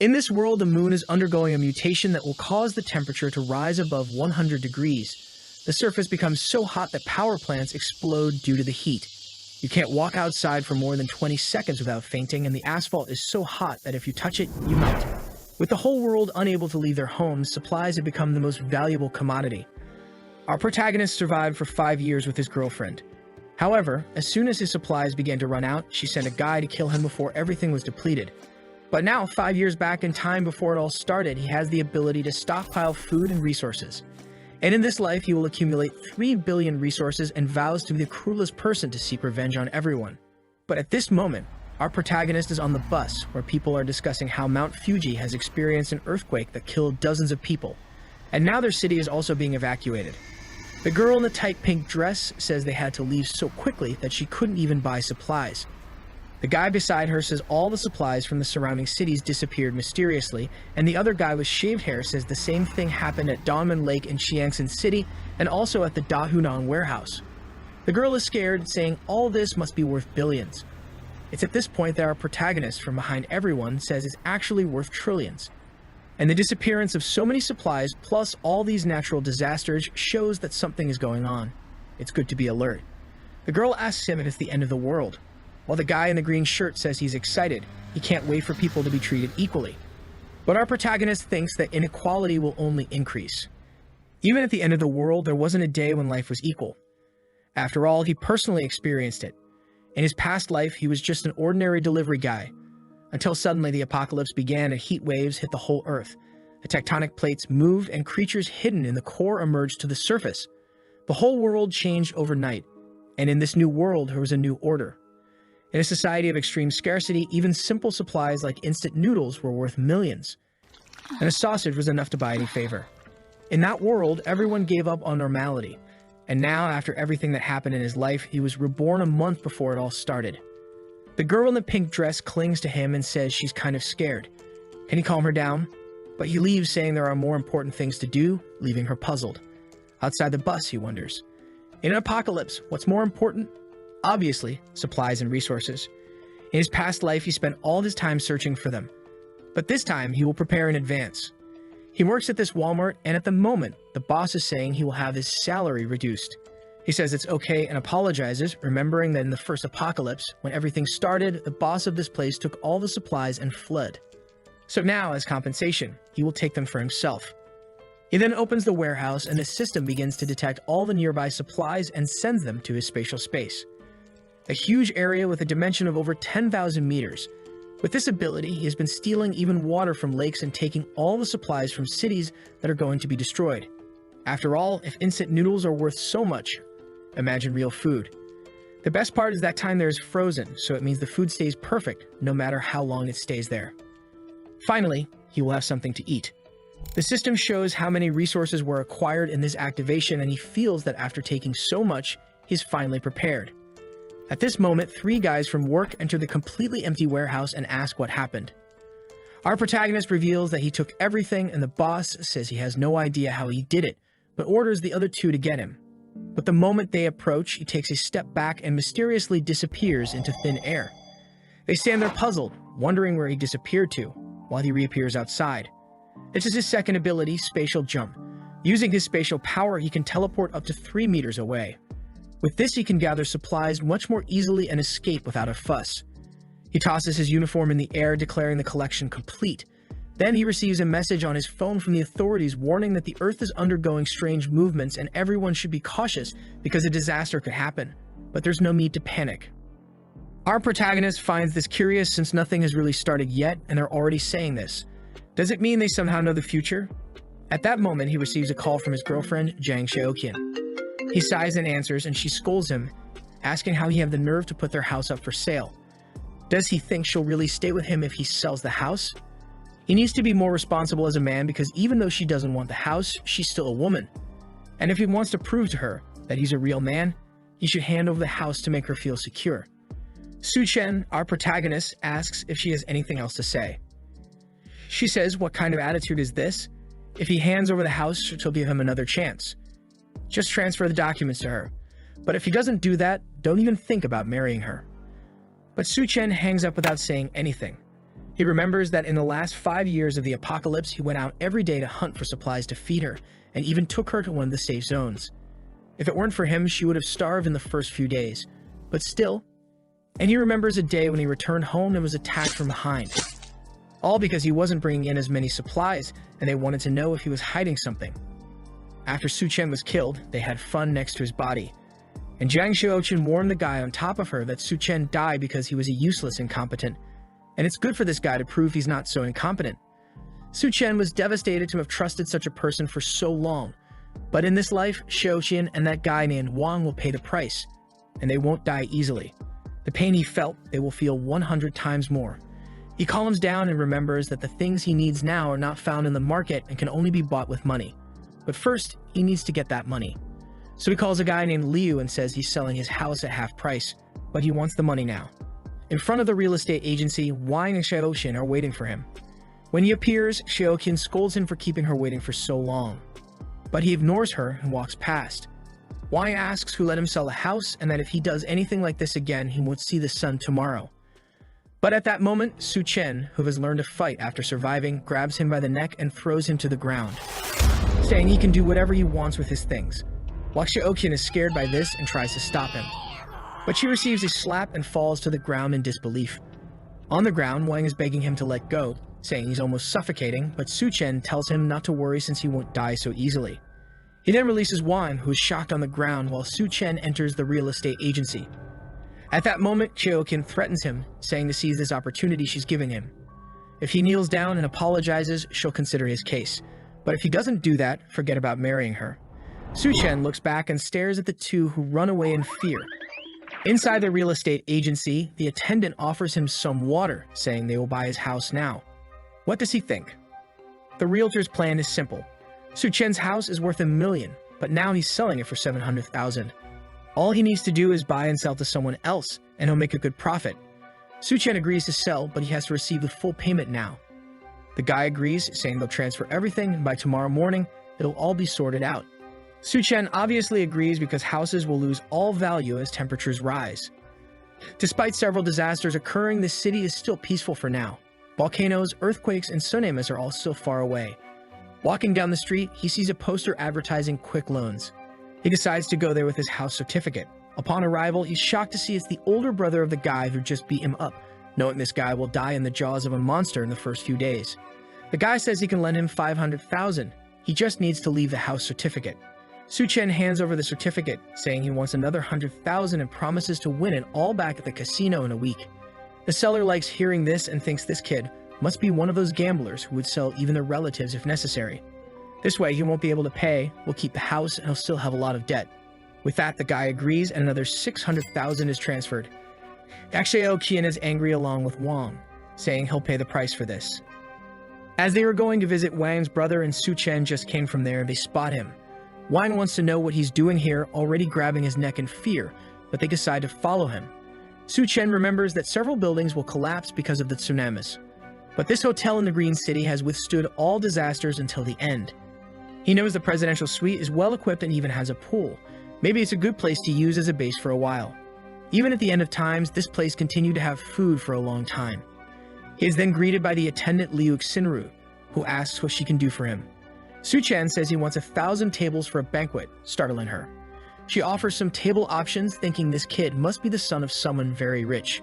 In this world, the moon is undergoing a mutation that will cause the temperature to rise above 100 degrees. The surface becomes so hot that power plants explode due to the heat. You can't walk outside for more than 20 seconds without fainting, and the asphalt is so hot that if you touch it, you melt. With the whole world unable to leave their homes, supplies have become the most valuable commodity. Our protagonist survived for 5 years with his girlfriend. However, as soon as his supplies began to run out, she sent a guy to kill him before everything was depleted. But now, 5 years back in time before it all started, he has the ability to stockpile food and resources. And in this life, he will accumulate 3 billion resources and vows to be the cruelest person to seek revenge on everyone. But at this moment, our protagonist is on the bus, where people are discussing how Mount Fuji has experienced an earthquake that killed dozens of people. And now their city is also being evacuated. The girl in the tight pink dress says they had to leave so quickly that she couldn't even buy supplies. The guy beside her says all the supplies from the surrounding cities disappeared mysteriously, and the other guy with shaved hair says the same thing happened at Donman Lake in Chiangsaen City and also at the Dahunan warehouse. The girl is scared, saying all this must be worth billions. It's at this point that our protagonist from behind everyone says it's actually worth trillions. And the disappearance of so many supplies plus all these natural disasters shows that something is going on. It's good to be alert. The girl asks him if it's the end of the world, while the guy in the green shirt says he's excited. He can't wait for people to be treated equally. But our protagonist thinks that inequality will only increase. Even at the end of the world, there wasn't a day when life was equal. After all, he personally experienced it. In his past life, he was just an ordinary delivery guy, until suddenly the apocalypse began and heat waves hit the whole Earth. The tectonic plates moved and creatures hidden in the core emerged to the surface. The whole world changed overnight, and in this new world, there was a new order. In a society of extreme scarcity, even simple supplies like instant noodles were worth millions, and a sausage was enough to buy any favor. In that world, everyone gave up on normality, and now, after everything that happened in his life, he was reborn a month before it all started. The girl in the pink dress clings to him and says she's kind of scared. Can he calm her down? But he leaves, saying there are more important things to do, leaving her puzzled. Outside the bus, he wonders. In an apocalypse, what's more important? Obviously, supplies and resources. In his past life, he spent all his time searching for them. But this time, he will prepare in advance. He works at this Walmart, and at the moment, the boss is saying he will have his salary reduced. He says it's okay and apologizes, remembering that in the first apocalypse, when everything started, the boss of this place took all the supplies and fled. So now, as compensation, he will take them for himself. He then opens the warehouse, and the system begins to detect all the nearby supplies and sends them to his spatial space. A huge area with a dimension of over 10,000 meters. With this ability, he has been stealing even water from lakes and taking all the supplies from cities that are going to be destroyed. After all, if instant noodles are worth so much, imagine real food. The best part is that time there is frozen, so it means the food stays perfect no matter how long it stays there. Finally, he will have something to eat. The system shows how many resources were acquired in this activation, and he feels that after taking so much, he's finally prepared. At this moment, 3 guys from work enter the completely empty warehouse and ask what happened. Our protagonist reveals that he took everything, and the boss says he has no idea how he did it, but orders the other 2 to get him. But the moment they approach, he takes a step back and mysteriously disappears into thin air. They stand there puzzled, wondering where he disappeared to, while he reappears outside. This is his second ability, Spatial Jump. Using his spatial power, he can teleport up to 3 meters away. With this, he can gather supplies much more easily and escape without a fuss. He tosses his uniform in the air, declaring the collection complete. Then he receives a message on his phone from the authorities warning that the Earth is undergoing strange movements and everyone should be cautious because a disaster could happen. But there's no need to panic. Our protagonist finds this curious since nothing has really started yet and they're already saying this. Does it mean they somehow know the future? At that moment, he receives a call from his girlfriend, Jang Seokyeon. He sighs and answers, and she scolds him, asking how he had the nerve to put their house up for sale. Does he think she'll really stay with him if he sells the house? He needs to be more responsible as a man because even though she doesn't want the house, she's still a woman. And if he wants to prove to her that he's a real man, he should hand over the house to make her feel secure. Su-chen, our protagonist, asks if she has anything else to say. She says, what kind of attitude is this? If he hands over the house, she'll give him another chance. Just transfer the documents to her. But if he doesn't do that, don't even think about marrying her. But Su-chen hangs up without saying anything. He He remembers that in the last 5 years of the apocalypse, he went out every day to hunt for supplies to feed her, and even took her to one of the safe zones. If it weren't for him, she would have starved in the first few days. But still, and he remembers a day when he returned home and was attacked from behind. All because he wasn't bringing in as many supplies, and they wanted to know if he was hiding something. After Su Chen was killed, they had fun next to his body. And Jiang Xiaoqin warned the guy on top of her that Su Chen died because he was a useless incompetent. And it's good for this guy to prove he's not so incompetent. Su Chen was devastated to have trusted such a person for so long. But in this life, Xiaoqin and that guy named Wang will pay the price. And they won't die easily. The pain he felt, they will feel 100 times more. He calms down and remembers that the things he needs now are not found in the market and can only be bought with money. But first, he needs to get that money. So he calls a guy named Liu and says he's selling his house at half price, but he wants the money now. In front of the real estate agency, Wang and Xiaoqin are waiting for him. When he appears, Xiaoqin scolds him for keeping her waiting for so long. But he ignores her and walks past. Wang asks who let him sell the house and that if he does anything like this again, he won't see the sun tomorrow. But at that moment, Su Chen, who has learned to fight after surviving, grabs him by the neck and throws him to the ground, saying he can do whatever he wants with his things. While Xiaoqin is scared by this and tries to stop him. But she receives a slap and falls to the ground in disbelief. On the ground, Wang is begging him to let go, saying he's almost suffocating, but Su Chen tells him not to worry since he won't die so easily. He then releases Wang, who is shocked on the ground, while Su Chen enters the real estate agency. At that moment, Xiaoqin threatens him, saying to seize this opportunity she's giving him. If he kneels down and apologizes, she'll consider his case. But if he doesn't do that, forget about marrying her. Su Chen looks back and stares at the two who run away in fear. Inside the real estate agency, the attendant offers him some water, saying they will buy his house now. What does he think? The realtor's plan is simple. Su Chen's house is worth $1 million, but now he's selling it for $700,000. All he needs to do is buy and sell to someone else, and he'll make a good profit. Su Chen agrees to sell, but he has to receive the full payment now. The guy agrees, saying they'll transfer everything, and by tomorrow morning, it'll all be sorted out. Su Chen obviously agrees because houses will lose all value as temperatures rise. Despite several disasters occurring, the city is still peaceful for now. Volcanoes, earthquakes, and tsunamis are all still far away. Walking down the street, he sees a poster advertising quick loans. He decides to go there with his house certificate. Upon arrival, he's shocked to see it's the older brother of the guy who just beat him up, knowing this guy will die in the jaws of a monster in the first few days. The guy says he can lend him $500,000. He just needs to leave the house certificate. Su Chen hands over the certificate, saying he wants another $100,000 and promises to win it all back at the casino in a week. The seller likes hearing this and thinks this kid must be one of those gamblers who would sell even their relatives if necessary. This way, he won't be able to pay, will keep the house, and he'll still have a lot of debt. With that, the guy agrees, and another $600,000 is transferred. Xiaoqin is angry along with Wang, saying he'll pay the price for this. As they were going to visit Wang's brother and Su Chen just came from there, they spot him. Wang wants to know what he's doing here, already grabbing his neck in fear, but they decide to follow him. Su Chen remembers that several buildings will collapse because of the tsunamis. But this hotel in the Green City has withstood all disasters until the end. He knows the presidential suite is well equipped and even has a pool. Maybe it's a good place to use as a base for a while. Even at the end of times, this place continued to have food for a long time. He is then greeted by the attendant Liu Xinru, who asks what she can do for him. Su Chen says he wants 1,000 tables for a banquet, startling her. She offers some table options, thinking this kid must be the son of someone very rich.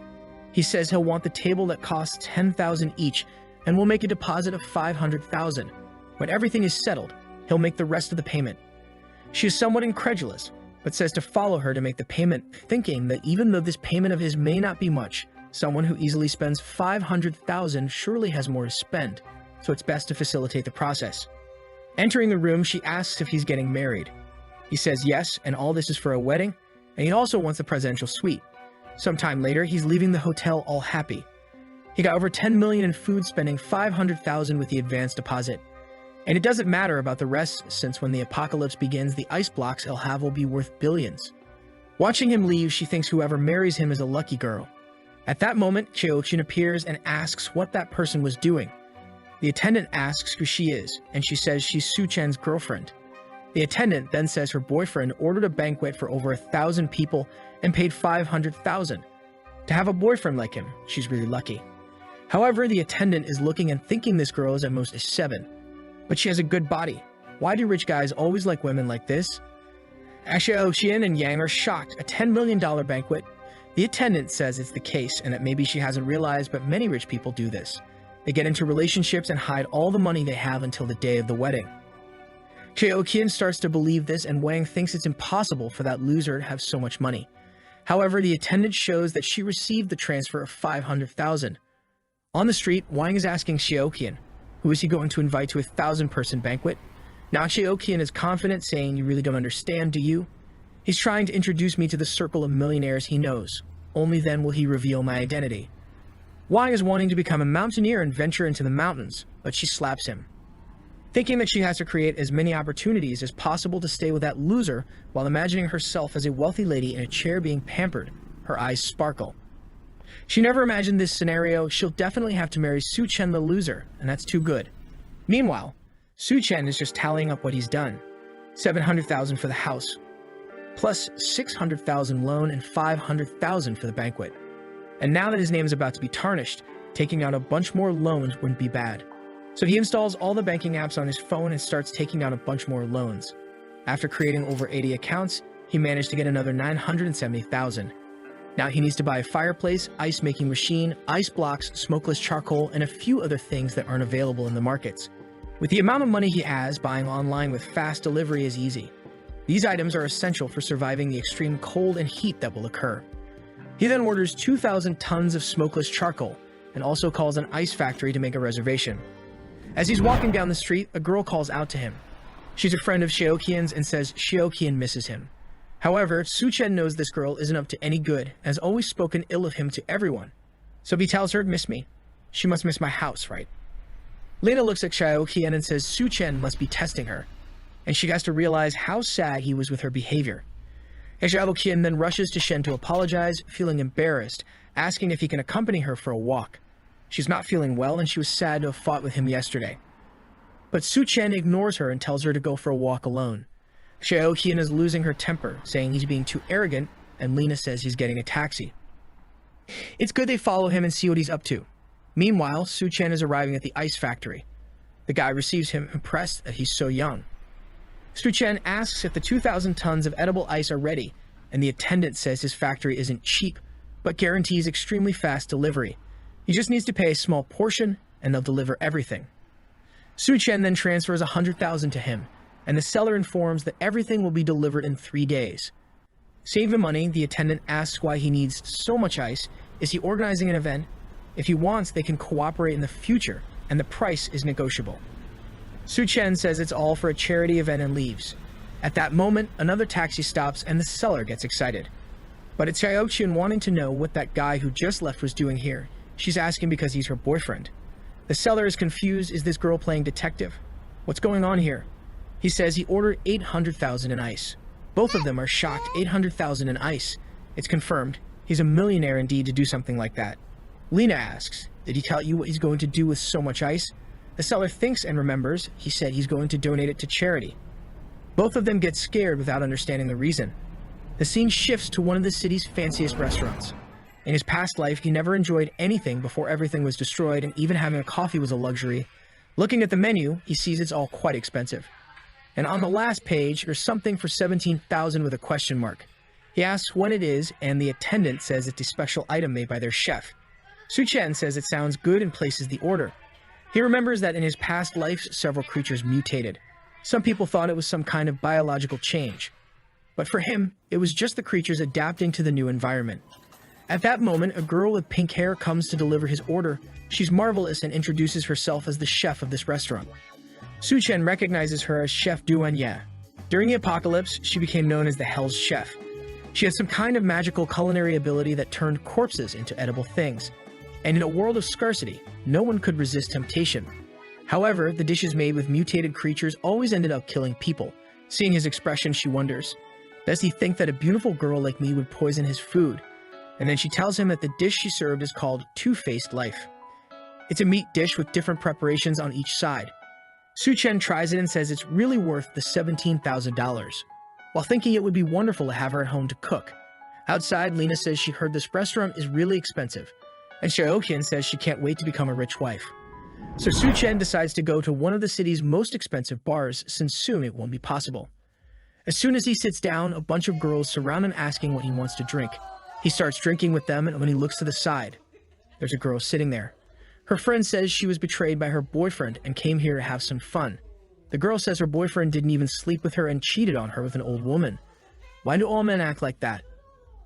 He says he'll want the table that costs $10,000 each and will make a deposit of $500,000. When everything is settled, he'll make the rest of the payment. She is somewhat incredulous, but says to follow her to make the payment, thinking that even though this payment of his may not be much, someone who easily spends $500,000 surely has more to spend, so it's best to facilitate the process. Entering the room, she asks if he's getting married. He says yes, and all this is for a wedding, and he also wants the presidential suite. Sometime later, he's leaving the hotel all happy. He got over $10 million in food, spending $500,000 with the advance deposit. And it doesn't matter about the rest, since when the apocalypse begins, the ice blocks he'll have will be worth billions. Watching him leave, she thinks whoever marries him is a lucky girl. At that moment, Xiaoqin appears and asks what that person was doing. The attendant asks who she is, and she says she's Su Chen's girlfriend. The attendant then says her boyfriend ordered a banquet for over 1,000 people and paid $500,000. To have a boyfriend like him, she's really lucky. However, the attendant is looking and thinking this girl is at most a 7. But she has a good body. Why do rich guys always like women like this? Xiaoqian and Yang are shocked. A $10 million banquet? The attendant says it's the case and that maybe she hasn't realized, but many rich people do this. They get into relationships and hide all the money they have until the day of the wedding. Xiaoqian starts to believe this, and Wang thinks it's impossible for that loser to have so much money. However, the attendant shows that she received the transfer of 500,000. On the street, Wang is asking Xiaoqian, who is he going to invite to a 1,000-person banquet? Now Xiaoqian is confident, saying, "You really don't understand, do you? He's trying to introduce me to the circle of millionaires he knows. Only then will he reveal my identity." Wang is wanting to become a mountaineer and venture into the mountains, but she slaps him. Thinking that she has to create as many opportunities as possible to stay with that loser while imagining herself as a wealthy lady in a chair being pampered, her eyes sparkle. She never imagined this scenario. She'll definitely have to marry Su Chen the loser, and that's too good. Meanwhile, Su Chen is just tallying up what he's done. 700,000 for the house, plus 600,000 loan and 500,000 for the banquet. And now that his name is about to be tarnished, taking out a bunch more loans wouldn't be bad. So he installs all the banking apps on his phone and starts taking out a bunch more loans. After creating over 80 accounts, he managed to get another 970,000. Now he needs to buy a fireplace, ice-making machine, ice blocks, smokeless charcoal, and a few other things that aren't available in the markets. With the amount of money he has, buying online with fast delivery is easy. These items are essential for surviving the extreme cold and heat that will occur. He then orders 2,000 tons of smokeless charcoal, and also calls an ice factory to make a reservation. As he's walking down the street, a girl calls out to him. She's a friend of Xiaoqian's and says Xiaoqian misses him. However, Su Chen knows this girl isn't up to any good, and has always spoken ill of him to everyone. So he tells her, "Miss me. She must miss my house, right?" Lena looks at Xiaoqian and says Su Chen must be testing her, and she has to realize how sad he was with her behavior. Xiaoqian then rushes to Shen to apologize, feeling embarrassed, asking if he can accompany her for a walk. She's not feeling well, and she was sad to have fought with him yesterday. But Su Chen ignores her and tells her to go for a walk alone. Xiaoqian is losing her temper, saying he's being too arrogant, and Lena says he's getting a taxi. It's good they follow him and see what he's up to. Meanwhile, Su Chen is arriving at the ice factory. The guy receives him, impressed that he's so young. Su Chen asks if the 2,000 tons of edible ice are ready, and the attendant says his factory isn't cheap, but guarantees extremely fast delivery. He just needs to pay a small portion, and they'll deliver everything. Su Chen then transfers 100,000 to him, and the seller informs that everything will be delivered in 3 days. Saving money, the attendant asks why he needs so much ice. Is he organizing an event? If he wants, they can cooperate in the future, and the price is negotiable. Su Chen says it's all for a charity event and leaves. At that moment, another taxi stops and the seller gets excited. But it's Xiaoqian wanting to know what that guy who just left was doing here. She's asking because he's her boyfriend. The seller is confused. Is this girl playing detective? What's going on here? He says he ordered 800,000 in ice. Both of them are shocked. 800,000 in ice. It's confirmed. He's a millionaire indeed to do something like that. Lena asks, did he tell you what he's going to do with so much ice? The seller thinks and remembers. He said he's going to donate it to charity. Both of them get scared without understanding the reason. The scene shifts to one of the city's fanciest restaurants. In his past life, he never enjoyed anything before everything was destroyed, and even having a coffee was a luxury. Looking at the menu, he sees it's all quite expensive. And on the last page, there's something for 17,000 with a question mark. He asks when it is, and the attendant says it's a special item made by their chef. Su Chen says it sounds good and places the order. He remembers that in his past life, several creatures mutated. Some people thought it was some kind of biological change. But for him, it was just the creatures adapting to the new environment. At that moment, a girl with pink hair comes to deliver his order. She's marvelous and introduces herself as the chef of this restaurant. Su Chen recognizes her as Chef Duanya. During the apocalypse, she became known as the Hell's Chef. She had some kind of magical culinary ability that turned corpses into edible things. And in a world of scarcity, no one could resist temptation. However, the dishes made with mutated creatures always ended up killing people. Seeing his expression, she wonders, does he think that a beautiful girl like me would poison his food? And then she tells him that the dish she served is called Two-Faced Life. It's a meat dish with different preparations on each side. Su Chen tries it and says it's really worth the $17,000, while thinking it would be wonderful to have her at home to cook. Outside, Lena says she heard this restaurant is really expensive. and Xiaoqian says she can't wait to become a rich wife. So Su Chen decides to go to one of the city's most expensive bars, since soon it won't be possible. As soon as he sits down, a bunch of girls surround him asking what he wants to drink. He starts drinking with them, and when he looks to the side, there's a girl sitting there. Her friend says she was betrayed by her boyfriend and came here to have some fun. The girl says her boyfriend didn't even sleep with her and cheated on her with an old woman. Why do all men act like that?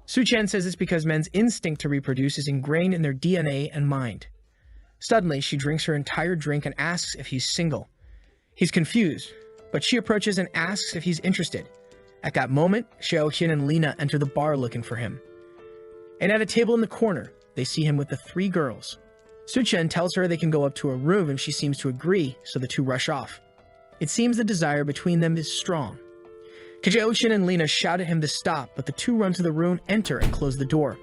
Su Chen says it's because men's instinct to reproduce is ingrained in their DNA and mind. Suddenly, she drinks her entire drink and asks if he's single. He's confused, but she approaches and asks if he's interested. At that moment, Xiaoqian and Lina enter the bar looking for him. And at a table in the corner, they see him with the 3 girls. Su Chen tells her they can go up to a room and she seems to agree, so the two rush off. It seems the desire between them is strong. Xiaoqian and Lina shout at him to stop, but the two run to the room, enter, and close the door.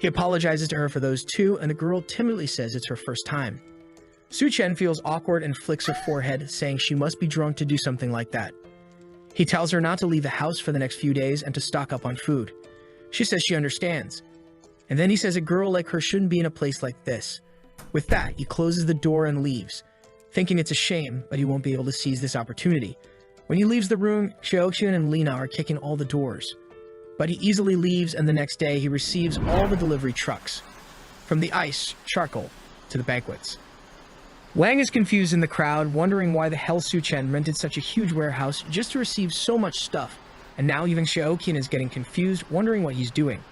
He apologizes to her for those two, and the girl timidly says it's her first time. Su Chen feels awkward and flicks her forehead, saying she must be drunk to do something like that. He tells her not to leave the house for the next few days and to stock up on food. She says she understands. And then he says a girl like her shouldn't be in a place like this. With that, he closes the door and leaves, thinking it's a shame, but he won't be able to seize this opportunity. When he leaves the room, Xiaoqian and Lina are kicking all the doors. But he easily leaves, and the next day he receives all the delivery trucks, from the ice, charcoal, to the banquets. Wang is confused in the crowd, wondering why the hell Su Chen rented such a huge warehouse just to receive so much stuff, and now even Xiaoqian is getting confused, wondering what he's doing.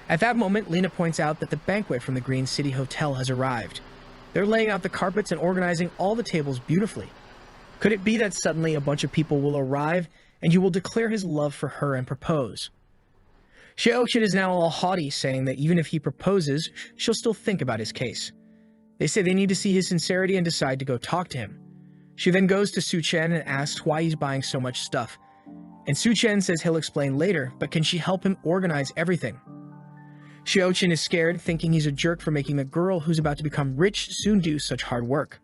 At that moment, Lina points out that the banquet from the Green City Hotel has arrived. They're laying out the carpets and organizing all the tables beautifully. Could it be that suddenly a bunch of people will arrive, and you will declare his love for her and propose? Xiaoqian is now all haughty, saying that even if he proposes, she'll still think about his case. They say they need to see his sincerity and decide to go talk to him. She then goes to Su Chen and asks why he's buying so much stuff. And Su Chen says he'll explain later, but can she help him organize everything? Xiaoqian is scared, thinking he's a jerk for making the girl who's about to become rich soon do such hard work.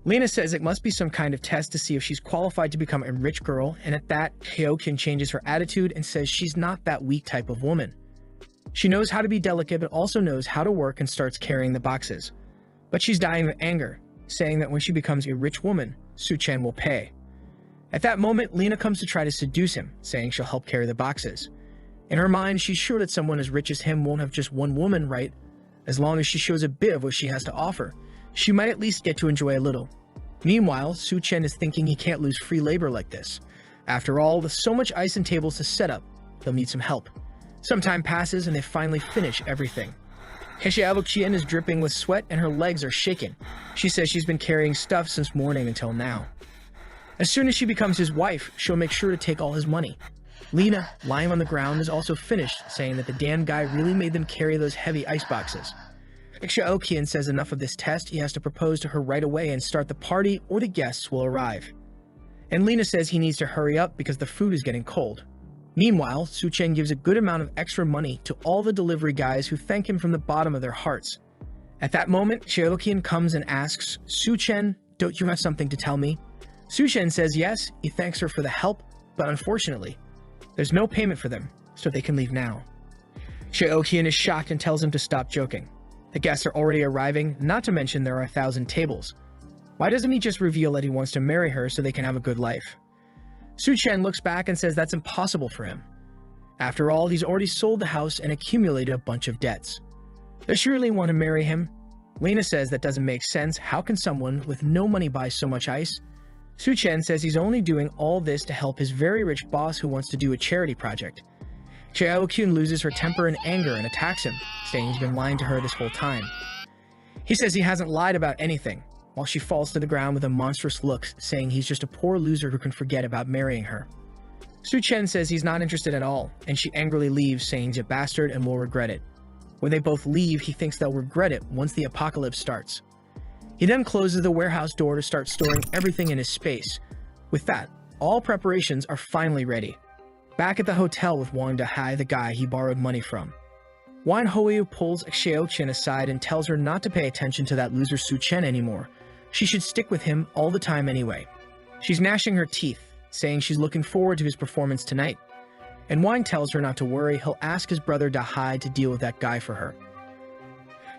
Lina says it must be some kind of test to see if she's qualified to become a rich girl, and at that, Xiaoqian changes her attitude and says she's not that weak type of woman. She knows how to be delicate, but also knows how to work and starts carrying the boxes. But she's dying of anger, saying that when she becomes a rich woman, Su Chen will pay. At that moment, Lina comes to try to seduce him, saying she'll help carry the boxes. In her mind, she's sure that someone as rich as him won't have just one woman, right? As long as she shows a bit of what she has to offer, she might at least get to enjoy a little. Meanwhile, Su Chen is thinking he can't lose free labor like this. After all, with so much ice and tables to set up, they'll need some help. Some time passes and they finally finish everything. Xiaoqian is dripping with sweat and her legs are shaking. She says she's been carrying stuff since morning until now. As soon as she becomes his wife, she'll make sure to take all his money. Lina, lying on the ground, is also finished, saying that the damn guy really made them carry those heavy ice boxes. Xiaoqian says enough of this test, he has to propose to her right away and start the party or the guests will arrive. And Lina says he needs to hurry up because the food is getting cold. Meanwhile, Su Chen gives a good amount of extra money to all the delivery guys who thank him from the bottom of their hearts. At that moment, Xiaoqian comes and asks, Su Chen, don't you have something to tell me? Su Chen says yes, he thanks her for the help, but unfortunately, there's no payment for them, so they can leave now. Xiaoqian is shocked and tells him to stop joking. The guests are already arriving, not to mention there are 1,000 tables. Why doesn't he just reveal that he wants to marry her so they can have a good life? Su Chen looks back and says that's impossible for him. After all, he's already sold the house and accumulated a bunch of debts. Does she really want to marry him? Lina says that doesn't make sense. How can someone with no money buy so much ice? Su Chen says he's only doing all this to help his very rich boss who wants to do a charity project. Xiaoqian loses her temper and anger and attacks him, saying he's been lying to her this whole time. He says he hasn't lied about anything, while she falls to the ground with a monstrous look, saying he's just a poor loser who can forget about marrying her. Su Chen says he's not interested at all, and she angrily leaves, saying he's a bastard and will regret it. When they both leave, he thinks they'll regret it once the apocalypse starts. He then closes the warehouse door to start storing everything in his space. With that, all preparations are finally ready. Back at the hotel with Wang Dahai, the guy he borrowed money from. Wan Hoyu pulls Xiaoqian aside and tells her not to pay attention to that loser Su Chen anymore. She should stick with him all the time anyway. She's gnashing her teeth, saying she's looking forward to his performance tonight. And Wang tells her not to worry, he'll ask his brother Dahai to deal with that guy for her.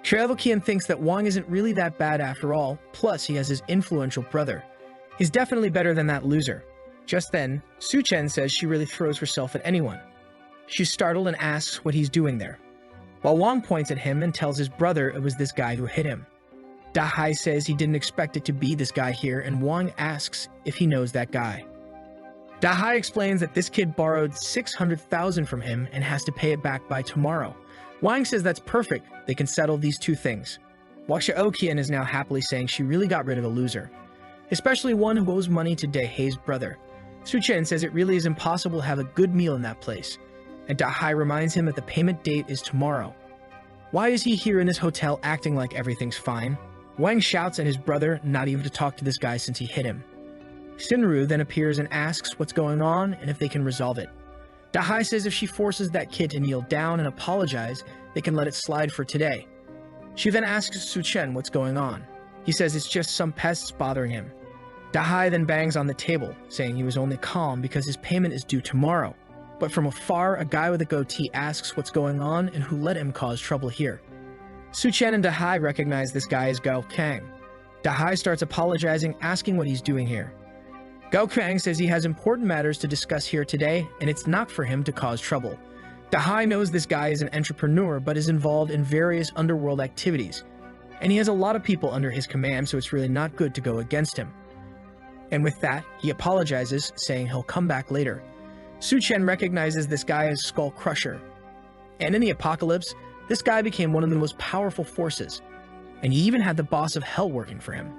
Qian thinks that Wang isn't really that bad after all, plus he has his influential brother. He's definitely better than that loser. Just then, Su-chen says she really throws herself at anyone. She's startled and asks what he's doing there, while Wang points at him and tells his brother it was this guy who hit him. Da-hai says he didn't expect it to be this guy here, and Wang asks if he knows that guy. Da-hai explains that this kid borrowed 600,000 from him and has to pay it back by tomorrow. Wang says that's perfect, they can settle these two things. While Qian is now happily saying she really got rid of a loser, especially one who owes money to Da-hai's brother. Su-chen says it really is impossible to have a good meal in that place, and Da-hai reminds him that the payment date is tomorrow. Why is he here in this hotel acting like everything's fine? Wang shouts at his brother not even to talk to this guy since he hit him. Shinru then appears and asks what's going on and if they can resolve it. Da-hai says if she forces that kid to kneel down and apologize, they can let it slide for today. She then asks Su-chen what's going on. He says it's just some pests bothering him. Da-hai then bangs on the table, saying he was only calm because his payment is due tomorrow. But from afar, a guy with a goatee asks what's going on and who let him cause trouble here. Su-chen and Da-hai recognize this guy as Gao Kang. Da-hai starts apologizing, asking what he's doing here. Gao Kang says he has important matters to discuss here today, and it's not for him to cause trouble. Da-hai knows this guy is an entrepreneur, but is involved in various underworld activities, and he has a lot of people under his command, so it's really not good to go against him. And with that, he apologizes, saying he'll come back later. Su-chen recognizes this guy as Skull Crusher, and in the apocalypse, this guy became one of the most powerful forces, and he even had the boss of Hell working for him.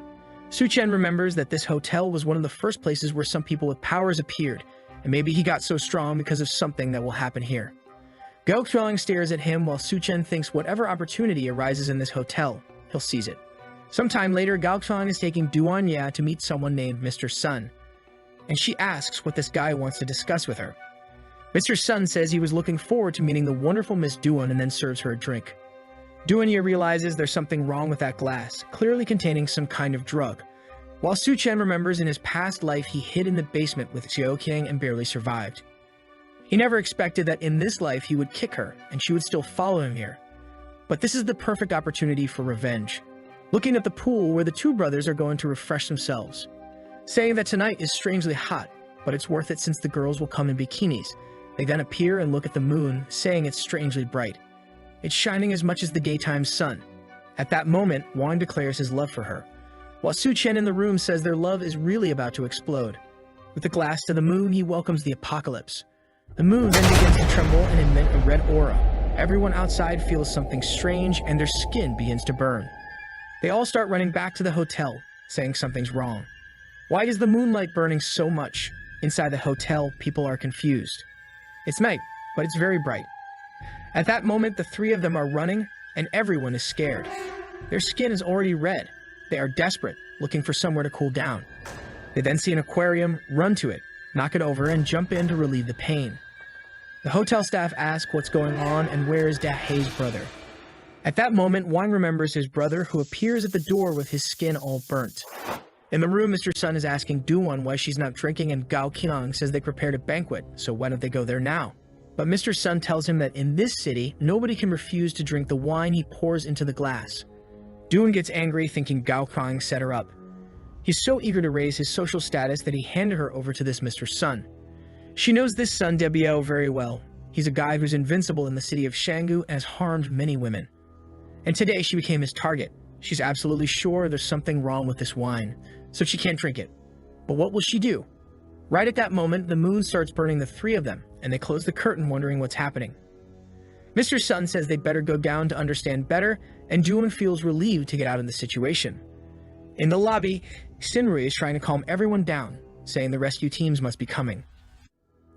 Su-chen remembers that this hotel was one of the first places where some people with powers appeared, and maybe he got so strong because of something that will happen here. Gao Qiang stares at him while Su-chen thinks whatever opportunity arises in this hotel, he'll seize it. Sometime later, Gao Qiang is taking Duan Ya to meet someone named Mr. Sun, and she asks what this guy wants to discuss with her. Mr. Sun says he was looking forward to meeting the wonderful Miss Duan and then serves her a drink. Duan realizes there's something wrong with that glass, clearly containing some kind of drug. While Su-chen remembers in his past life he hid in the basement with Xiao Qiang and barely survived. He never expected that in this life he would kick her and she would still follow him here. But this is the perfect opportunity for revenge. Looking at the pool where the two brothers are going to refresh themselves, saying that tonight is strangely hot, but it's worth it since the girls will come in bikinis. They then appear and look at the moon, saying it's strangely bright. It's shining as much as the daytime sun. At that moment, Wang declares his love for her, while Su-chen in the room says their love is really about to explode. With the glass to the moon, he welcomes the apocalypse. The moon then begins to tremble and emit a red aura. Everyone outside feels something strange and their skin begins to burn. They all start running back to the hotel, saying something's wrong. Why is the moonlight burning so much? Inside the hotel, people are confused. It's night, but it's very bright. At that moment, the three of them are running, and everyone is scared. Their skin is already red. They are desperate, looking for somewhere to cool down. They then see an aquarium, run to it, knock it over, and jump in to relieve the pain. The hotel staff ask what's going on and where is Da-hai's brother. At that moment, Wang remembers his brother, who appears at the door with his skin all burnt. In the room, Mr. Sun is asking Duan why she's not drinking, and Gao Qiang says they prepared a banquet, so why don't they go there now? But Mr. Sun tells him that in this city, nobody can refuse to drink the wine he pours into the glass. Duan gets angry, thinking Gao Qiang set her up. He's so eager to raise his social status that he handed her over to this Mr. Sun. She knows this Sun Debiao very well. He's a guy who's invincible in the city of Shangu and has harmed many women. And today she became his target. She's absolutely sure there's something wrong with this wine, so she can't drink it. But what will she do? Right at that moment, the moon starts burning the three of them, and they close the curtain wondering what's happening. Mr. Sun says they'd better go down to understand better, and Duan feels relieved to get out of the situation. In the lobby, Shinru is trying to calm everyone down, saying the rescue teams must be coming.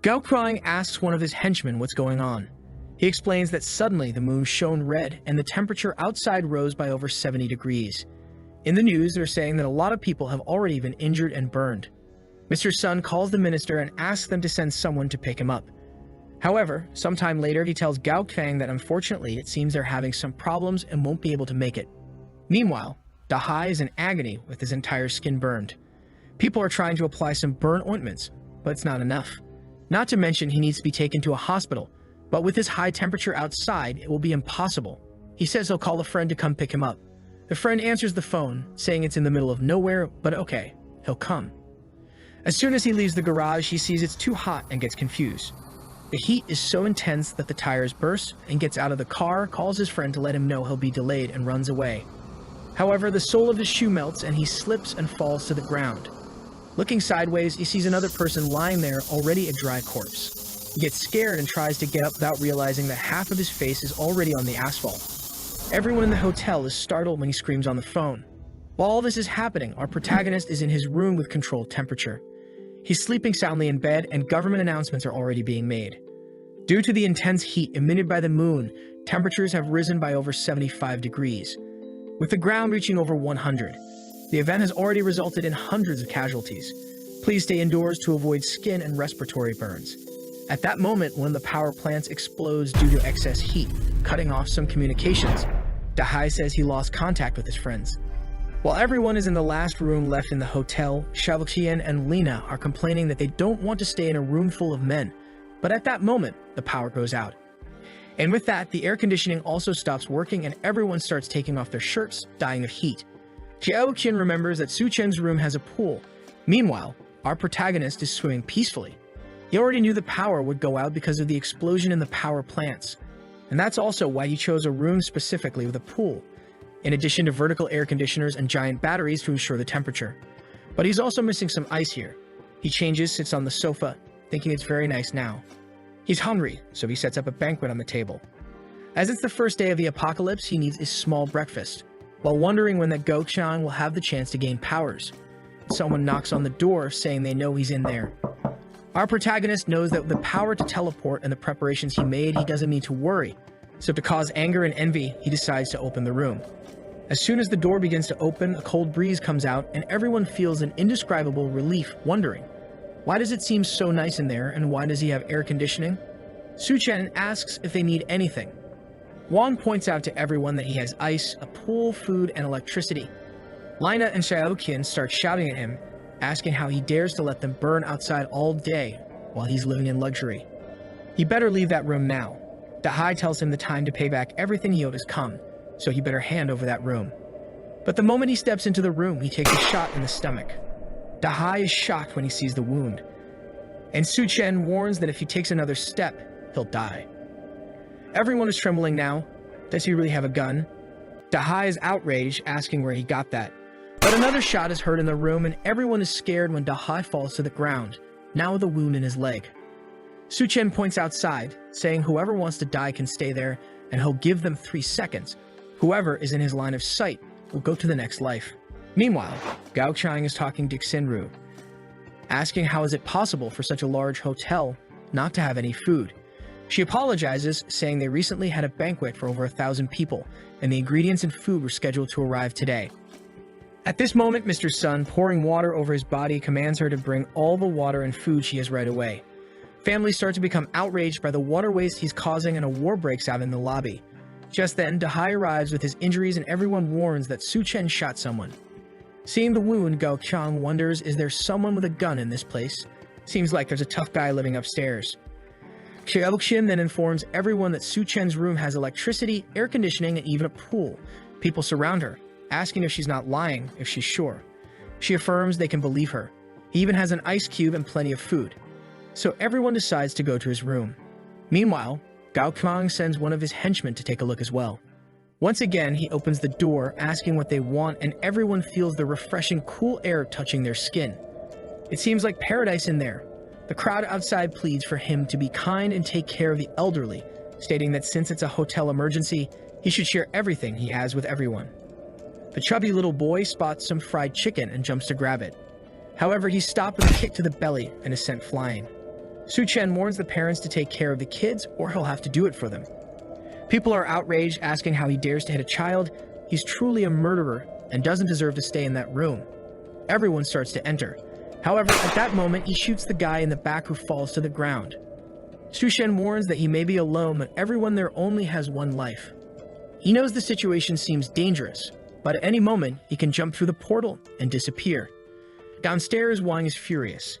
Gao Qiang asks one of his henchmen what's going on. He explains that suddenly the moon shone red and the temperature outside rose by over 70 degrees. In the news, they're saying that a lot of people have already been injured and burned. Mr. Sun calls the minister and asks them to send someone to pick him up. However, sometime later he tells Gao Qiang that unfortunately it seems they're having some problems and won't be able to make it. Meanwhile, Da-hai is in agony with his entire skin burned. People are trying to apply some burn ointments, but it's not enough. Not to mention he needs to be taken to a hospital, but with his high temperature outside, it will be impossible. He says he'll call a friend to come pick him up. The friend answers the phone, saying it's in the middle of nowhere, but okay, he'll come. As soon as he leaves the garage, he sees it's too hot and gets confused. The heat is so intense that the tires burst, and gets out of the car, calls his friend to let him know he'll be delayed, and runs away. However, the sole of his shoe melts and he slips and falls to the ground. Looking sideways, he sees another person lying there, already a dry corpse. He gets scared and tries to get up without realizing that half of his face is already on the asphalt. Everyone in the hotel is startled when he screams on the phone. While all this is happening, our protagonist is in his room with controlled temperature. He's sleeping soundly in bed, and government announcements are already being made. Due to the intense heat emitted by the moon, temperatures have risen by over 75 degrees, with the ground reaching over 100. The event has already resulted in hundreds of casualties. Please stay indoors to avoid skin and respiratory burns. At that moment, one of the power plants explodes due to excess heat, cutting off some communications. Dahai says he lost contact with his friends. While everyone is in the last room left in the hotel, Shaoqian and Lena are complaining that they don't want to stay in a room full of men. But at that moment, the power goes out. And with that, the air conditioning also stops working and everyone starts taking off their shirts, dying of heat. Xiaoqian remembers that Su Chen's room has a pool. Meanwhile, our protagonist is swimming peacefully. He already knew the power would go out because of the explosion in the power plants. And that's also why he chose a room specifically with a pool, in addition to vertical air conditioners and giant batteries to ensure the temperature. But he's also missing some ice here. He changes, sits on the sofa, thinking it's very nice now. He's hungry, so he sets up a banquet on the table. As it's the first day of the apocalypse, he needs a small breakfast, while wondering when that Gao-Chang will have the chance to gain powers. Someone knocks on the door, saying they know he's in there. Our protagonist knows that with the power to teleport and the preparations he made, he doesn't need to worry. So to cause anger and envy, he decides to open the room. As soon as the door begins to open, a cold breeze comes out and everyone feels an indescribable relief, wondering, why does it seem so nice in there and why does he have air conditioning? Su Chen asks if they need anything. Wang points out to everyone that he has ice, a pool, food, and electricity. Lina and Xiaoqian start shouting at him, asking how he dares to let them burn outside all day while he's living in luxury. He better leave that room now. Dahai tells him the time to pay back everything he owed has come, so he better hand over that room. But the moment he steps into the room, he takes a shot in the stomach. Dahai is shocked when he sees the wound, and Su Chen warns that if he takes another step, he'll die. Everyone is trembling now. Does he really have a gun? Dahai is outraged, asking where he got that. But another shot is heard in the room, and everyone is scared when Dahai falls to the ground, now with a wound in his leg. Su Chen points outside, saying whoever wants to die can stay there, and he'll give them 3 seconds. Whoever is in his line of sight will go to the next life. Meanwhile, Gao Chang is talking to Xinru, asking how is it possible for such a large hotel not to have any food. She apologizes, saying they recently had a banquet for over 1,000 people, and the ingredients and food were scheduled to arrive today. At this moment, Mr. Sun, pouring water over his body, commands her to bring all the water and food she has right away. Families start to become outraged by the water waste he's causing, and a war breaks out in the lobby. Just then, Dahai arrives with his injuries, and everyone warns that Su Chen shot someone. Seeing the wound, Gao Chang wonders, is there someone with a gun in this place? Seems like there's a tough guy living upstairs. Xiaoqian then informs everyone that Su Chen's room has electricity, air conditioning, and even a pool. People surround her, asking if she's not lying, if she's sure. She affirms they can believe her. He even has an ice cube and plenty of food. So everyone decides to go to his room. Meanwhile, Gao Chang sends one of his henchmen to take a look as well. Once again, he opens the door, asking what they want, and everyone feels the refreshing cool air touching their skin. It seems like paradise in there. The crowd outside pleads for him to be kind and take care of the elderly, stating that since it's a hotel emergency, he should share everything he has with everyone. The chubby little boy spots some fried chicken and jumps to grab it. However, he's stopped with a kick to the belly and is sent flying. Su Chen warns the parents to take care of the kids or he'll have to do it for them. People are outraged, asking how he dares to hit a child. He's truly a murderer and doesn't deserve to stay in that room. Everyone starts to enter. However, at that moment, he shoots the guy in the back who falls to the ground. Su Chen warns that he may be alone, but everyone there only has one life. He knows the situation seems dangerous, but at any moment, he can jump through the portal and disappear. Downstairs, Wang is furious.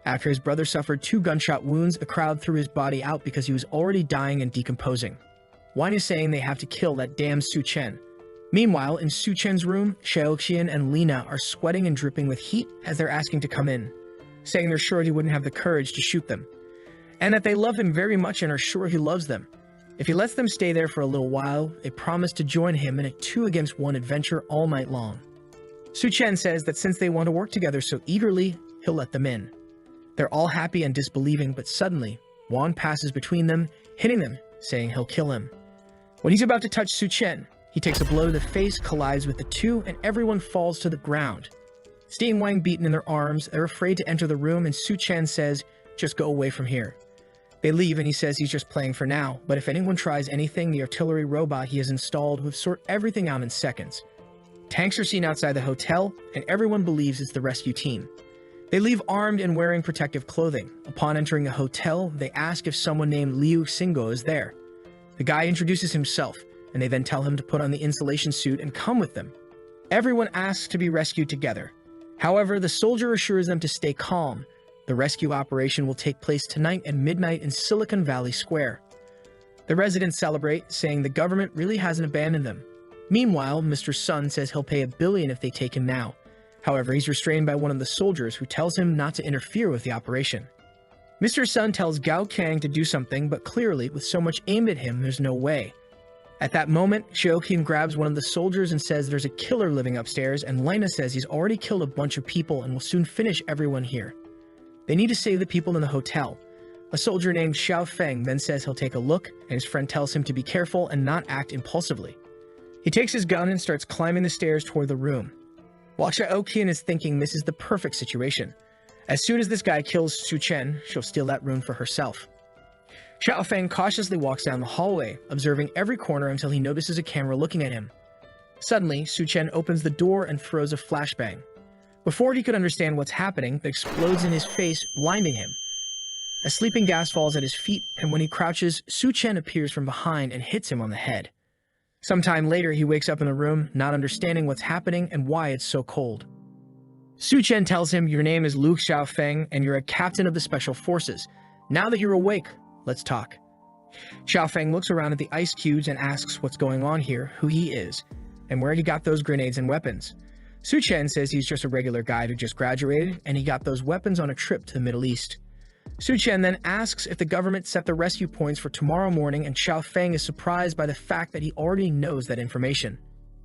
After his brother suffered 2 gunshot wounds, the crowd threw his body out because he was already dying and decomposing. Wine is saying they have to kill that damn Su Chen. Meanwhile, in Su Chen's room, Xiaoqian and Lina are sweating and dripping with heat as they're asking to come in, saying they're sure he wouldn't have the courage to shoot them, and that they love him very much and are sure he loves them. If he lets them stay there for a little while, they promise to join him in a 2-against-1 adventure all night long. Su Chen says that since they want to work together so eagerly, he'll let them in. They're all happy and disbelieving, but suddenly, Wang passes between them, hitting them, saying he'll kill him. When he's about to touch Su Chen, he takes a blow to the face, collides with the two, and everyone falls to the ground. Seeing Wang beaten in their arms, they're afraid to enter the room, and Su Chen says, "Just go away from here." They leave, and he says he's just playing for now, but if anyone tries anything, the artillery robot he has installed will sort everything out in seconds. Tanks are seen outside the hotel, and everyone believes it's the rescue team. They leave armed and wearing protective clothing. Upon entering the hotel, they ask if someone named Liu Xingo is there. The guy introduces himself, and they then tell him to put on the insulation suit and come with them. Everyone asks to be rescued together. However, the soldier assures them to stay calm. The rescue operation will take place tonight at midnight in Silicon Valley Square. The residents celebrate, saying the government really hasn't abandoned them. Meanwhile, Mr. Sun says he'll pay $1 billion if they take him now. However, he's restrained by one of the soldiers who tells him not to interfere with the operation. Mr. Sun tells Gao Kang to do something, but clearly, with so much aimed at him, there's no way. At that moment, Xiaoqian grabs one of the soldiers and says there's a killer living upstairs, and Lina says he's already killed a bunch of people and will soon finish everyone here. They need to save the people in the hotel. A soldier named Xiao Feng then says he'll take a look, and his friend tells him to be careful and not act impulsively. He takes his gun and starts climbing the stairs toward the room. While Xiaoqian is thinking this is the perfect situation. As soon as this guy kills Su Chen, she'll steal that room for herself. Xiao Feng cautiously walks down the hallway, observing every corner until he notices a camera looking at him. Suddenly, Su Chen opens the door and throws a flashbang. Before he could understand what's happening, it explodes in his face, blinding him. A sleeping gas falls at his feet, and when he crouches, Su Chen appears from behind and hits him on the head. Sometime later, he wakes up in the room, not understanding what's happening and why it's so cold. Su Chen tells him, "Your name is Luke Xiao Feng, and you're a captain of the Special Forces. Now that you're awake, let's talk." Xiao Feng looks around at the ice cubes and asks what's going on here, who he is, and where he got those grenades and weapons. Su Chen says he's just a regular guy who just graduated, and he got those weapons on a trip to the Middle East. Su Chen then asks if the government set the rescue points for tomorrow morning, and Xiao Feng is surprised by the fact that he already knows that information.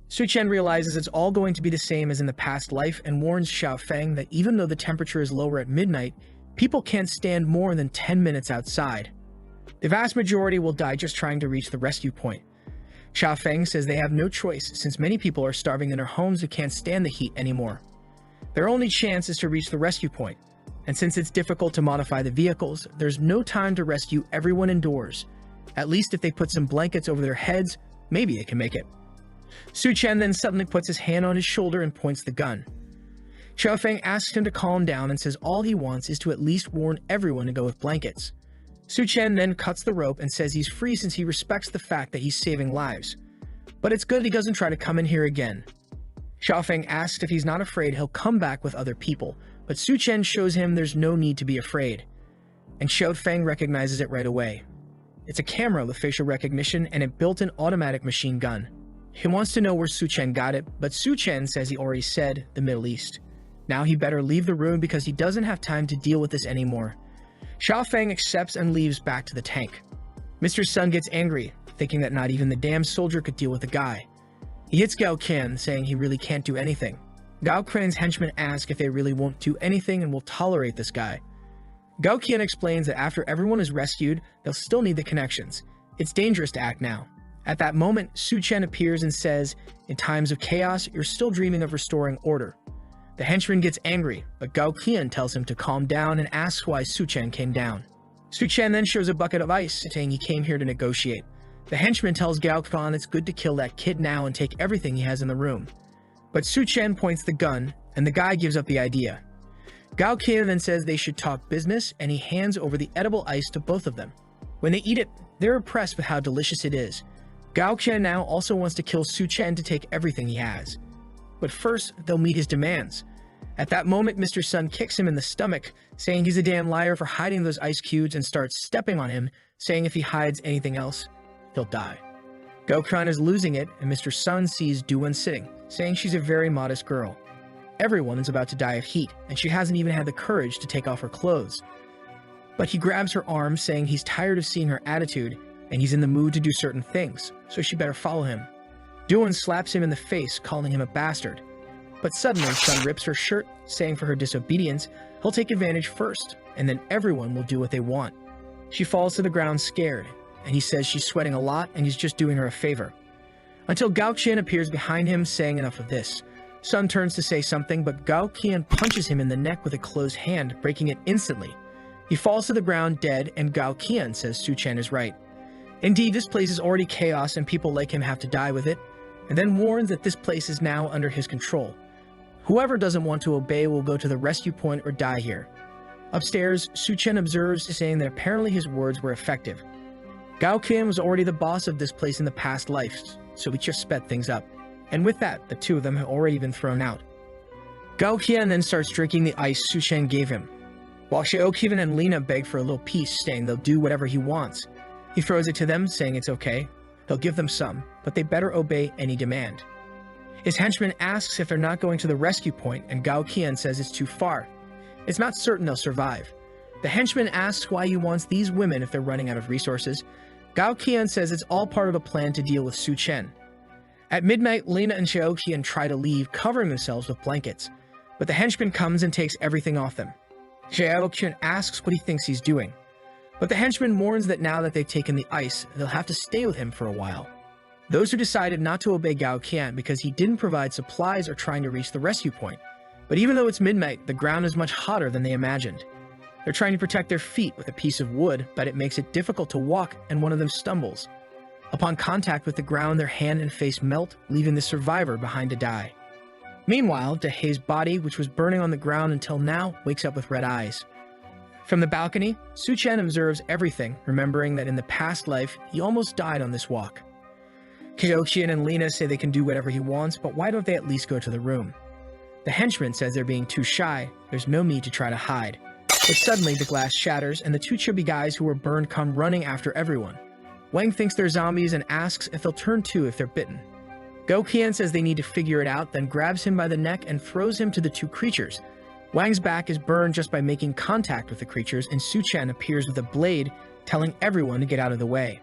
Su Chen realizes it's all going to be the same as in the past life and warns Xiao Feng that even though the temperature is lower at midnight, people can't stand more than 10 minutes outside. The vast majority will die just trying to reach the rescue point. Xiao Feng says they have no choice since many people are starving in their homes who can't stand the heat anymore. Their only chance is to reach the rescue point, and since it's difficult to modify the vehicles, there's no time to rescue everyone indoors. At least if they put some blankets over their heads, maybe they can make it. Su Chen then suddenly puts his hand on his shoulder and points the gun. Xiao Feng asks him to calm down and says all he wants is to at least warn everyone to go with blankets. Su Chen then cuts the rope and says he's free since he respects the fact that he's saving lives. But it's good he doesn't try to come in here again. Xiao Feng asks if he's not afraid he'll come back with other people, but Su Chen shows him there's no need to be afraid. And Xiao Feng recognizes it right away. It's a camera with facial recognition and a built-in automatic machine gun. He wants to know where Su Chen got it, but Su Chen says he already said the Middle East. Now he better leave the room because he doesn't have time to deal with this anymore. Xiao Feng accepts and leaves back to the tank. Mr. Sun gets angry, thinking that not even the damn soldier could deal with the guy. He hits Gao Qian, saying he really can't do anything. Gao Qian's henchmen ask if they really won't do anything and will tolerate this guy. Gao Qian explains that after everyone is rescued, they'll still need the connections. It's dangerous to act now. At that moment, Su Chen appears and says, "In times of chaos, you're still dreaming of restoring order." The henchman gets angry, but Gao Qian tells him to calm down and asks why Su Chen came down. Su Chen then shows a bucket of ice, saying he came here to negotiate. The henchman tells Gao Qian it's good to kill that kid now and take everything he has in the room. But Su Chen points the gun, and the guy gives up the idea. Gao Qian then says they should talk business, and he hands over the edible ice to both of them. When they eat it, they're impressed with how delicious it is. Gao Qian now also wants to kill Su Chen to take everything he has. But first, they'll meet his demands. At that moment, Mr. Sun kicks him in the stomach, saying he's a damn liar for hiding those ice cubes and starts stepping on him, saying if he hides anything else, he'll die. Gokhan is losing it, and Mr. Sun sees Duan sitting, saying she's a very modest girl. Everyone is about to die of heat, and she hasn't even had the courage to take off her clothes. But he grabs her arm, saying he's tired of seeing her attitude, and he's in the mood to do certain things, so she better follow him. Duan slaps him in the face, calling him a bastard. But suddenly, Sun rips her shirt, saying for her disobedience, he'll take advantage first, and then everyone will do what they want. She falls to the ground scared, and he says she's sweating a lot and he's just doing her a favor. Until Gao Qian appears behind him, saying enough of this. Sun turns to say something, but Gao Qian punches him in the neck with a closed hand, breaking it instantly. He falls to the ground dead, and Gao Qian says Su Chen is right. Indeed, this place is already chaos and people like him have to die with it, and then warns that this place is now under his control. Whoever doesn't want to obey will go to the rescue point or die here. Upstairs, Su Chen observes, saying that apparently his words were effective. Gao Qian was already the boss of this place in the past lives, so he just sped things up. And with that, the two of them have already been thrown out. Gao Qian then starts drinking the ice Su Chen gave him, while Xiaoqian and Lina beg for a little peace, saying they'll do whatever he wants. He throws it to them, saying it's okay. He'll give them some, but they better obey any demand. His henchman asks if they're not going to the rescue point, and Gao Qian says it's too far. It's not certain they'll survive. The henchman asks why he wants these women if they're running out of resources. Gao Qian says it's all part of a plan to deal with Su Chen. At midnight, Lina and Xiaoqian try to leave, covering themselves with blankets, but the henchman comes and takes everything off them. Xiaoqian asks what he thinks he's doing, but the henchman warns that now that they've taken the ice, they'll have to stay with him for a while. Those who decided not to obey Gao Qian because he didn't provide supplies are trying to reach the rescue point. But even though it's midnight, the ground is much hotter than they imagined. They're trying to protect their feet with a piece of wood, but it makes it difficult to walk, and one of them stumbles. Upon contact with the ground, their hand and face melt, leaving the survivor behind to die. Meanwhile, Dehei's body, which was burning on the ground until now, wakes up with red eyes. From the balcony, Su Chen observes everything, remembering that in the past life, he almost died on this walk. Xiaoqian and Lina say they can do whatever he wants, but why don't they at least go to the room? The henchman says they're being too shy, there's no need to try to hide. But suddenly the glass shatters, and the two chubby guys who were burned come running after everyone. Wang thinks they're zombies and asks if they'll turn too if they're bitten. Gao Qian says they need to figure it out, then grabs him by the neck and throws him to the two creatures. Wang's back is burned just by making contact with the creatures, and Su Chen appears with a blade, telling everyone to get out of the way.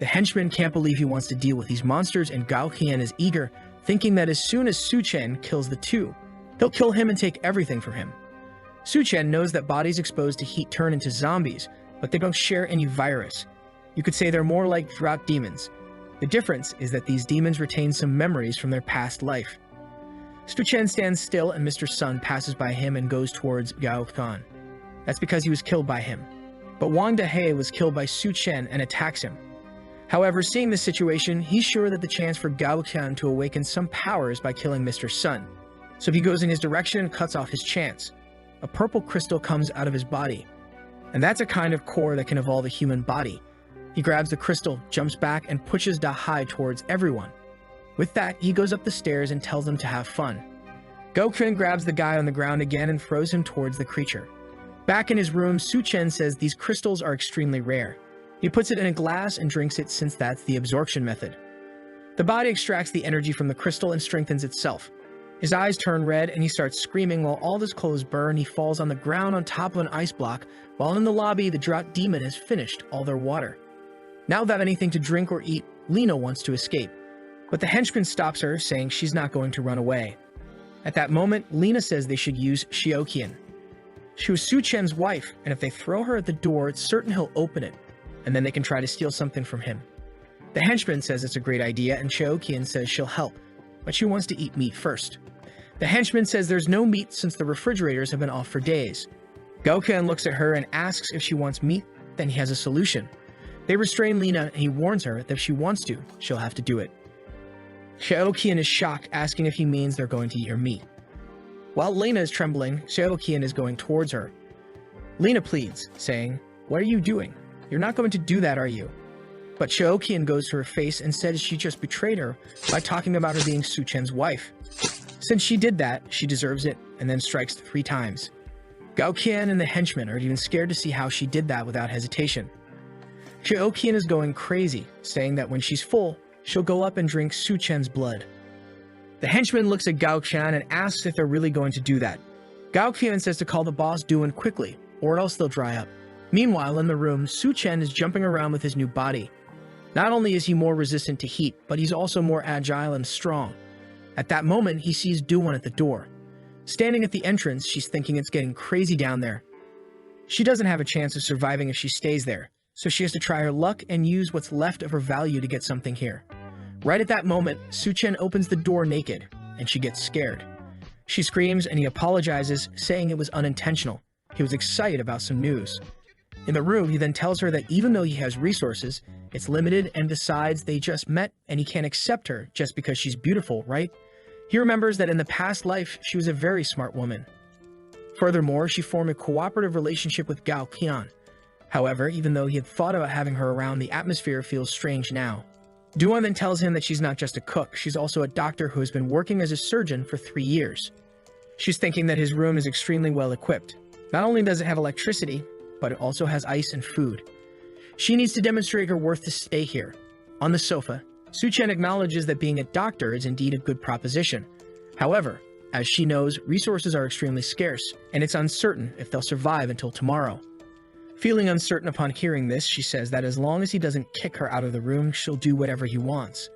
The henchman can't believe he wants to deal with these monsters, and Gao Qian is eager, thinking that as soon as Su Chen kills the two, he'll kill him and take everything from him. Su Chen knows that bodies exposed to heat turn into zombies, but they don't share any virus. You could say they're more like drought demons. The difference is that these demons retain some memories from their past life. Su Chen stands still, and Mr. Sun passes by him and goes towards Gao Qian. That's because he was killed by him. But Wang Dehei was killed by Su Chen and attacks him. However, seeing this situation, he's sure that the chance for Gao Qian to awaken some powers by killing Mr. Sun. So he goes in his direction and cuts off his chance. A purple crystal comes out of his body. And that's a kind of core that can evolve a human body. He grabs the crystal, jumps back, and pushes Dehei towards everyone. With that, he goes up the stairs and tells them to have fun. Gao Qian grabs the guy on the ground again and throws him towards the creature. Back in his room, Su Chen says these crystals are extremely rare. He puts it in a glass and drinks it since that's the absorption method. The body extracts the energy from the crystal and strengthens itself. His eyes turn red and he starts screaming while all his clothes burn. He falls on the ground on top of an ice block, while in the lobby the drought demon has finished all their water. Now without anything to drink or eat, Lina wants to escape. But the henchman stops her, saying she's not going to run away. At that moment, Lina says they should use Xiaoqian. She was Su Chen's wife, and if they throw her at the door, it's certain he'll open it, and then they can try to steal something from him. The henchman says it's a great idea, and Xiaoqian says she'll help, but she wants to eat meat first. The henchman says there's no meat since the refrigerators have been off for days. Gao Qian looks at her and asks if she wants meat, then he has a solution. They restrain Lina, and he warns her that if she wants to, she'll have to do it. Xiaoqian is shocked, asking if he means they're going to eat her meat. While Lina is trembling, Xiaoqian is going towards her. Lina pleads, saying, "What are you doing? You're not going to do that, are you?" But Xiaoqian goes to her face and says she just betrayed her by talking about her being Su Chen's wife. Since she did that, she deserves it, and then strikes 3 times. Gao Qian and the henchmen are even scared to see how she did that without hesitation. Xiaoqian is going crazy, saying that when she's full, she'll go up and drink Su Chen's blood. The henchman looks at Gao Qian and asks if they're really going to do that. Gao Qian says to call the boss Duan quickly, or else they'll dry up. Meanwhile, in the room, Su Chen is jumping around with his new body. Not only is he more resistant to heat, but he's also more agile and strong. At that moment, he sees Duan at the door. Standing at the entrance, she's thinking it's getting crazy down there. She doesn't have a chance of surviving if she stays there, so she has to try her luck and use what's left of her value to get something here. Right at that moment, Su Chen opens the door naked, and she gets scared. She screams and he apologizes, saying it was unintentional. He was excited about some news. In the room, he then tells her that even though he has resources, it's limited, and besides, they just met and he can't accept her just because she's beautiful, right? He remembers that in the past life, she was a very smart woman. Furthermore, she formed a cooperative relationship with Gao Qian. However, even though he had thought about having her around, the atmosphere feels strange now. Duan then tells him that she's not just a cook, she's also a doctor who has been working as a surgeon for 3 years. She's thinking that his room is extremely well equipped. Not only does it have electricity, but it also has ice and food. She needs to demonstrate her worth to stay here. On the sofa, Su Chen acknowledges that being a doctor is indeed a good proposition. However, as she knows, resources are extremely scarce, and it's uncertain if they'll survive until tomorrow. Feeling uncertain upon hearing this, she says that as long as he doesn't kick her out of the room, she'll do whatever he wants.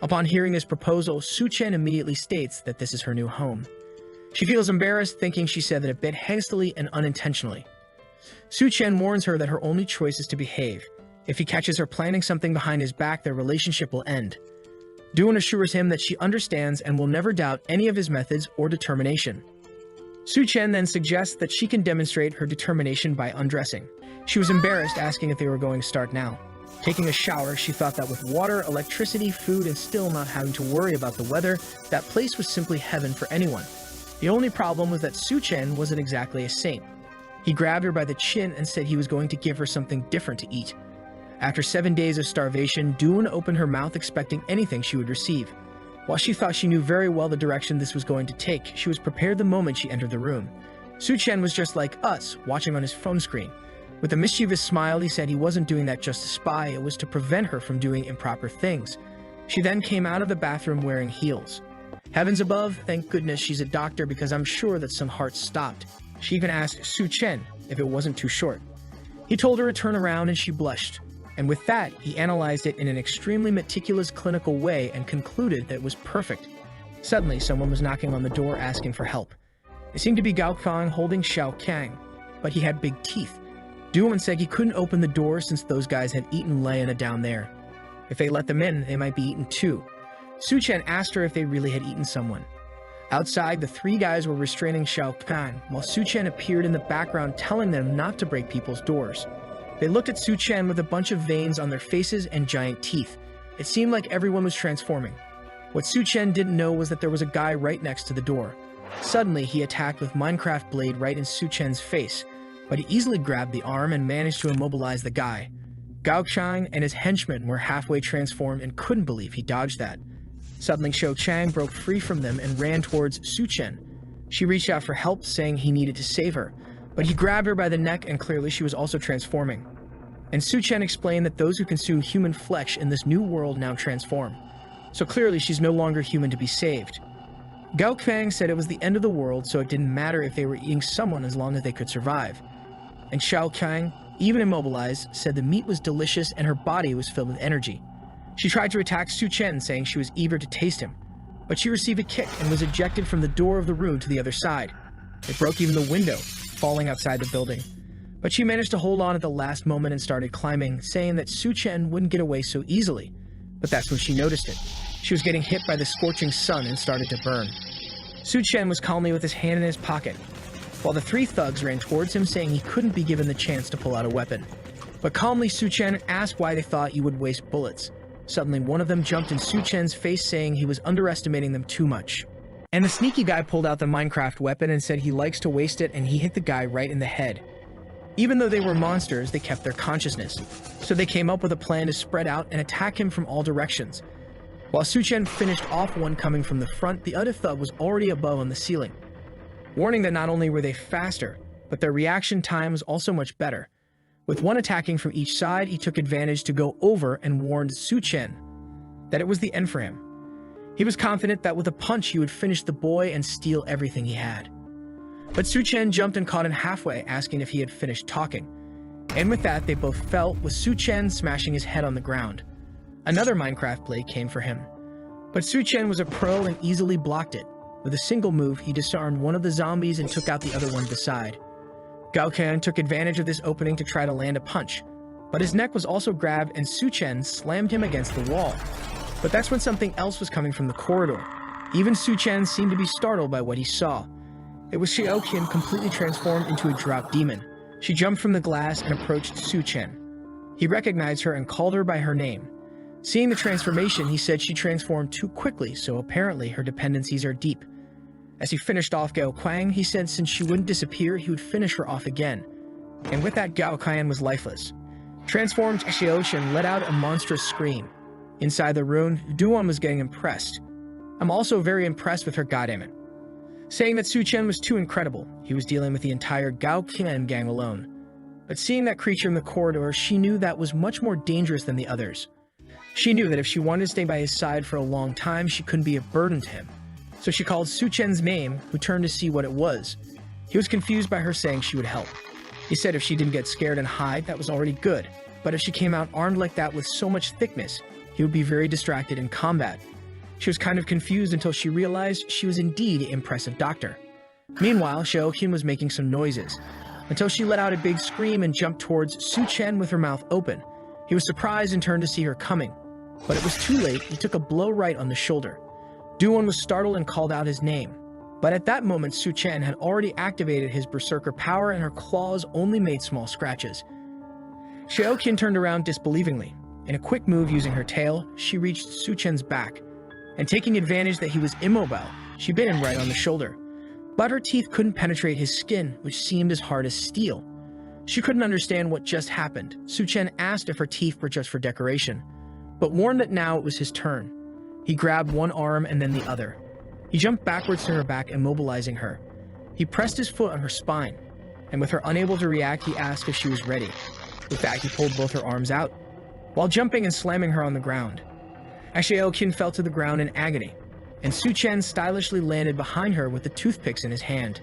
Upon hearing his proposal, Su Chen immediately states that this is her new home. She feels embarrassed, thinking she said that a bit hastily and unintentionally. Su Chen warns her that her only choice is to behave. If he catches her planning something behind his back, their relationship will end. Duan assures him that she understands and will never doubt any of his methods or determination. Su Chen then suggests that she can demonstrate her determination by undressing. She was embarrassed, asking if they were going to start now. Taking a shower, she thought that with water, electricity, food, and still not having to worry about the weather, that place was simply heaven for anyone. The only problem was that Su Chen wasn't exactly a saint. He grabbed her by the chin and said he was going to give her something different to eat. After 7 days of starvation, Duan opened her mouth expecting anything she would receive. While she thought she knew very well the direction this was going to take, she was prepared the moment she entered the room. Su Chen was just like us, watching on his phone screen. With a mischievous smile, he said he wasn't doing that just to spy, it was to prevent her from doing improper things. She then came out of the bathroom wearing heels. Heavens above, thank goodness she's a doctor, because I'm sure that some hearts stopped. She even asked Su Chen if it wasn't too short. He told her to turn around and she blushed. And with that, he analyzed it in an extremely meticulous clinical way and concluded that it was perfect. Suddenly, someone was knocking on the door asking for help. It seemed to be Gao Fang holding Xiao Kang, but he had big teeth. Duan said he couldn't open the door since those guys had eaten Lena down there. If they let them in, they might be eaten too. Su Chen asked her if they really had eaten someone. Outside, the 3 guys were restraining Xiao Kang, while Su Chen appeared in the background telling them not to break people's doors. They looked at Su Chen with a bunch of veins on their faces and giant teeth. It seemed like everyone was transforming. What Su Chen didn't know was that there was a guy right next to the door. Suddenly, he attacked with Minecraft blade right in Su Chen's face, but he easily grabbed the arm and managed to immobilize the guy. Gao Chang and his henchmen were halfway transformed and couldn't believe he dodged that. Suddenly, Xiao Chang broke free from them and ran towards Su Chen. She reached out for help, saying he needed to save her, but he grabbed her by the neck and clearly she was also transforming. And Su Chen explained that those who consume human flesh in this new world now transform. So clearly she's no longer human to be saved. Gao Fang said it was the end of the world, so it didn't matter if they were eating someone as long as they could survive. And Xiao Kang, even immobilized, said the meat was delicious and her body was filled with energy. She tried to attack Su Chen, saying she was eager to taste him, but she received a kick and was ejected from the door of the room to the other side. It broke even the window, falling outside the building. But she managed to hold on at the last moment and started climbing, saying that Su Chen wouldn't get away so easily. But that's when she noticed it. She was getting hit by the scorching sun and started to burn. Su Chen was calmly with his hand in his pocket, while the 3 thugs ran towards him, saying he couldn't be given the chance to pull out a weapon. But calmly, Su Chen asked why they thought you would waste bullets. Suddenly, one of them jumped in Su Chen's face, saying he was underestimating them too much. And the sneaky guy pulled out the Minecraft weapon and said he likes to waste it, and he hit the guy right in the head. Even though they were monsters, they kept their consciousness, so they came up with a plan to spread out and attack him from all directions. While Su Chen finished off one coming from the front, the other thug was already above on the ceiling. Warning that not only were they faster, but their reaction time was also much better. With one attacking from each side, he took advantage to go over and warned Su Chen. that it was the end for him. He was confident that with a punch he would finish the boy and steal everything he had. But Su Chen jumped and caught him halfway, asking if he had finished talking. And with that, they both fell, with Su Chen smashing his head on the ground. Another Minecraft blade came for him. But Su Chen was a pro and easily blocked it. With a single move, he disarmed one of the zombies and took out the other one beside. Gao Qian took advantage of this opening to try to land a punch, but his neck was also grabbed and Su Chen slammed him against the wall. But that's when something else was coming from the corridor. Even Su Chen seemed to be startled by what he saw. It was Xiao Qian completely transformed into a drop demon. She jumped from the glass and approached Su Chen. He recognized her and called her by her name. Seeing the transformation, he said she transformed too quickly, so apparently her dependencies are deep. As he finished off Gao Qian, he said since she wouldn't disappear, he would finish her off again. And with that, Gao Qian was lifeless. Transformed Xiao Qian let out a monstrous scream. Inside the room, Duan was getting impressed. I'm also very impressed with her, goddammit. Saying that Su Chen was too incredible, he was dealing with the entire Gao Qian gang alone. But seeing that creature in the corridor, she knew that was much more dangerous than the others. She knew that if she wanted to stay by his side for a long time, she couldn't be a burden to him. So she called Su Chen's name, who turned to see what it was. He was confused by her saying she would help. He said if she didn't get scared and hide, that was already good. But if she came out armed like that with so much thickness, he would be very distracted in combat. She was kind of confused until she realized she was indeed an impressive doctor. Meanwhile, Xiao Qian was making some noises, until she let out a big scream and jumped towards Su Chen with her mouth open. He was surprised and turned to see her coming. But it was too late. He took a blow right on the shoulder. Duan was startled and called out his name. But at that moment, Su Chen had already activated his berserker power and her claws only made small scratches. Xiao Qian turned around disbelievingly. In a quick move using her tail, she reached Su Chen's back. And taking advantage that he was immobile, she bit him right on the shoulder. But her teeth couldn't penetrate his skin, which seemed as hard as steel. She couldn't understand what just happened. Su Chen asked if her teeth were just for decoration, but warned that now it was his turn. He grabbed one arm and then the other. He jumped backwards to her back, immobilizing her. He pressed his foot on her spine, and with her unable to react, he asked if she was ready. With that, he pulled both her arms out, while jumping and slamming her on the ground. Xiao Qian fell to the ground in agony, and Su Chen stylishly landed behind her with the toothpicks in his hand.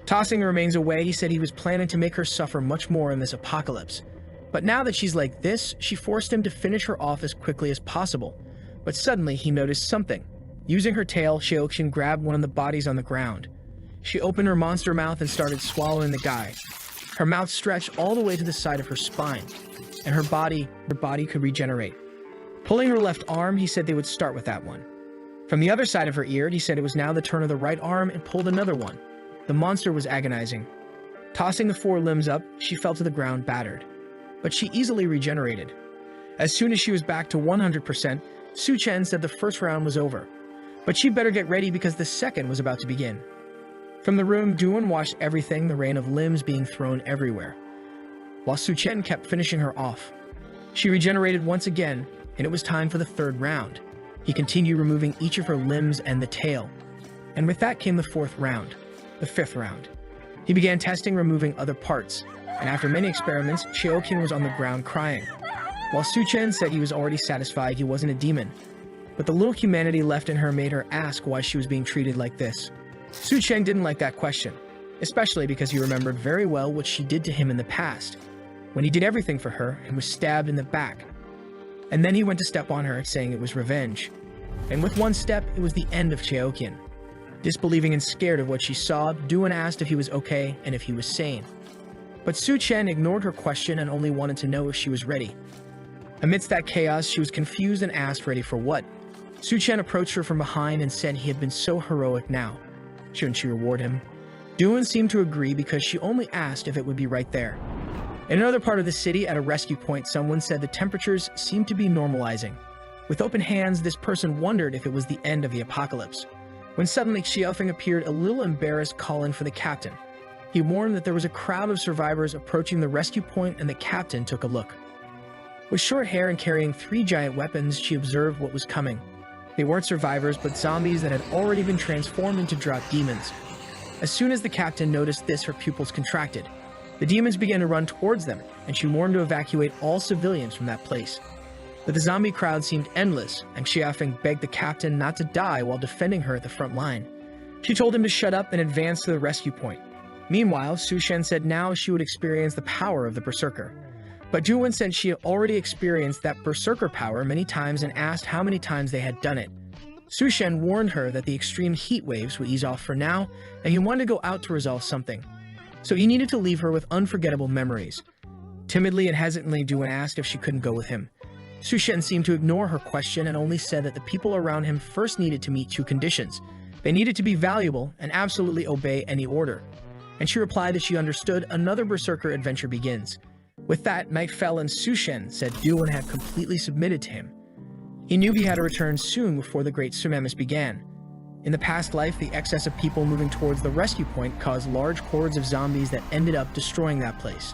Tossing the remains away, he said he was planning to make her suffer much more in this apocalypse. But now that she's like this, she forced him to finish her off as quickly as possible. But suddenly, he noticed something. Using her tail, Xiao Qian grabbed one of the bodies on the ground. She opened her monster mouth and started swallowing the guy. Her mouth stretched all the way to the side of her spine, and her body could regenerate. Pulling her left arm, he said they would start with that one. From the other side of her ear, he said it was now the turn of the right arm and pulled another one. The monster was agonizing. Tossing the four limbs up, she fell to the ground battered. But she easily regenerated. As soon as she was back to 100%, Su Chen said the first round was over. But she better get ready because the second was about to begin. From the room, Duan watched everything, the rain of limbs being thrown everywhere, while Su Chen kept finishing her off. She regenerated once again, and it was time for the third round. He continued removing each of her limbs and the tail. And with that came the fourth round, the fifth round. He began testing removing other parts, and after many experiments, Xiao Qian was on the ground crying, while Su Chen said he was already satisfied he wasn't a demon. But the little humanity left in her made her ask why she was being treated like this. Su Chen didn't like that question, especially because he remembered very well what she did to him in the past, when he did everything for her and was stabbed in the back. And then he went to step on her, saying it was revenge. And with one step, it was the end of Xiao Qian. Disbelieving and scared of what she saw, Duan asked if he was okay and if he was sane. But Su Chen ignored her question and only wanted to know if she was ready. Amidst that chaos, she was confused and asked ready for what. Su Chen approached her from behind and said he had been so heroic now. Shouldn't she reward him? Duan seemed to agree because she only asked if it would be right there. In another part of the city, at a rescue point, someone said the temperatures seemed to be normalizing. With open hands, this person wondered if it was the end of the apocalypse, when suddenly Xiaofeng appeared a little embarrassed, calling for the captain. He warned that there was a crowd of survivors approaching the rescue point, and the captain took a look. With short hair and carrying 3 giant weapons, she observed what was coming. They weren't survivors, but zombies that had already been transformed into drop demons. As soon as the captain noticed this, her pupils contracted. The demons began to run towards them, and she warned to evacuate all civilians from that place. But the zombie crowd seemed endless, and Xiaofeng begged the captain not to die while defending her at the front line. She told him to shut up and advance to the rescue point. Meanwhile, Su Shen said now she would experience the power of the Berserker. But Juwen said she had already experienced that Berserker power many times and asked how many times they had done it. Su Shen warned her that the extreme heat waves would ease off for now, and he wanted to go out to resolve something. So he needed to leave her with unforgettable memories. Timidly and hesitantly, Juwen asked if she couldn't go with him. Su Shen seemed to ignore her question and only said that the people around him first needed to meet two conditions. They needed to be valuable and absolutely obey any order. And she replied that she understood. Another Berserker adventure begins. With that, night fell and Su Shen said Juwen had completely submitted to him. He knew he had to return soon before the Great Tsunamis began. In the past life, the excess of people moving towards the rescue point caused large hordes of zombies that ended up destroying that place.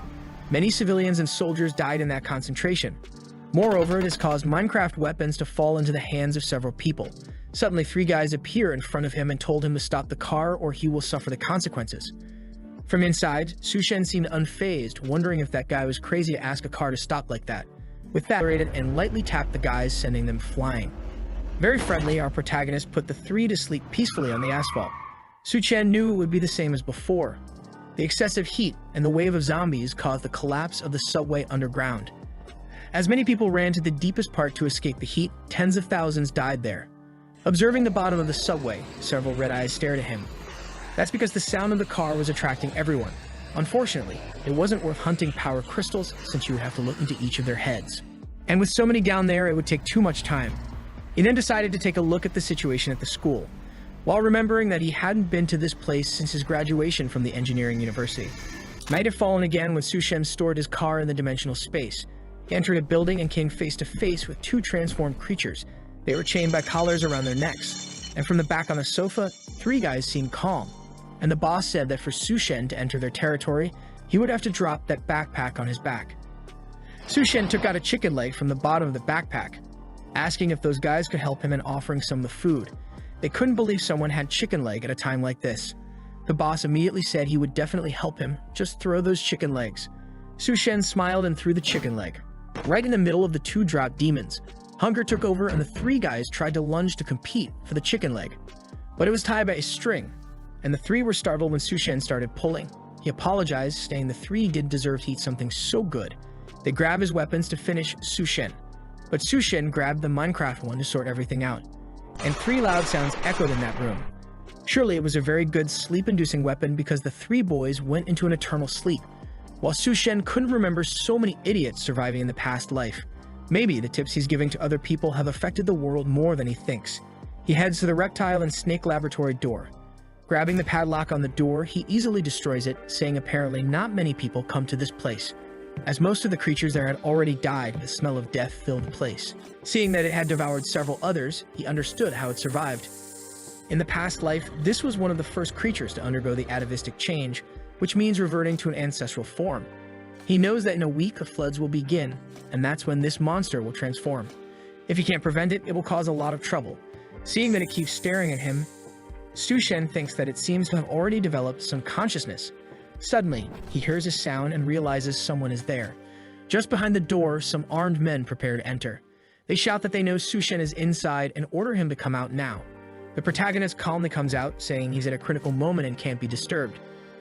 Many civilians and soldiers died in that concentration. Moreover, this caused Minecraft weapons to fall into the hands of several people. Suddenly, three guys appear in front of him and told him to stop the car or he will suffer the consequences. From inside, Su Shen seemed unfazed, wondering if that guy was crazy to ask a car to stop like that. With that, he and lightly tapped the guys, sending them flying. Very friendly, our protagonist put the three to sleep peacefully on the asphalt. Su Shen knew it would be the same as before. The excessive heat and the wave of zombies caused the collapse of the subway underground. As many people ran to the deepest part to escape the heat, tens of thousands died there. Observing the bottom of the subway, several red eyes stared at him. That's because the sound of the car was attracting everyone. Unfortunately, it wasn't worth hunting power crystals since you would have to look into each of their heads. And with so many down there, it would take too much time. He then decided to take a look at the situation at the school, while remembering that he hadn't been to this place since his graduation from the engineering university. Night had fallen again when Su Shen stored his car in the dimensional space. He entered a building and came face to face with two transformed creatures. They were chained by collars around their necks, and from the back on the sofa, three guys seemed calm. And the boss said that for Su Shen to enter their territory, he would have to drop that backpack on his back. Su Shen took out a chicken leg from the bottom of the backpack, asking if those guys could help him and offering some of the food. They couldn't believe someone had chicken leg at a time like this. The boss immediately said he would definitely help him, just throw those chicken legs. Su Shen smiled and threw the chicken leg. Right in the middle of the two dropped demons, hunger took over and the three guys tried to lunge to compete for the chicken leg. But it was tied by a string, and the three were startled when Su Shen started pulling. He apologized, saying the three didn't deserve to eat something so good. They grabbed his weapons to finish Su Shen, but Su Shen grabbed the Minecraft one to sort everything out, and three loud sounds echoed in that room. Surely it was a very good sleep-inducing weapon because the three boys went into an eternal sleep, while Su Shen couldn't remember so many idiots surviving in the past life. Maybe the tips he's giving to other people have affected the world more than he thinks. He heads to the reptile and snake laboratory door. Grabbing the padlock on the door, he easily destroys it, saying apparently not many people come to this place, as most of the creatures there had already died. The smell of death filled the place. Seeing that it had devoured several others, he understood how it survived. In the past life, this was one of the first creatures to undergo the atavistic change, which means reverting to an ancestral form. He knows that in a week the floods will begin, and that's when this monster will transform. If he can't prevent it, it will cause a lot of trouble. Seeing that it keeps staring at him, Su Shen thinks that it seems to have already developed some consciousness. Suddenly, he hears a sound and realizes someone is there. Just behind the door, some armed men prepare to enter. They shout that they know Su Shen is inside and order him to come out now. The protagonist calmly comes out, saying he's at a critical moment and can't be disturbed.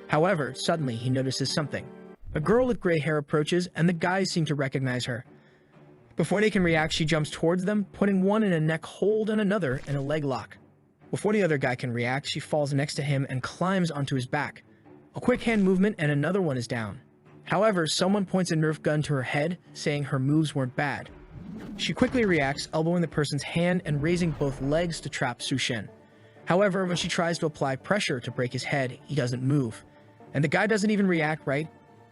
However, suddenly he notices something. A girl with gray hair approaches, and the guys seem to recognize her. Before they can react, she jumps towards them, putting one in a neck hold and another in a leg lock. Before the other guy can react, she falls next to him and climbs onto his back. A quick hand movement and another one is down. However, someone points a Nerf gun to her head, saying her moves weren't bad. She quickly reacts, elbowing the person's hand and raising both legs to trap Su Shen. However, when she tries to apply pressure to break his head, he doesn't move. And the guy doesn't even react, right?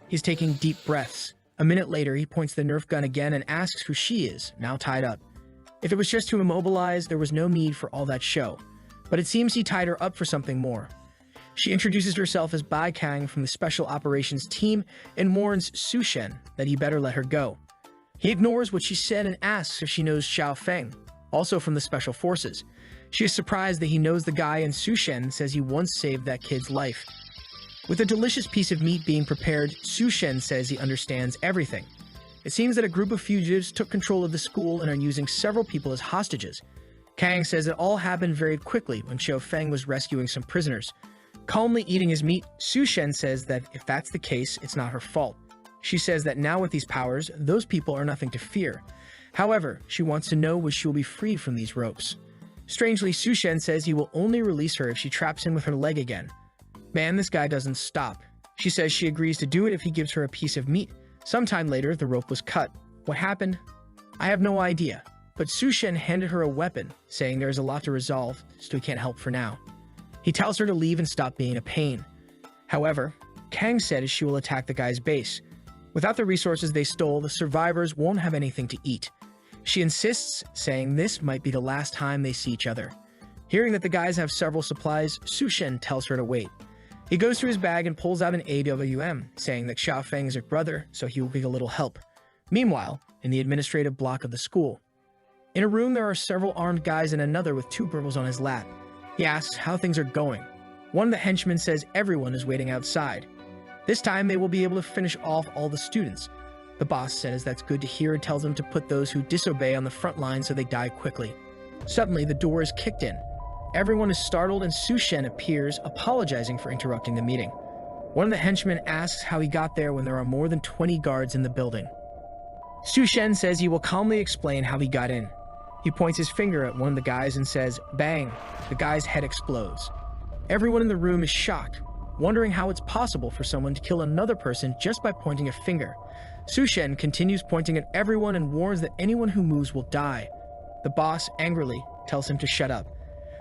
He's taking deep breaths. A minute later, he points the Nerf gun again and asks who she is, now tied up. If it was just to immobilize, there was no need for all that show. But it seems he tied her up for something more. She introduces herself as Bai Kang from the Special Operations Team and warns Su Shen that he better let her go. He ignores what she said and asks if she knows Xiao Feng, also from the Special Forces. She is surprised that he knows the guy, and Su Shen says he once saved that kid's life. With a delicious piece of meat being prepared, Su Shen says he understands everything. It seems that a group of fugitives took control of the school and are using several people as hostages. Kang says it all happened very quickly when Xiao Feng was rescuing some prisoners. Calmly eating his meat, Su Shen says that if that's the case, it's not her fault. She says that now with these powers, those people are nothing to fear. However, she wants to know when she will be freed from these ropes. Strangely, Su Shen says he will only release her if she traps him with her leg again. Man, this guy doesn't stop. She says she agrees to do it if he gives her a piece of meat. Sometime later, the rope was cut. What happened? I have no idea. But Su Shen handed her a weapon, saying there is a lot to resolve, so he can't help for now. He tells her to leave and stop being a pain. However, Kang says she will attack the guy's base. Without the resources they stole, the survivors won't have anything to eat. She insists, saying this might be the last time they see each other. Hearing that the guys have several supplies, Su Shen tells her to wait. He goes through his bag and pulls out an AWM, saying that Xiao Feng is her brother, so he will be a little help. Meanwhile, in the administrative block of the school, in a room there are several armed guys and another with 2 girls on his lap. He asks how things are going. One of the henchmen says everyone is waiting outside. This time they will be able to finish off all the students. The boss says that's good to hear and tells them to put those who disobey on the front line so they die quickly. Suddenly, the door is kicked in. Everyone is startled and Su Shen appears, apologizing for interrupting the meeting. One of the henchmen asks how he got there when there are more than 20 guards in the building. Su Shen says he will calmly explain how he got in. He points his finger at one of the guys and says, "Bang!" The guy's head explodes. Everyone in the room is shocked, wondering how it's possible for someone to kill another person just by pointing a finger. Su Shen continues pointing at everyone and warns that anyone who moves will die. The boss angrily tells him to shut up.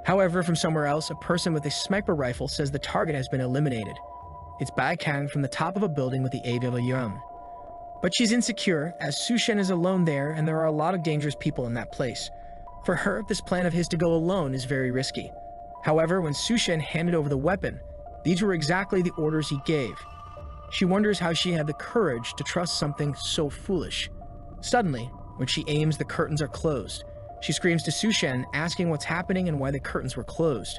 However, from somewhere else, a person with a sniper rifle says the target has been eliminated. It's Bai Kang from the top of a building with the AWM. But she's insecure, as Su Shen is alone there and there are a lot of dangerous people in that place. For her, this plan of his to go alone is very risky. However, when Su Shen handed over the weapon, these were exactly the orders he gave. She wonders how she had the courage to trust something so foolish. Suddenly, when she aims, the curtains are closed. She screams to Su Shen, asking what's happening and why the curtains were closed.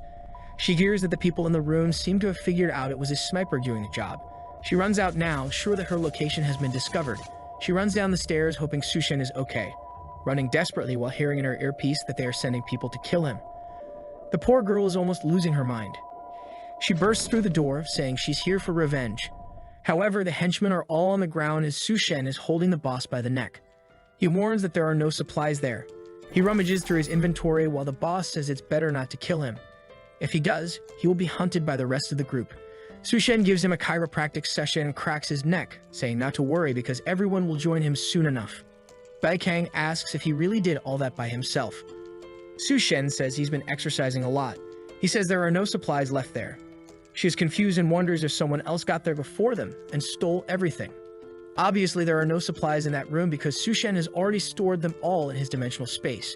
She hears that the people in the room seem to have figured out it was a sniper doing the job. She runs out now, sure that her location has been discovered. She runs down the stairs, hoping Su Shen is okay, running desperately while hearing in her earpiece that they are sending people to kill him. The poor girl is almost losing her mind. She bursts through the door, saying she's here for revenge. However, the henchmen are all on the ground as Su Shen is holding the boss by the neck. He warns that there are no supplies there. He rummages through his inventory while the boss says it's better not to kill him. If he does, he will be hunted by the rest of the group. Su Shen gives him a chiropractic session and cracks his neck, saying not to worry because everyone will join him soon enough. Bai Kang asks if he really did all that by himself. Su Shen says he's been exercising a lot. He says there are no supplies left there. She is confused and wonders if someone else got there before them and stole everything. Obviously, there are no supplies in that room because Su Shen has already stored them all in his dimensional space.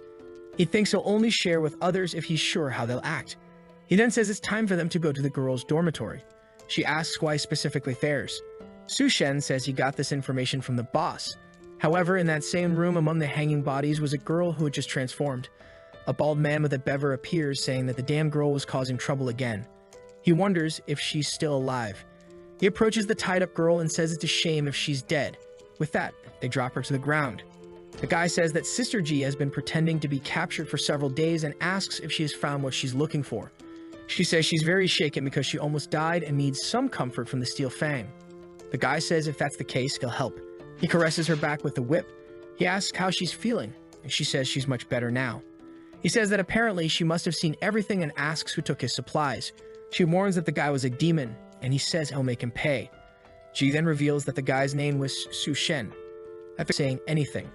He thinks he'll only share with others if he's sure how they'll act. He then says it's time for them to go to the girls' dormitory. She asks why specifically theirs. Su Shen says he got this information from the boss. However, in that same room among the hanging bodies was a girl who had just transformed. A bald man with a beaver appears, saying that the damn girl was causing trouble again. He wonders if she's still alive. He approaches the tied-up girl and says it's a shame if she's dead. With that, they drop her to the ground. The guy says that Sister G has been pretending to be captured for several days and asks if she has found what she's looking for. She says she's very shaken because she almost died and needs some comfort from the Steel Fang. The guy says if that's the case, he'll help. He caresses her back with the whip. He asks how she's feeling, and she says she's much better now. He says that apparently she must have seen everything and asks who took his supplies. She warns that the guy was a demon, and he says he'll make him pay. G then reveals that the guy's name was Su Shen. After saying anything,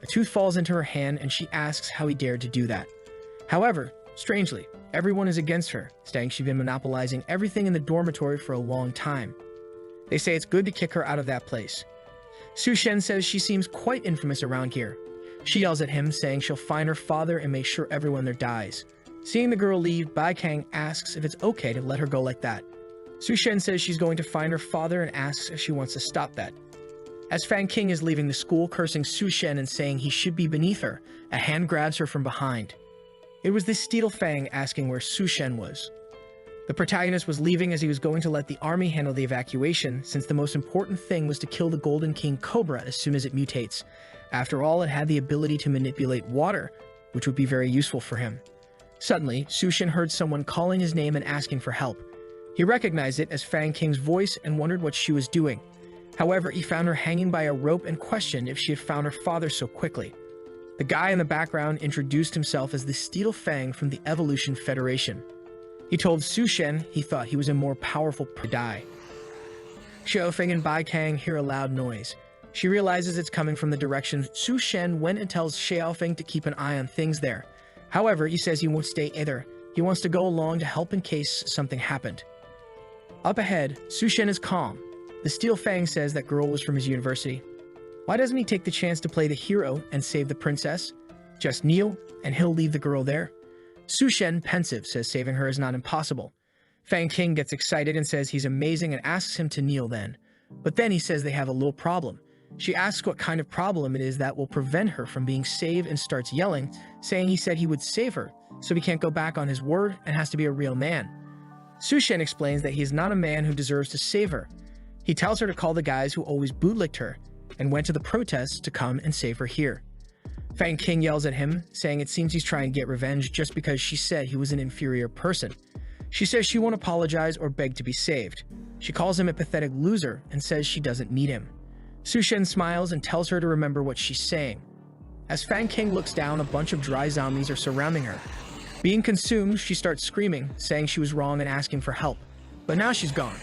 a tooth falls into her hand and she asks how he dared to do that. However, strangely, everyone is against her, saying she's been monopolizing everything in the dormitory for a long time. They say it's good to kick her out of that place. Su Shen says she seems quite infamous around here. She yells at him, saying she'll find her father and make sure everyone there dies. Seeing the girl leave, Bai Kang asks if it's okay to let her go like that. Su Shen says she's going to find her father and asks if she wants to stop that. As Fan King is leaving the school, cursing Su Shen and saying he should be beneath her, a hand grabs her from behind. It was this Steel Fang asking where Su Shen was. The protagonist was leaving as he was going to let the army handle the evacuation, since the most important thing was to kill the Golden King Cobra as soon as it mutates. After all, it had the ability to manipulate water, which would be very useful for him. Suddenly, Sushin heard someone calling his name and asking for help. He recognized it as Fang King's voice and wondered what she was doing. However, he found her hanging by a rope and questioned if she had found her father so quickly. The guy in the background introduced himself as the Steel Fang from the Evolution Federation. He told Sushen he thought he was a more powerful die. Xiaofeng and Bai Kang hear a loud noise. She realizes it's coming from the direction Sushen went and tells Xiaofeng to keep an eye on things there. However, he says he won't stay either. He wants to go along to help in case something happened. Up ahead, Sushen is calm. The Steel Fang says that girl was from his university. Why doesn't he take the chance to play the hero and save the princess? Just kneel, and he'll leave the girl there. Sushen, pensive, says saving her is not impossible. Fang King gets excited and says he's amazing and asks him to kneel then. But then he says they have a little problem. She asks what kind of problem it is that will prevent her from being saved and starts yelling, saying he said he would save her, so he can't go back on his word and has to be a real man. Sushen explains that he is not a man who deserves to save her. He tells her to call the guys who always bootlicked her and went to the protests to come and save her here. Fang King yells at him, saying it seems he's trying to get revenge just because she said he was an inferior person. She says she won't apologize or beg to be saved. She calls him a pathetic loser and says she doesn't need him. Sushen smiles and tells her to remember what she's saying. As Fang King looks down, a bunch of dry zombies are surrounding her. Being consumed, she starts screaming, saying she was wrong and asking for help. But now she's gone.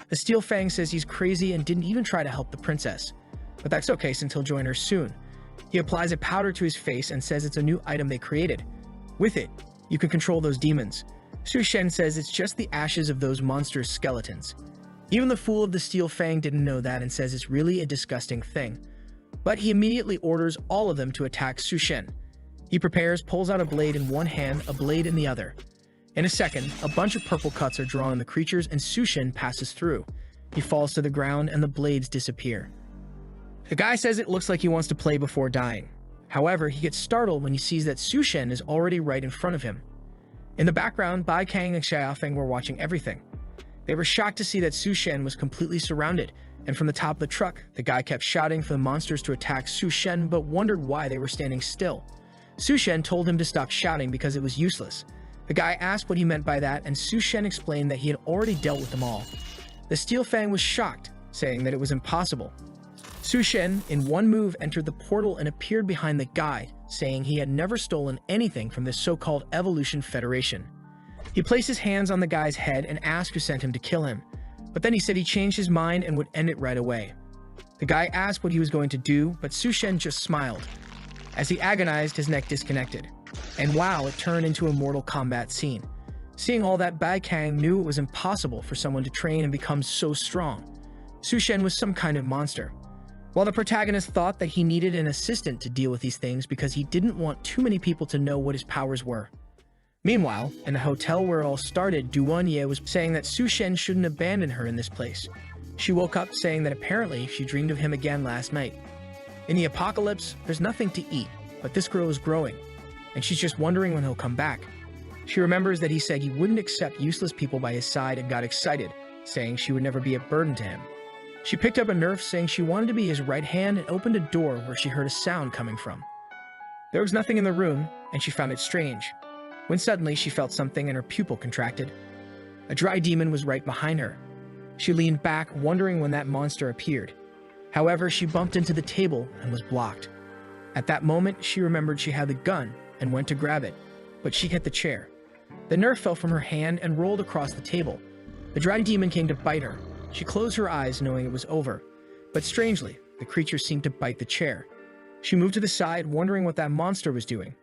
The Steel Fang says he's crazy and didn't even try to help the princess. But that's okay since he'll join her soon. He applies a powder to his face and says it's a new item they created. With it, you can control those demons. Sushen says it's just the ashes of those monsters' skeletons. Even the fool of the Steel Fang didn't know that and says it's really a disgusting thing. But he immediately orders all of them to attack Sushen. He prepares, pulls out a blade in one hand, a blade in the other. In a second, a bunch of purple cuts are drawn on the creatures and Sushen passes through. He falls to the ground and the blades disappear. The guy says it looks like he wants to play before dying. However, he gets startled when he sees that Sushen is already right in front of him. In the background, Bai Kang and Xiaofeng were watching everything. They were shocked to see that Sushen was completely surrounded, and from the top of the truck, the guy kept shouting for the monsters to attack Sushen but wondered why they were standing still. Sushen told him to stop shouting because it was useless. The guy asked what he meant by that, and Sushen explained that he had already dealt with them all. The Steel Fang was shocked, saying that it was impossible. Sushen, in one move, entered the portal and appeared behind the guy, saying he had never stolen anything from this so-called Evolution Federation. He placed his hands on the guy's head and asked who sent him to kill him, but then he said he changed his mind and would end it right away. The guy asked what he was going to do, but Sushen just smiled. As he agonized, his neck disconnected. And wow, it turned into a Mortal Kombat scene. Seeing all that, Bai Kang knew it was impossible for someone to train and become so strong. Sushen was some kind of monster. While the protagonist thought that he needed an assistant to deal with these things because he didn't want too many people to know what his powers were. Meanwhile, in the hotel where it all started, Duanye was saying that Sushen shouldn't abandon her in this place. She woke up saying that apparently she dreamed of him again last night. In the apocalypse, there's nothing to eat, but this girl is growing, and she's just wondering when he'll come back. She remembers that he said he wouldn't accept useless people by his side and got excited, saying she would never be a burden to him. She picked up a Nerf saying she wanted to be his right hand and opened a door where she heard a sound coming from. There was nothing in the room, and she found it strange, when suddenly she felt something and her pupil contracted. A dry demon was right behind her. She leaned back, wondering when that monster appeared. However, she bumped into the table and was blocked. At that moment, she remembered she had the gun and went to grab it, but she hit the chair. The Nerf fell from her hand and rolled across the table. The dry demon came to bite her. She closed her eyes knowing it was over, but strangely, the creature seemed to bite the chair. She moved to the side, wondering what that monster was doing.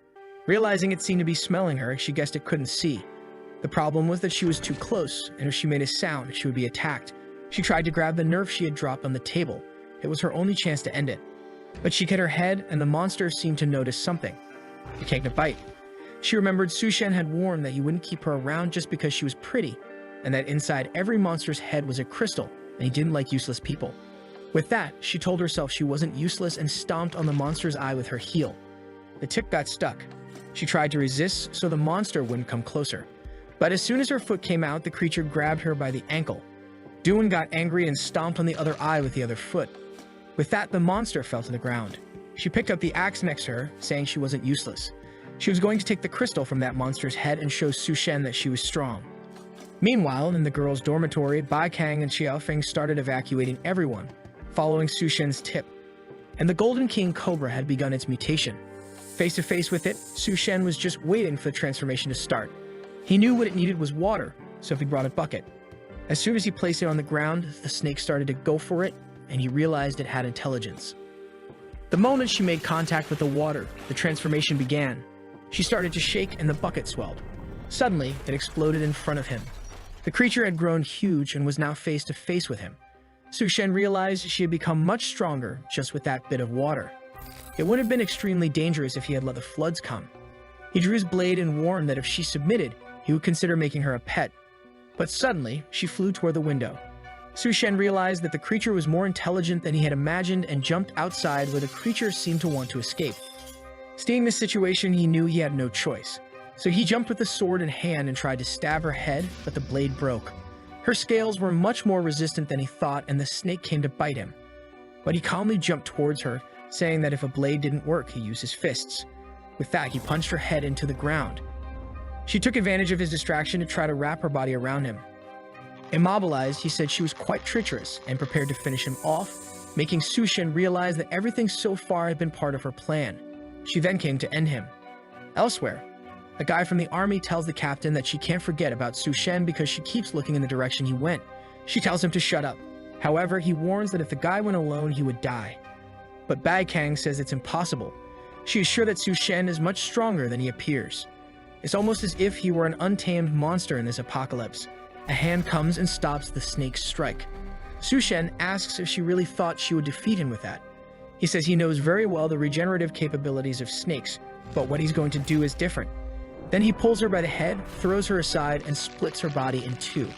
Realizing it seemed to be smelling her, she guessed it couldn't see. The problem was that she was too close, and if she made a sound, she would be attacked. She tried to grab the Nerf she had dropped on the table. It was her only chance to end it. But she hit her head, and the monster seemed to notice something. It came to bite. She remembered Sushen had warned that he wouldn't keep her around just because she was pretty, and that inside every monster's head was a crystal, and he didn't like useless people. With that, she told herself she wasn't useless and stomped on the monster's eye with her heel. The tip got stuck. She tried to resist so the monster wouldn't come closer. But as soon as her foot came out, the creature grabbed her by the ankle. Doon got angry and stomped on the other eye with the other foot. With that, the monster fell to the ground. She picked up the axe next to her, saying she wasn't useless. She was going to take the crystal from that monster's head and show Su Shen that she was strong. Meanwhile, in the girls' dormitory, Bai Kang and Xiaofeng started evacuating everyone, following Su Shen's tip. And the Golden King Cobra had begun its mutation. Face to face with it, Su Shen was just waiting for the transformation to start. He knew what it needed was water, so he brought a bucket. As soon as he placed it on the ground, the snake started to go for it, and he realized it had intelligence. The moment she made contact with the water, the transformation began. She started to shake and the bucket swelled. Suddenly, it exploded in front of him. The creature had grown huge and was now face to face with him. Su Shen realized she had become much stronger just with that bit of water. It would have been extremely dangerous if he had let the floods come. He drew his blade and warned that if she submitted, he would consider making her a pet. But suddenly, she flew toward the window. Su Shen realized that the creature was more intelligent than he had imagined and jumped outside where the creature seemed to want to escape. Seeing this situation, he knew he had no choice. So he jumped with the sword in hand and tried to stab her head, but the blade broke. Her scales were much more resistant than he thought, and the snake came to bite him. But he calmly jumped towards her, saying that if a blade didn't work, he used his fists. With that, he punched her head into the ground. She took advantage of his distraction to try to wrap her body around him. Immobilized, he said she was quite treacherous and prepared to finish him off, making Su Shen realize that everything so far had been part of her plan. She then came to end him. Elsewhere, a guy from the army tells the captain that she can't forget about Su Shen because she keeps looking in the direction he went. She tells him to shut up. However, he warns that if the guy went alone, he would die. But Bai Kang says it's impossible. She is sure that Su Shen is much stronger than he appears. It's almost as if he were an untamed monster in this apocalypse. A hand comes and stops the snake's strike. Su Shen asks if she really thought she would defeat him with that. He says he knows very well the regenerative capabilities of snakes, but what he's going to do is different. Then he pulls her by the head, throws her aside, and splits her body in two.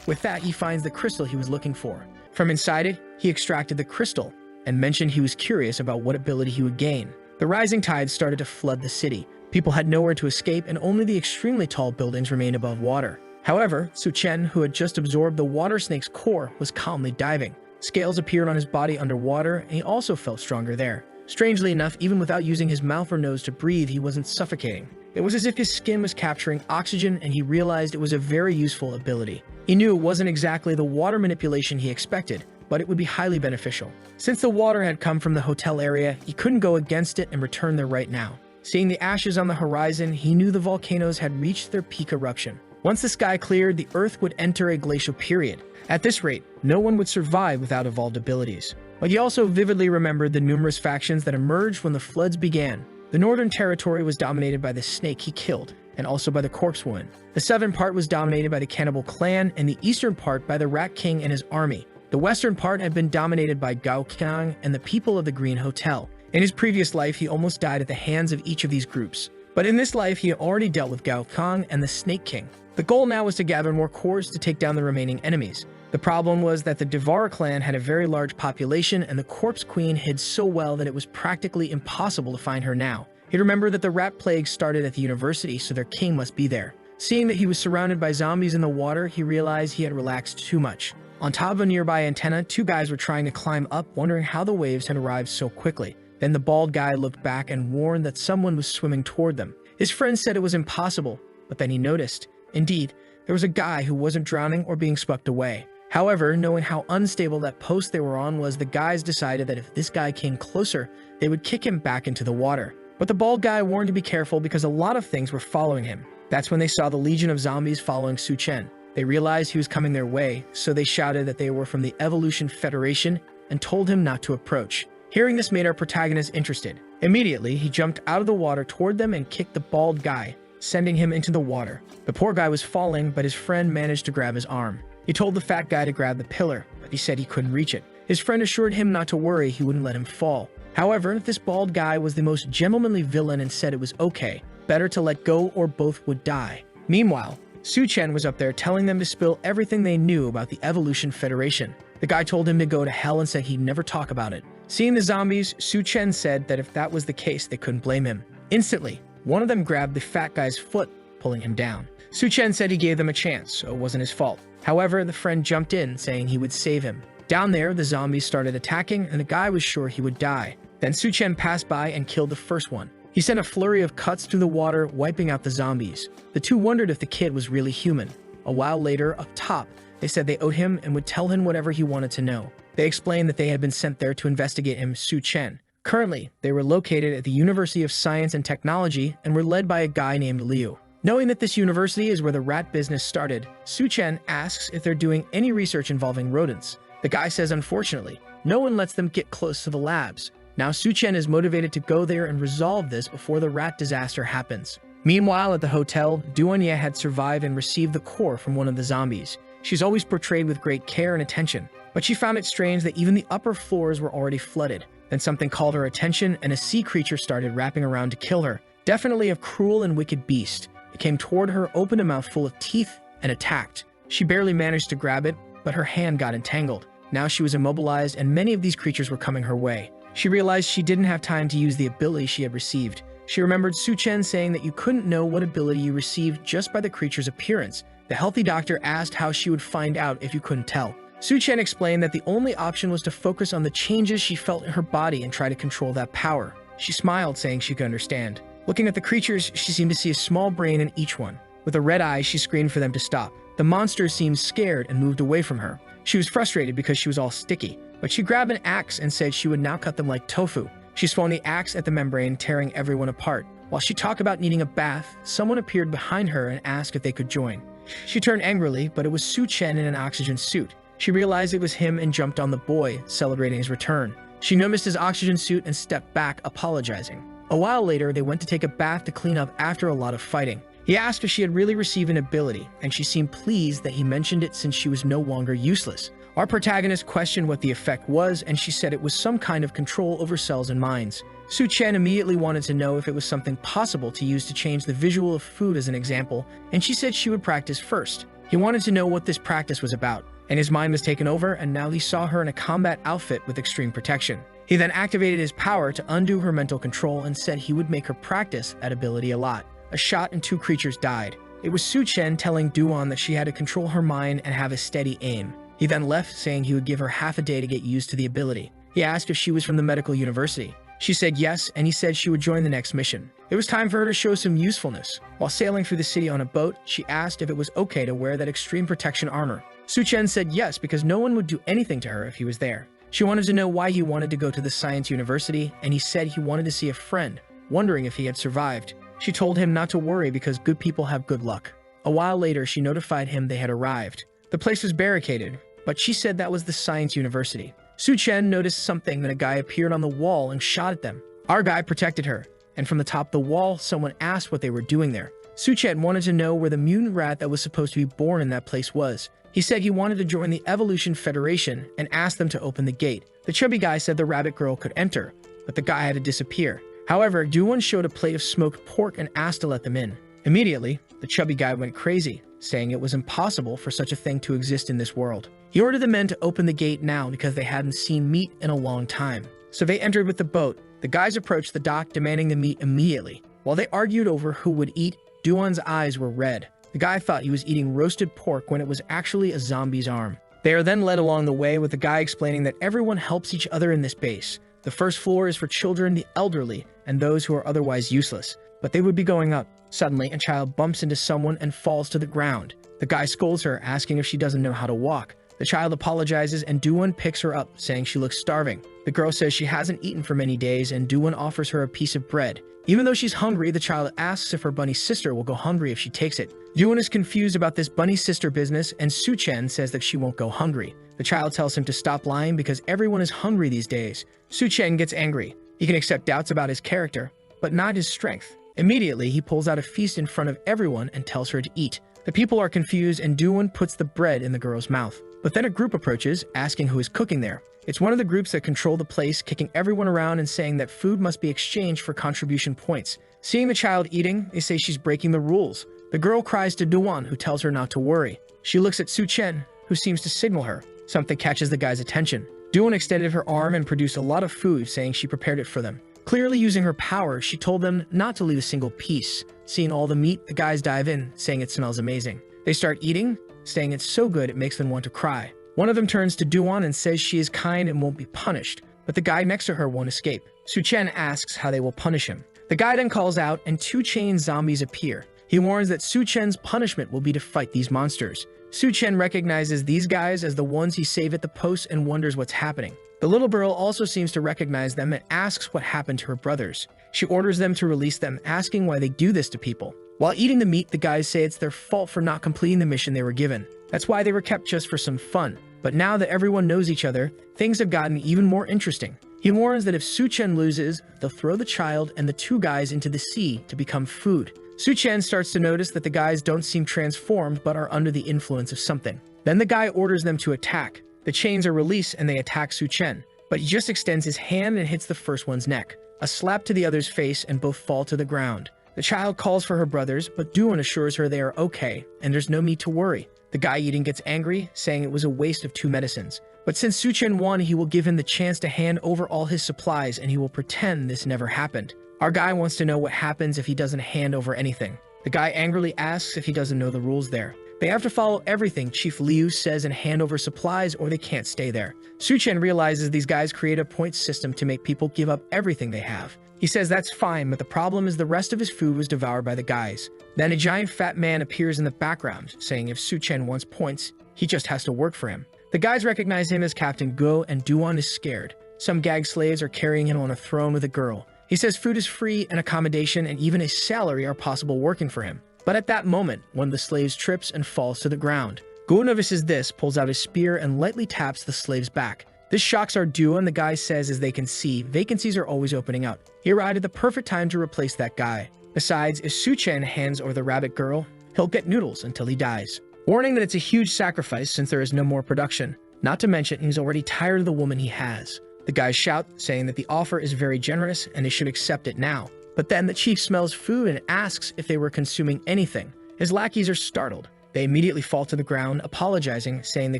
With that, he finds the crystal he was looking for. From inside it, he extracted the crystal and mentioned he was curious about what ability he would gain. The rising tide started to flood the city. People had nowhere to escape, and only the extremely tall buildings remained above water. However, Su Chen, who had just absorbed the water snake's core, was calmly diving. Scales appeared on his body underwater, and he also felt stronger there. Strangely enough, even without using his mouth or nose to breathe, he wasn't suffocating. It was as if his skin was capturing oxygen, and he realized it was a very useful ability. He knew it wasn't exactly the water manipulation he expected, but it would be highly beneficial. Since the water had come from the hotel area, he couldn't go against it and return there right now. Seeing the ashes on the horizon, he knew the volcanoes had reached their peak eruption. Once the sky cleared, the Earth would enter a glacial period. At this rate, no one would survive without evolved abilities. But he also vividly remembered the numerous factions that emerged when the floods began. The Northern Territory was dominated by the snake he killed, and also by the Corpse Woman. The southern part was dominated by the Cannibal Clan, and the eastern part by the Rat King and his army. The western part had been dominated by Gao Kang and the people of the Green Hotel. In his previous life, he almost died at the hands of each of these groups. But in this life, he had already dealt with Gao Kang and the Snake King. The goal now was to gather more cores to take down the remaining enemies. The problem was that the Devara clan had a very large population, and the Corpse Queen hid so well that it was practically impossible to find her now. He remembered that the rat plague started at the university, so their king must be there. Seeing that he was surrounded by zombies in the water, he realized he had relaxed too much. On top of a nearby antenna, two guys were trying to climb up, wondering how the waves had arrived so quickly. Then the bald guy looked back and warned that someone was swimming toward them. His friend said it was impossible, but then he noticed. Indeed, there was a guy who wasn't drowning or being swept away. However, knowing how unstable that post they were on was, the guys decided that if this guy came closer, they would kick him back into the water. But the bald guy warned to be careful because a lot of things were following him. That's when they saw the legion of zombies following Su Chen. They realized he was coming their way, so they shouted that they were from the Evolution Federation and told him not to approach. Hearing this made our protagonist interested. Immediately, he jumped out of the water toward them and kicked the bald guy, sending him into the water. The poor guy was falling, but his friend managed to grab his arm. He told the fat guy to grab the pillar, but he said he couldn't reach it. His friend assured him not to worry, he wouldn't let him fall. However, this bald guy was the most gentlemanly villain and said it was okay, better to let go or both would die. Meanwhile, Su Chen was up there telling them to spill everything they knew about the Evolution Federation. The guy told him to go to hell and said he'd never talk about it. Seeing the zombies, Su Chen said that if that was the case, they couldn't blame him. Instantly, one of them grabbed the fat guy's foot, pulling him down. Su-chen said he gave them a chance, so it wasn't his fault. However, the friend jumped in, saying he would save him. Down there, the zombies started attacking, and the guy was sure he would die. Then Su-chen passed by and killed the first one. He sent a flurry of cuts through the water, wiping out the zombies. The two wondered if the kid was really human. A while later, up top, they said they owed him and would tell him whatever he wanted to know. They explained that they had been sent there to investigate him, Su-chen. Currently, they were located at the University of Science and Technology and were led by a guy named Liu. Knowing that this university is where the rat business started, Su-chen asks if they're doing any research involving rodents. The guy says unfortunately, no one lets them get close to the labs. Now Su-chen is motivated to go there and resolve this before the rat disaster happens. Meanwhile, at the hotel, Duanya had survived and received the core from one of the zombies. She's always portrayed with great care and attention, but she found it strange that even the upper floors were already flooded. Then something called her attention and a sea creature started wrapping around to kill her. Definitely a cruel and wicked beast. It came toward her, opened a mouth full of teeth, and attacked. She barely managed to grab it, but her hand got entangled. Now she was immobilized and many of these creatures were coming her way. She realized she didn't have time to use the ability she had received. She remembered Su-chen saying that you couldn't know what ability you received just by the creature's appearance. The healthy doctor asked how she would find out if you couldn't tell. Su-chen explained that the only option was to focus on the changes she felt in her body and try to control that power. She smiled, saying she could understand. Looking at the creatures, she seemed to see a small brain in each one. With a red eye, she screamed for them to stop. The monsters seemed scared and moved away from her. She was frustrated because she was all sticky, but she grabbed an axe and said she would now cut them like tofu. She swung the axe at the membrane, tearing everyone apart. While she talked about needing a bath, someone appeared behind her and asked if they could join. She turned angrily, but it was Su-chen in an oxygen suit. She realized it was him and jumped on the boy, celebrating his return. She noticed his oxygen suit and stepped back, apologizing. A while later, they went to take a bath to clean up after a lot of fighting. He asked if she had really received an ability, and she seemed pleased that he mentioned it since she was no longer useless. Our protagonist questioned what the effect was, and she said it was some kind of control over cells and minds. Su-chen immediately wanted to know if it was something possible to use to change the visual of food as an example, and she said she would practice first. He wanted to know what this practice was about, and his mind was taken over, and now he saw her in a combat outfit with extreme protection. He then activated his power to undo her mental control and said he would make her practice that ability a lot. A shot and two creatures died. It was Su-chen telling Duan that she had to control her mind and have a steady aim. He then left, saying he would give her half a day to get used to the ability. He asked if she was from the medical university. She said yes, and he said she would join the next mission. It was time for her to show some usefulness. While sailing through the city on a boat, she asked if it was okay to wear that extreme protection armor. Su-chen said yes, because no one would do anything to her if he was there. She wanted to know why he wanted to go to the science university, and he said he wanted to see a friend, wondering if he had survived. She told him not to worry because good people have good luck. A while later, she notified him they had arrived. The place was barricaded, but she said that was the science university. Su-chen noticed something that a guy appeared on the wall and shot at them. Our guy protected her, and from the top of the wall, someone asked what they were doing there. Su-chen wanted to know where the mutant rat that was supposed to be born in that place was. He said he wanted to join the Evolution Federation and asked them to open the gate. The chubby guy said the rabbit girl could enter, but the guy had to disappear. However, Duan showed a plate of smoked pork and asked to let them in. Immediately, the chubby guy went crazy, saying it was impossible for such a thing to exist in this world. He ordered the men to open the gate now because they hadn't seen meat in a long time. So they entered with the boat. The guys approached the dock demanding the meat immediately. While they argued over who would eat, Duan's eyes were red. The guy thought he was eating roasted pork when it was actually a zombie's arm. They are then led along the way with the guy explaining that everyone helps each other in this base. The first floor is for children, the elderly, and those who are otherwise useless. But they would be going up. Suddenly, a child bumps into someone and falls to the ground. The guy scolds her, asking if she doesn't know how to walk. The child apologizes and Duan picks her up, saying she looks starving. The girl says she hasn't eaten for many days and Duan offers her a piece of bread. Even though she's hungry, the child asks if her bunny sister will go hungry if she takes it. Duan is confused about this bunny sister business and Su-chen says that she won't go hungry. The child tells him to stop lying because everyone is hungry these days. Su-chen gets angry. He can accept doubts about his character, but not his strength. Immediately, he pulls out a feast in front of everyone and tells her to eat. The people are confused and Duan puts the bread in the girl's mouth. But then a group approaches, asking who is cooking there. It's one of the groups that control the place, kicking everyone around and saying that food must be exchanged for contribution points. Seeing the child eating, they say she's breaking the rules. The girl cries to Duan, who tells her not to worry. She looks at Su-chen, who seems to signal her. Something catches the guy's attention. Duan extended her arm and produced a lot of food, saying she prepared it for them. Clearly using her power, she told them not to leave a single piece, Seeing all the meat, the guys dive in, saying it smells amazing. They start eating, saying it's so good it makes them want to cry. One of them turns to Duan and says she is kind and won't be punished, but the guy next to her won't escape. Su-chen asks how they will punish him. The guy then calls out and 2 chain zombies appear. He warns that Su-chen's punishment will be to fight these monsters. Su-chen recognizes these guys as the ones he saved at the post and wonders what's happening. The little girl also seems to recognize them and asks what happened to her brothers. She orders them to release them, asking why they do this to people. While eating the meat, the guys say it's their fault for not completing the mission they were given. That's why they were kept just for some fun. But now that everyone knows each other, things have gotten even more interesting. He warns that if Su-chen loses, they'll throw the child and the 2 guys into the sea to become food. Su-chen starts to notice that the guys don't seem transformed but are under the influence of something. Then the guy orders them to attack. The chains are released and they attack Su-chen, but he just extends his hand and hits the first one's neck. A slap to the other's face and both fall to the ground. The child calls for her brothers, but Duan assures her they are okay and there's no need to worry. The guy eating gets angry, saying it was a waste of 2 medicines. But since Su-chen won, he will give him the chance to hand over all his supplies and he will pretend this never happened. Our guy wants to know what happens if he doesn't hand over anything. The guy angrily asks if he doesn't know the rules there. They have to follow everything Chief Liu says and hand over supplies or they can't stay there. Su-chen realizes these guys create a point system to make people give up everything they have. He says that's fine, but the problem is the rest of his food was devoured by the guys. Then a giant fat man appears in the background, saying if Su-chen wants points, he just has to work for him. The guys recognize him as Captain Go and Duan is scared. Some gag slaves are carrying him on a throne with a girl. He says food is free and accommodation and even a salary are possible working for him. But at that moment, one of the slaves trips and falls to the ground. Go notices this, pulls out his spear and lightly taps the slave's back. This shocks our duo and the guy says as they can see, vacancies are always opening up. He arrived at the perfect time to replace that guy. Besides, if Su-chen hands over the rabbit girl, he'll get noodles until he dies. Warning that it's a huge sacrifice since there is no more production. Not to mention, he's already tired of the woman he has. The guys shout, saying that the offer is very generous and they should accept it now. But then the chief smells food and asks if they were consuming anything. His lackeys are startled. They immediately fall to the ground, apologizing, saying they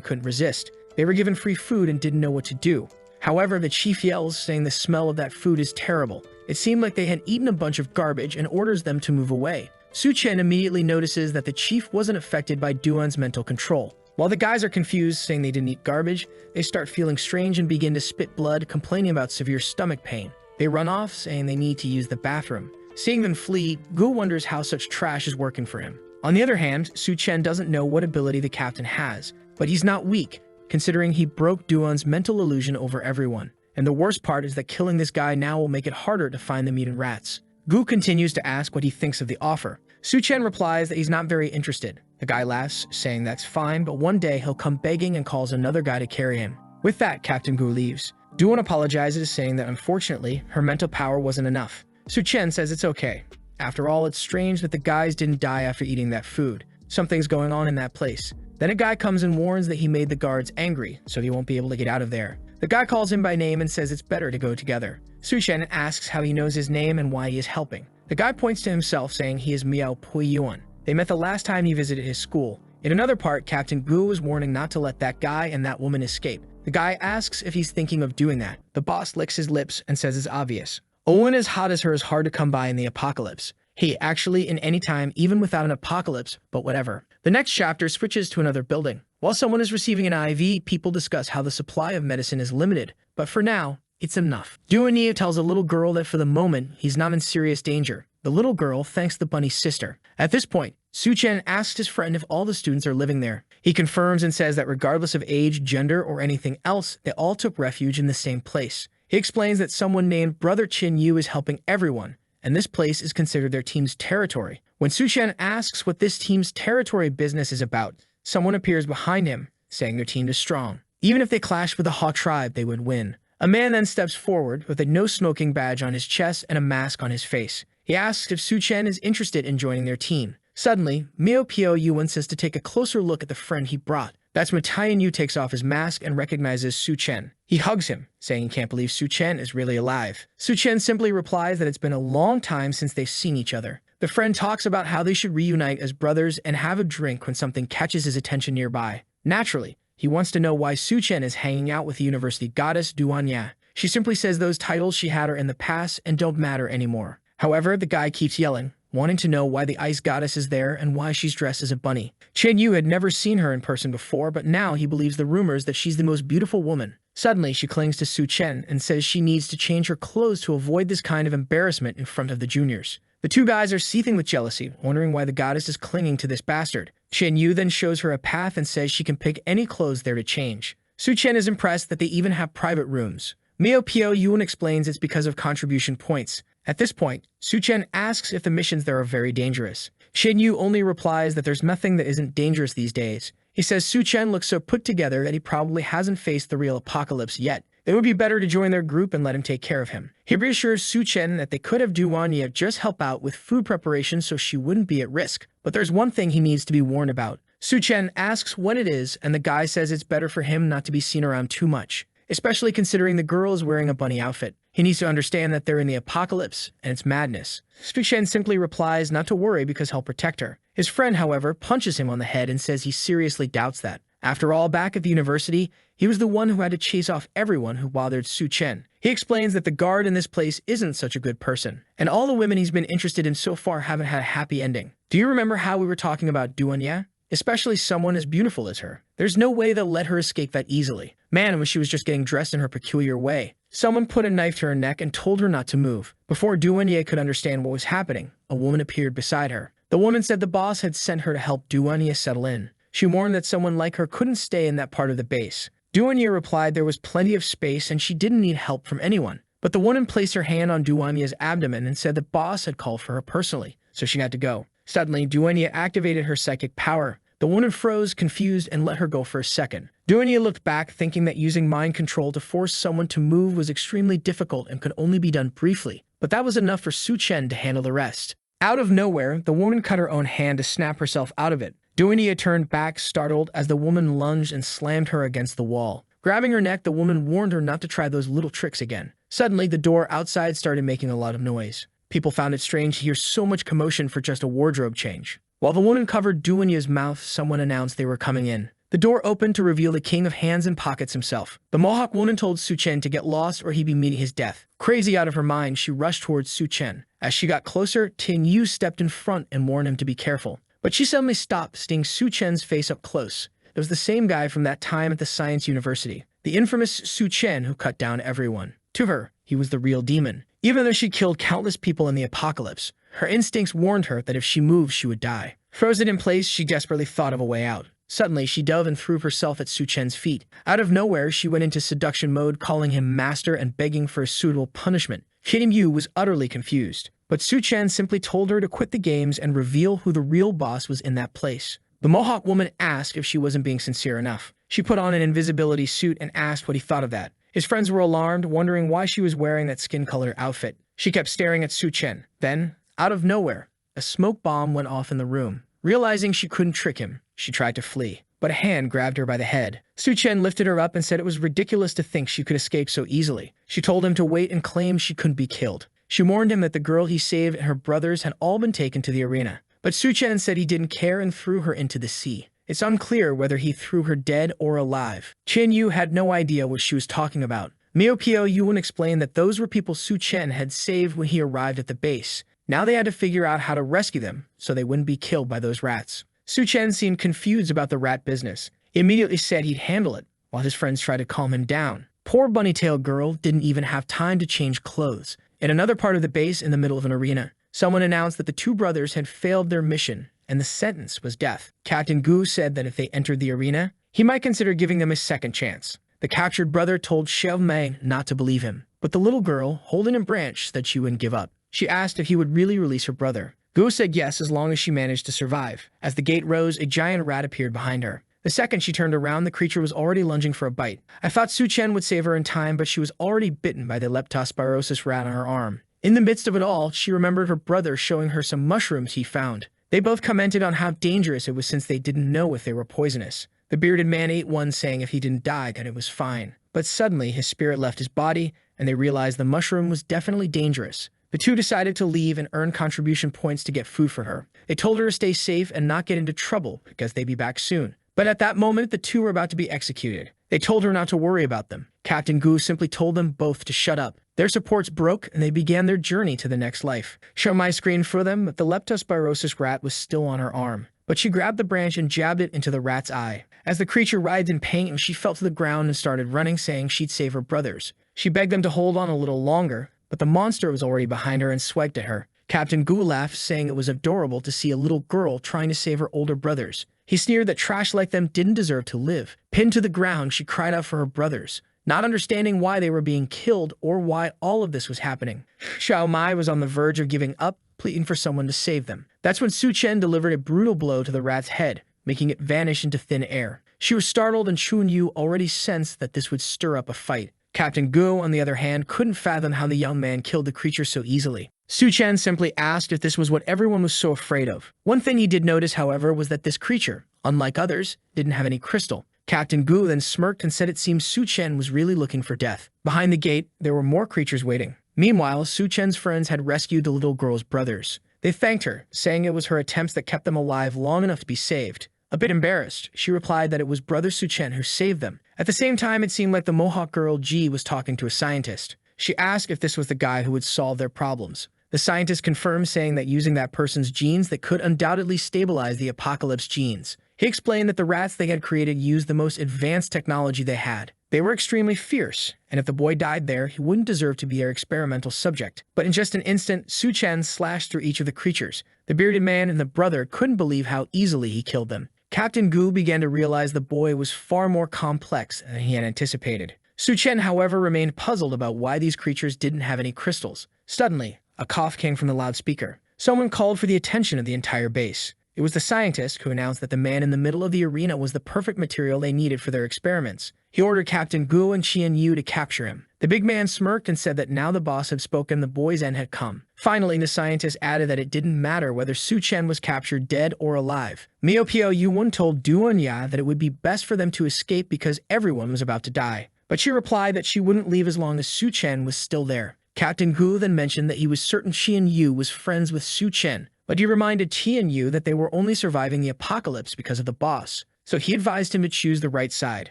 couldn't resist. They were given free food and didn't know what to do. However, the chief yells, saying the smell of that food is terrible. It seemed like they had eaten a bunch of garbage and orders them to move away. Su-chen immediately notices that the chief wasn't affected by Duan's mental control. While the guys are confused, saying they didn't eat garbage, they start feeling strange and begin to spit blood, complaining about severe stomach pain. They run off, saying they need to use the bathroom. Seeing them flee, Gu wonders how such trash is working for him. On the other hand, Su-chen doesn't know what ability the captain has, but he's not weak, considering he broke Duan's mental illusion over everyone. And the worst part is that killing this guy now will make it harder to find the mutant rats. Gu continues to ask what he thinks of the offer. Su-chen replies that he's not very interested. The guy laughs, saying that's fine, but one day he'll come begging and calls another guy to carry him. With that, Captain Gu leaves. Duan apologizes, saying that unfortunately, her mental power wasn't enough. Su-chen says it's okay. After all, it's strange that the guys didn't die after eating that food. Something's going on in that place. Then a guy comes and warns that he made the guards angry, so he won't be able to get out of there. The guy calls him by name and says it's better to go together. Su-chen asks how he knows his name and why he is helping. The guy points to himself, saying he is Miao Puiyuan. They met the last time he visited his school. In another part, Captain Gu was warning not to let that guy and that woman escape. The guy asks if he's thinking of doing that. The boss licks his lips and says it's obvious. A woman as hot as her is hard to come by in the apocalypse. Hey, actually, in any time, even without an apocalypse, but whatever. The next chapter switches to another building. While someone is receiving an IV, people discuss how the supply of medicine is limited, but for now, it's enough. Duania tells a little girl that for the moment, he's not in serious danger. The little girl thanks the bunny's sister. At this point, Su-chen asks his friend if all the students are living there. He confirms and says that regardless of age, gender, or anything else, they all took refuge in the same place. He explains that someone named Brother Chin Yu is helping everyone, and this place is considered their team's territory. When Su-chen asks what this team's territory business is about, someone appears behind him, saying their team is strong. Even if they clashed with the Ha tribe, they would win. A man then steps forward with a no-smoking badge on his chest and a mask on his face. He asks if Su-chen is interested in joining their team. Suddenly, Miao Pio Yuan says to take a closer look at the friend he brought. That's when Taiyan Yu takes off his mask and recognizes Su-chen. He hugs him, saying he can't believe Su-chen is really alive. Su-chen simply replies that it's been a long time since they've seen each other. The friend talks about how they should reunite as brothers and have a drink when something catches his attention nearby. Naturally, he wants to know why Su-chen is hanging out with the university goddess Duanya. She simply says those titles she had are in the past and don't matter anymore. However, the guy keeps yelling, wanting to know why the ice goddess is there and why she's dressed as a bunny. Chen Yu had never seen her in person before, but now he believes the rumors that she's the most beautiful woman. Suddenly, she clings to Su Chen and says she needs to change her clothes to avoid this kind of embarrassment in front of the juniors. The two guys are seething with jealousy, wondering why the goddess is clinging to this bastard. Chen Yu then shows her a path and says she can pick any clothes there to change. Su Chen is impressed that they even have private rooms. Mio Pio Yuan explains it's because of contribution points. At this point, Su Chen asks if the missions there are very dangerous. Chen Yu only replies that there's nothing that isn't dangerous these days. He says Su Chen looks so put together that he probably hasn't faced the real apocalypse yet. It would be better to join their group and let him take care of him. He reassures Su Chen that they could have Duanya just help out with food preparation so she wouldn't be at risk. But there's one thing he needs to be warned about. Su Chen asks when it is, and the guy says it's better for him not to be seen around too much, especially considering the girl is wearing a bunny outfit. He needs to understand that they're in the apocalypse, and it's madness. Su Chen simply replies not to worry because he'll protect her. His friend, however, punches him on the head and says he seriously doubts that. After all, back at the university, he was the one who had to chase off everyone who bothered Su Chen. He explains that the guard in this place isn't such a good person, and all the women he's been interested in so far haven't had a happy ending. Do you remember how we were talking about Duanya? Especially someone as beautiful as her. There's no way they'll let her escape that easily. Man, when she was just getting dressed in her peculiar way. Someone put a knife to her neck and told her not to move. Before Duanya could understand what was happening, a woman appeared beside her. The woman said the boss had sent her to help Duanya settle in. She warned that someone like her couldn't stay in that part of the base. Duanya replied there was plenty of space and she didn't need help from anyone. But the woman placed her hand on Duanya's abdomen and said the boss had called for her personally, so she had to go. Suddenly, Duanya activated her psychic power. The woman froze, confused, and let her go for a second. Duanya looked back, thinking that using mind control to force someone to move was extremely difficult and could only be done briefly. But that was enough for Su Chen to handle the rest. Out of nowhere, the woman cut her own hand to snap herself out of it. Duanya turned back, startled, as the woman lunged and slammed her against the wall. Grabbing her neck, the woman warned her not to try those little tricks again. Suddenly, the door outside started making a lot of noise. People found it strange to hear so much commotion for just a wardrobe change. While the woman covered Duanya's mouth, someone announced they were coming in. The door opened to reveal the king of hands and pockets himself. The Mohawk woman told Su Chen to get lost or he'd be meeting his death. Crazy out of her mind, she rushed towards Su Chen. As she got closer, Tin Yu stepped in front and warned him to be careful. But she suddenly stopped, seeing Su Chen's face up close. It was the same guy from that time at the Science University. The infamous Su Chen who cut down everyone. To her, he was the real demon. Even though she killed countless people in the apocalypse, her instincts warned her that if she moved, she would die. Frozen in place, she desperately thought of a way out. Suddenly, she dove and threw herself at Su Chen's feet. Out of nowhere, she went into seduction mode, calling him master and begging for a suitable punishment. Tin Yu was utterly confused, but Su Chen simply told her to quit the games and reveal who the real boss was in that place. The Mohawk woman asked if she wasn't being sincere enough. She put on an invisibility suit and asked what he thought of that. His friends were alarmed, wondering why she was wearing that skin-color outfit. She kept staring at Su Chen. Then, out of nowhere, a smoke bomb went off in the room. Realizing she couldn't trick him, she tried to flee, but a hand grabbed her by the head. Su Chen lifted her up and said it was ridiculous to think she could escape so easily. She told him to wait and claimed she couldn't be killed. She warned him that the girl he saved and her brothers had all been taken to the arena. But Su Chen said he didn't care and threw her into the sea. It's unclear whether he threw her dead or alive. Chen Yu had no idea what she was talking about. Mio Pio Yuan explained that those were people Su Chen had saved when he arrived at the base. Now they had to figure out how to rescue them so they wouldn't be killed by those rats. Su Chen seemed confused about the rat business. He immediately said he'd handle it, while his friends tried to calm him down. Poor bunny-tailed girl didn't even have time to change clothes. In another part of the base in the middle of an arena, someone announced that the two brothers had failed their mission, and the sentence was death. Captain Gu said that if they entered the arena, he might consider giving them a second chance. The captured brother told Xiao Mei not to believe him, but the little girl, holding a branch, said she wouldn't give up. She asked if he would really release her brother. Gu said yes as long as she managed to survive. As the gate rose, a giant rat appeared behind her. The second she turned around, the creature was already lunging for a bite. I thought Su Chen would save her in time, but she was already bitten by the leptospirosis rat on her arm. In the midst of it all, she remembered her brother showing her some mushrooms he found. They both commented on how dangerous it was since they didn't know if they were poisonous. The bearded man ate one, saying if he didn't die, then it was fine. But suddenly, his spirit left his body, and they realized the mushroom was definitely dangerous. The two decided to leave and earn contribution points to get food for her. They told her to stay safe and not get into trouble because they'd be back soon. But at that moment, the two were about to be executed. They told her not to worry about them. Captain Gu simply told them both to shut up. Their supports broke, and they began their journey to the next life. Xiaomai screamed for them, but the leptospirosis rat was still on her arm. But she grabbed the branch and jabbed it into the rat's eye. As the creature writhed in pain, she fell to the ground and started running, saying she'd save her brothers. She begged them to hold on a little longer, but the monster was already behind her and swiped at her. Captain Gu laughed, saying it was adorable to see a little girl trying to save her older brothers. He sneered that trash like them didn't deserve to live. Pinned to the ground, she cried out for her brothers, not understanding why they were being killed or why all of this was happening. Xiao Mai was on the verge of giving up, pleading for someone to save them. That's when Su Chen delivered a brutal blow to the rat's head, making it vanish into thin air. She was startled, and Chun Yu already sensed that this would stir up a fight. Captain Gu, on the other hand, couldn't fathom how the young man killed the creature so easily. Su Chen simply asked if this was what everyone was so afraid of. One thing he did notice, however, was that this creature, unlike others, didn't have any crystal. Captain Gu then smirked and said it seemed Su Chen was really looking for death. Behind the gate, there were more creatures waiting. Meanwhile, Su Chen's friends had rescued the little girl's brothers. They thanked her, saying it was her attempts that kept them alive long enough to be saved. A bit embarrassed, she replied that it was Brother Su Chen who saved them. At the same time, it seemed like the Mohawk girl Ji was talking to a scientist. She asked if this was the guy who would solve their problems. The scientist confirmed, saying that using that person's genes that could undoubtedly stabilize the apocalypse genes. He explained that the rats they had created used the most advanced technology they had. They were extremely fierce, and if the boy died there, he wouldn't deserve to be their experimental subject. But in just an instant, Su Chen slashed through each of the creatures. The bearded man and the brother couldn't believe how easily he killed them. Captain Gu began to realize the boy was far more complex than he had anticipated. Su Chen, however, remained puzzled about why these creatures didn't have any crystals. Suddenly, a cough came from the loudspeaker. Someone called for the attention of the entire base. It was the scientist who announced that the man in the middle of the arena was the perfect material they needed for their experiments. He ordered Captain Gu and Qian Yu to capture him. The big man smirked and said that now the boss had spoken, the boy's end had come. Finally, the scientist added that it didn't matter whether Su Chen was captured dead or alive. Miao Piao Yuan told Duan Ya that it would be best for them to escape because everyone was about to die. But she replied that she wouldn't leave as long as Su Chen was still there. Captain Gu then mentioned that he was certain Qian Yu was friends with Su Chen, but he reminded Qian Yu that they were only surviving the apocalypse because of the boss, so he advised him to choose the right side.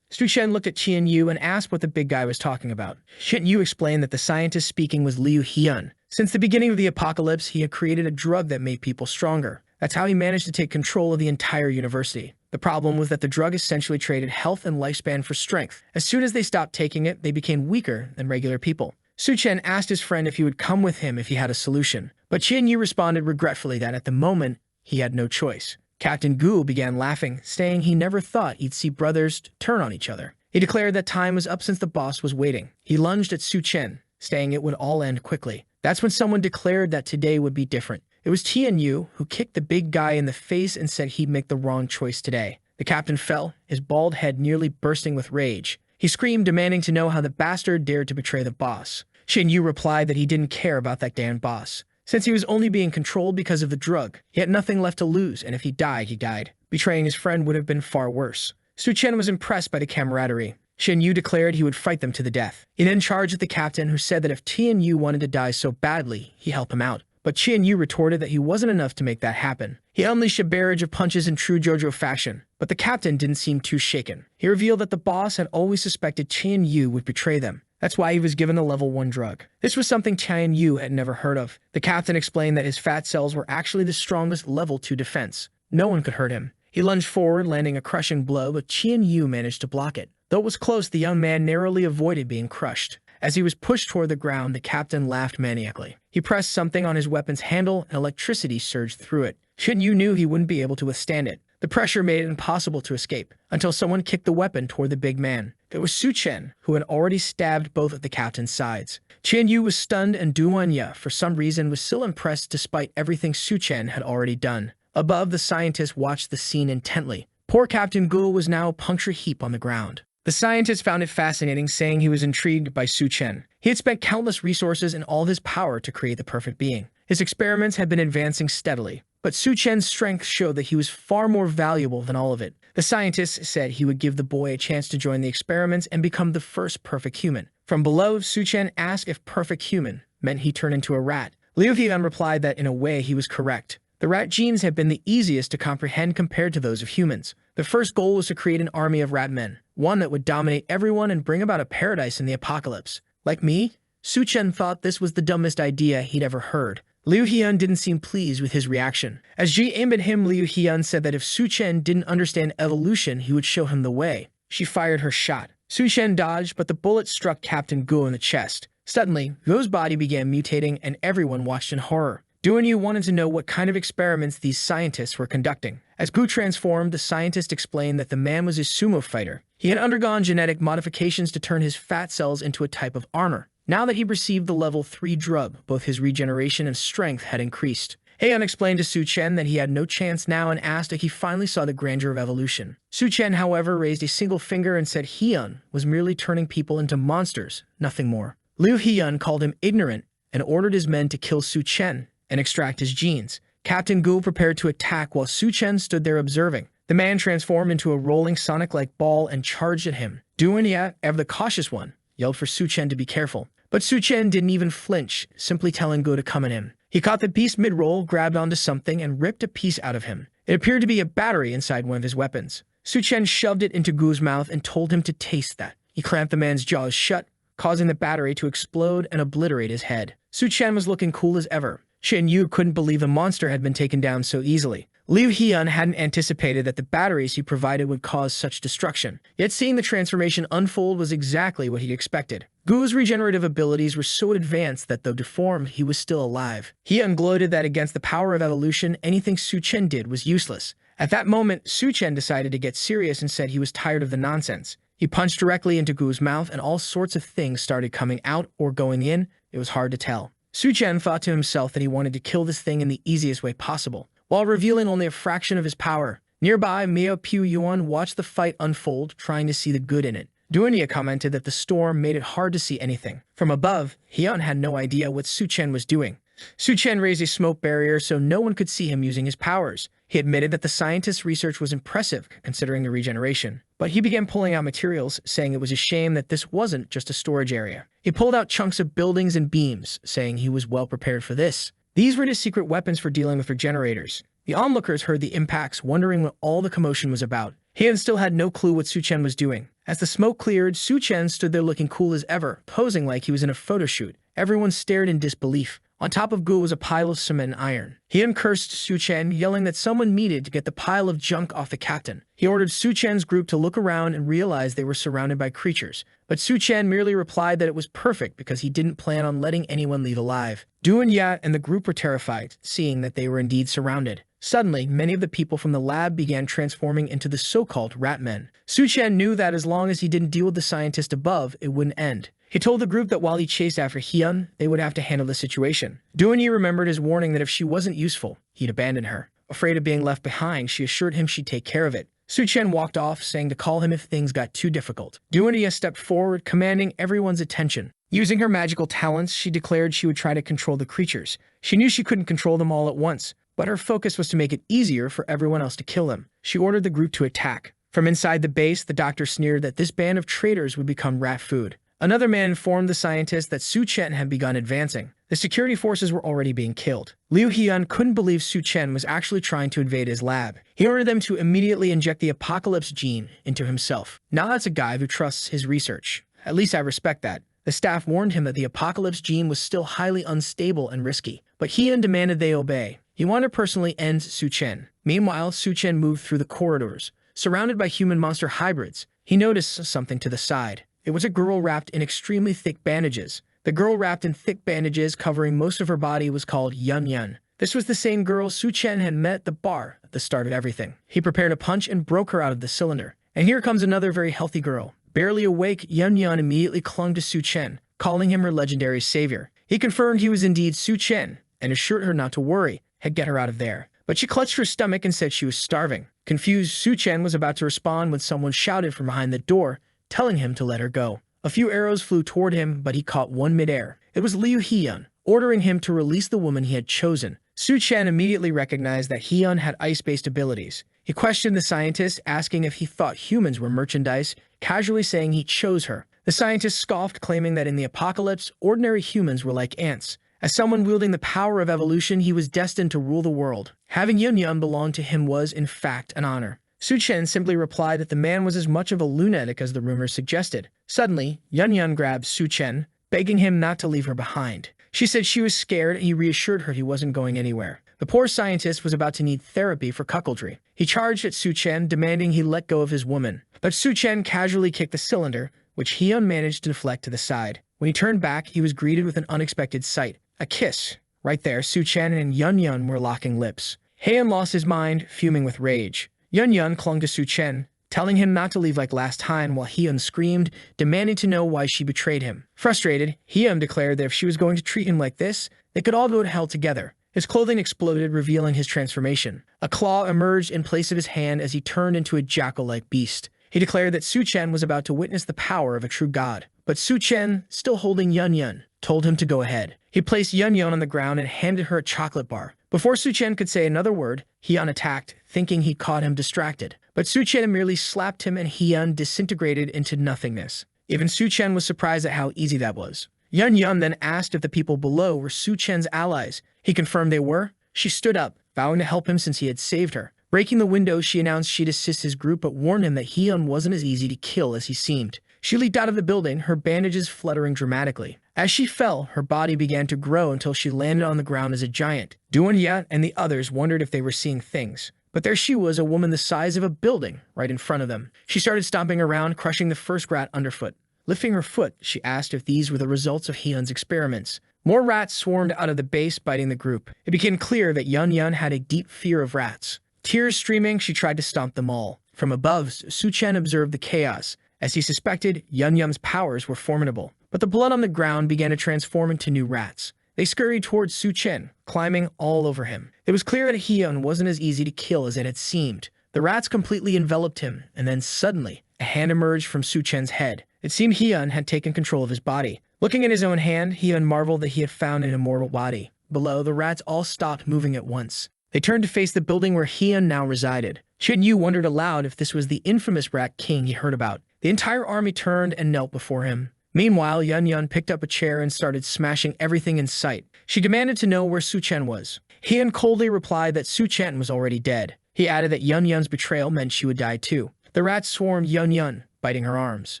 Su Chen looked at Qian Yu and asked what the big guy was talking about. Qian Yu explained that the scientist speaking was Liu Hyun. Since the beginning of the apocalypse, he had created a drug that made people stronger. That's how he managed to take control of the entire university. The problem was that the drug essentially traded health and lifespan for strength. As soon as they stopped taking it, they became weaker than regular people. Su Chen asked his friend if he would come with him if he had a solution, but Qian Yu responded regretfully that at the moment, he had no choice. Captain Gu began laughing, saying he never thought he'd see brothers turn on each other. He declared that time was up since the boss was waiting. He lunged at Su Chen, saying it would all end quickly. That's when someone declared that today would be different. It was Qian Yu who kicked the big guy in the face and said he'd make the wrong choice today. The captain fell, his bald head nearly bursting with rage. He screamed, demanding to know how the bastard dared to betray the boss. Qian Yu replied that he didn't care about that damn boss. Since he was only being controlled because of the drug, he had nothing left to lose, and if he died, he died. Betraying his friend would have been far worse. Su Chen was impressed by the camaraderie. Qian Yu declared he would fight them to the death. He then charged at the captain, who said that if Qian Yu wanted to die so badly, he'd help him out. But Qian Yu retorted that he wasn't enough to make that happen. He unleashed a barrage of punches in true JoJo fashion, but the captain didn't seem too shaken. He revealed that the boss had always suspected Qian Yu would betray them. That's why he was given the level 1 drug. This was something Qian Yu had never heard of. The captain explained that his fat cells were actually the strongest level 2 defense. No one could hurt him. He lunged forward, landing a crushing blow, but Qian Yu managed to block it. Though it was close, the young man narrowly avoided being crushed. As he was pushed toward the ground, the captain laughed maniacally. He pressed something on his weapon's handle, and electricity surged through it. Qian Yu knew he wouldn't be able to withstand it. The pressure made it impossible to escape, until someone kicked the weapon toward the big man. It was Su Chen, who had already stabbed both of the captain's sides. Qian Yu was stunned, and Duan Ya, for some reason, was still impressed despite everything Su Chen had already done. Above, the scientist watched the scene intently. Poor Captain Gu was now a puncture heap on the ground. The scientist found it fascinating, saying he was intrigued by Su Chen. He had spent countless resources and all his power to create the perfect being. His experiments had been advancing steadily, but Su Chen's strength showed that he was far more valuable than all of it. The scientist said he would give the boy a chance to join the experiments and become the first perfect human. From below, Su Chen asked if perfect human meant he turned into a rat. Liu Hian replied that in a way he was correct. The rat genes had been the easiest to comprehend compared to those of humans. The first goal was to create an army of rat men, one that would dominate everyone and bring about a paradise in the apocalypse. Like me, Su Chen thought this was the dumbest idea he'd ever heard. Liu Hyun didn't seem pleased with his reaction. As Ji aimed at him, Liu Hyun said that if Su Chen didn't understand evolution, he would show him the way. She fired her shot. Su Chen dodged, but the bullet struck Captain Gu in the chest. Suddenly, Gu's body began mutating, and everyone watched in horror. Duanyu wanted to know what kind of experiments these scientists were conducting. As Gu transformed, the scientist explained that the man was a sumo fighter. He had undergone genetic modifications to turn his fat cells into a type of armor. Now that he received the level 3 drug, both his regeneration and strength had increased. Heian explained to Su Chen that he had no chance now and asked if he finally saw the grandeur of evolution. Su Chen, however, raised a single finger and said Heian was merely turning people into monsters, nothing more. Liu Hyun called him ignorant and ordered his men to kill Su Chen and extract his genes. Captain Gu prepared to attack while Su Chen stood there observing. The man transformed into a rolling Sonic-like ball and charged at him. Duanya, ever the cautious one, yelled for Su Chen to be careful. But Su Chen didn't even flinch, simply telling Gu to come at him. He caught the beast mid-roll, grabbed onto something, and ripped a piece out of him. It appeared to be a battery inside one of his weapons. Su Chen shoved it into Gu's mouth and told him to taste that. He clamped the man's jaws shut, causing the battery to explode and obliterate his head. Su Chen was looking cool as ever. Shin Yu couldn't believe the monster had been taken down so easily. Liu Hyun hadn't anticipated that the batteries he provided would cause such destruction. Yet seeing the transformation unfold was exactly what he'd expected. Gu's regenerative abilities were so advanced that though deformed, he was still alive. Hyun gloated that against the power of evolution, anything Su Chen did was useless. At that moment, Su Chen decided to get serious and said he was tired of the nonsense. He punched directly into Gu's mouth and all sorts of things started coming out or going in. It was hard to tell. Su Chen thought to himself that he wanted to kill this thing in the easiest way possible, while revealing only a fraction of his power. Nearby, Miao Pu Yuan watched the fight unfold, trying to see the good in it. Duanya commented that the storm made it hard to see anything. From above, Hyun had no idea what Su Chen was doing. Su Chen raised a smoke barrier so no one could see him using his powers. He admitted that the scientist's research was impressive, considering the regeneration. But he began pulling out materials, saying it was a shame that this wasn't just a storage area. He pulled out chunks of buildings and beams, saying he was well prepared for this. These were his secret weapons for dealing with regenerators. The onlookers heard the impacts, wondering what all the commotion was about. Heian still had no clue what Su Chen was doing. As the smoke cleared, Su Chen stood there looking cool as ever, posing like he was in a photo shoot. Everyone stared in disbelief. On top of Gu was a pile of cement and iron. Heian cursed Su Chen, yelling that someone needed to get the pile of junk off the captain. He ordered Su Chen's group to look around and realize they were surrounded by creatures. But Su Chen merely replied that it was perfect because he didn't plan on letting anyone leave alive. Du and Ya and the group were terrified, seeing that they were indeed surrounded. Suddenly, many of the people from the lab began transforming into the so-called rat men. Su Chen knew that as long as he didn't deal with the scientist above, it wouldn't end. He told the group that while he chased after Hyun, they would have to handle the situation. Duanyi remembered his warning that if she wasn't useful, he'd abandon her. Afraid of being left behind, she assured him she'd take care of it. Su Chen walked off, saying to call him if things got too difficult. Duanyi stepped forward, commanding everyone's attention. Using her magical talents, she declared she would try to control the creatures. She knew she couldn't control them all at once, but her focus was to make it easier for everyone else to kill them. She ordered the group to attack. From inside the base, the doctor sneered that this band of traitors would become rat food. Another man informed the scientist that Su Chen had begun advancing. The security forces were already being killed. Liu Hyun couldn't believe Su Chen was actually trying to invade his lab. He ordered them to immediately inject the apocalypse gene into himself. Now that's a guy who trusts his research. At least I respect that. The staff warned him that the apocalypse gene was still highly unstable and risky, but Hyun demanded they obey. He wanted to personally end Su Chen. Meanwhile, Su Chen moved through the corridors. Surrounded by human-monster hybrids, he noticed something to the side. It was a girl wrapped in extremely thick bandages. The girl wrapped in thick bandages covering most of her body was called Yun Yun. This was the same girl Su Chen had met at the bar at the start of everything. He prepared a punch and broke her out of the cylinder. And here comes another very healthy girl. Barely awake, Yun Yun immediately clung to Su Chen, calling him her legendary savior. He confirmed he was indeed Su Chen and assured her not to worry, he'd get her out of there. But she clutched her stomach and said she was starving. Confused, Su Chen was about to respond when someone shouted from behind the door, telling him to let her go. A few arrows flew toward him, but he caught one midair. It was Liu Hyun, ordering him to release the woman he had chosen. Su Chen immediately recognized that Hyun had ice-based abilities. He questioned the scientist, asking if he thought humans were merchandise, casually saying he chose her. The scientist scoffed, claiming that in the apocalypse, ordinary humans were like ants. As someone wielding the power of evolution, he was destined to rule the world. Having Yun Yun belong to him was, in fact, an honor. Su Chen simply replied that the man was as much of a lunatic as the rumors suggested. Suddenly, Yun Yun grabbed Su Chen, begging him not to leave her behind. She said she was scared, and he reassured her he wasn't going anywhere. The poor scientist was about to need therapy for cuckoldry. He charged at Su Chen, demanding he let go of his woman. But Su Chen casually kicked the cylinder, which Hyun managed to deflect to the side. When he turned back, he was greeted with an unexpected sight. A kiss. Right there, Su Chen and Yun were locking lips. Hyun lost his mind, fuming with rage. Yun clung to Su Chen, telling him not to leave like last time, while Hyun screamed, demanding to know why she betrayed him. Frustrated, Hyun declared that if she was going to treat him like this, they could all go to hell together. His clothing exploded, revealing his transformation. A claw emerged in place of his hand as he turned into a jackal-like beast. He declared that Su Chen was about to witness the power of a true god. But Su Chen, still holding Yun, told him to go ahead. He placed Yun on the ground and handed her a chocolate bar. Before Su Chen could say another word, Hyun attacked, thinking he caught him distracted. But Su Chen merely slapped him and Hyun disintegrated into nothingness. Even Su Chen was surprised at how easy that was. Yun then asked if the people below were Su Chen's allies. He confirmed they were. She stood up, vowing to help him since he had saved her. Breaking the window, she announced she'd assist his group but warned him that Hyun wasn't as easy to kill as he seemed. She leaped out of the building, her bandages fluttering dramatically. As she fell, her body began to grow until she landed on the ground as a giant. Doon-ya and the others wondered if they were seeing things. But there she was, a woman the size of a building, right in front of them. She started stomping around, crushing the first rat underfoot. Lifting her foot, she asked if these were the results of Hyun's experiments. More rats swarmed out of the base, biting the group. It became clear that Yun had a deep fear of rats. Tears streaming, she tried to stomp them all. From above, Su Chen observed the chaos. As he suspected, Yun's powers were formidable. But the blood on the ground began to transform into new rats. They scurried towards Su Chen, climbing all over him. It was clear that Hyun wasn't as easy to kill as it had seemed. The rats completely enveloped him, and then suddenly, a hand emerged from Su Chen's head. It seemed Hyun had taken control of his body. Looking at his own hand, Hyun marveled that he had found an immortal body. Below, the rats all stopped moving at once. They turned to face the building where Hyun now resided. Chen-Yu wondered aloud if this was the infamous rat king he heard about. The entire army turned and knelt before him. Meanwhile, Yun picked up a chair and started smashing everything in sight. She demanded to know where Su Chen was. Hyun coldly replied that Su Chen was already dead. He added that Yun's betrayal meant she would die too. The rats swarmed Yun, biting her arms.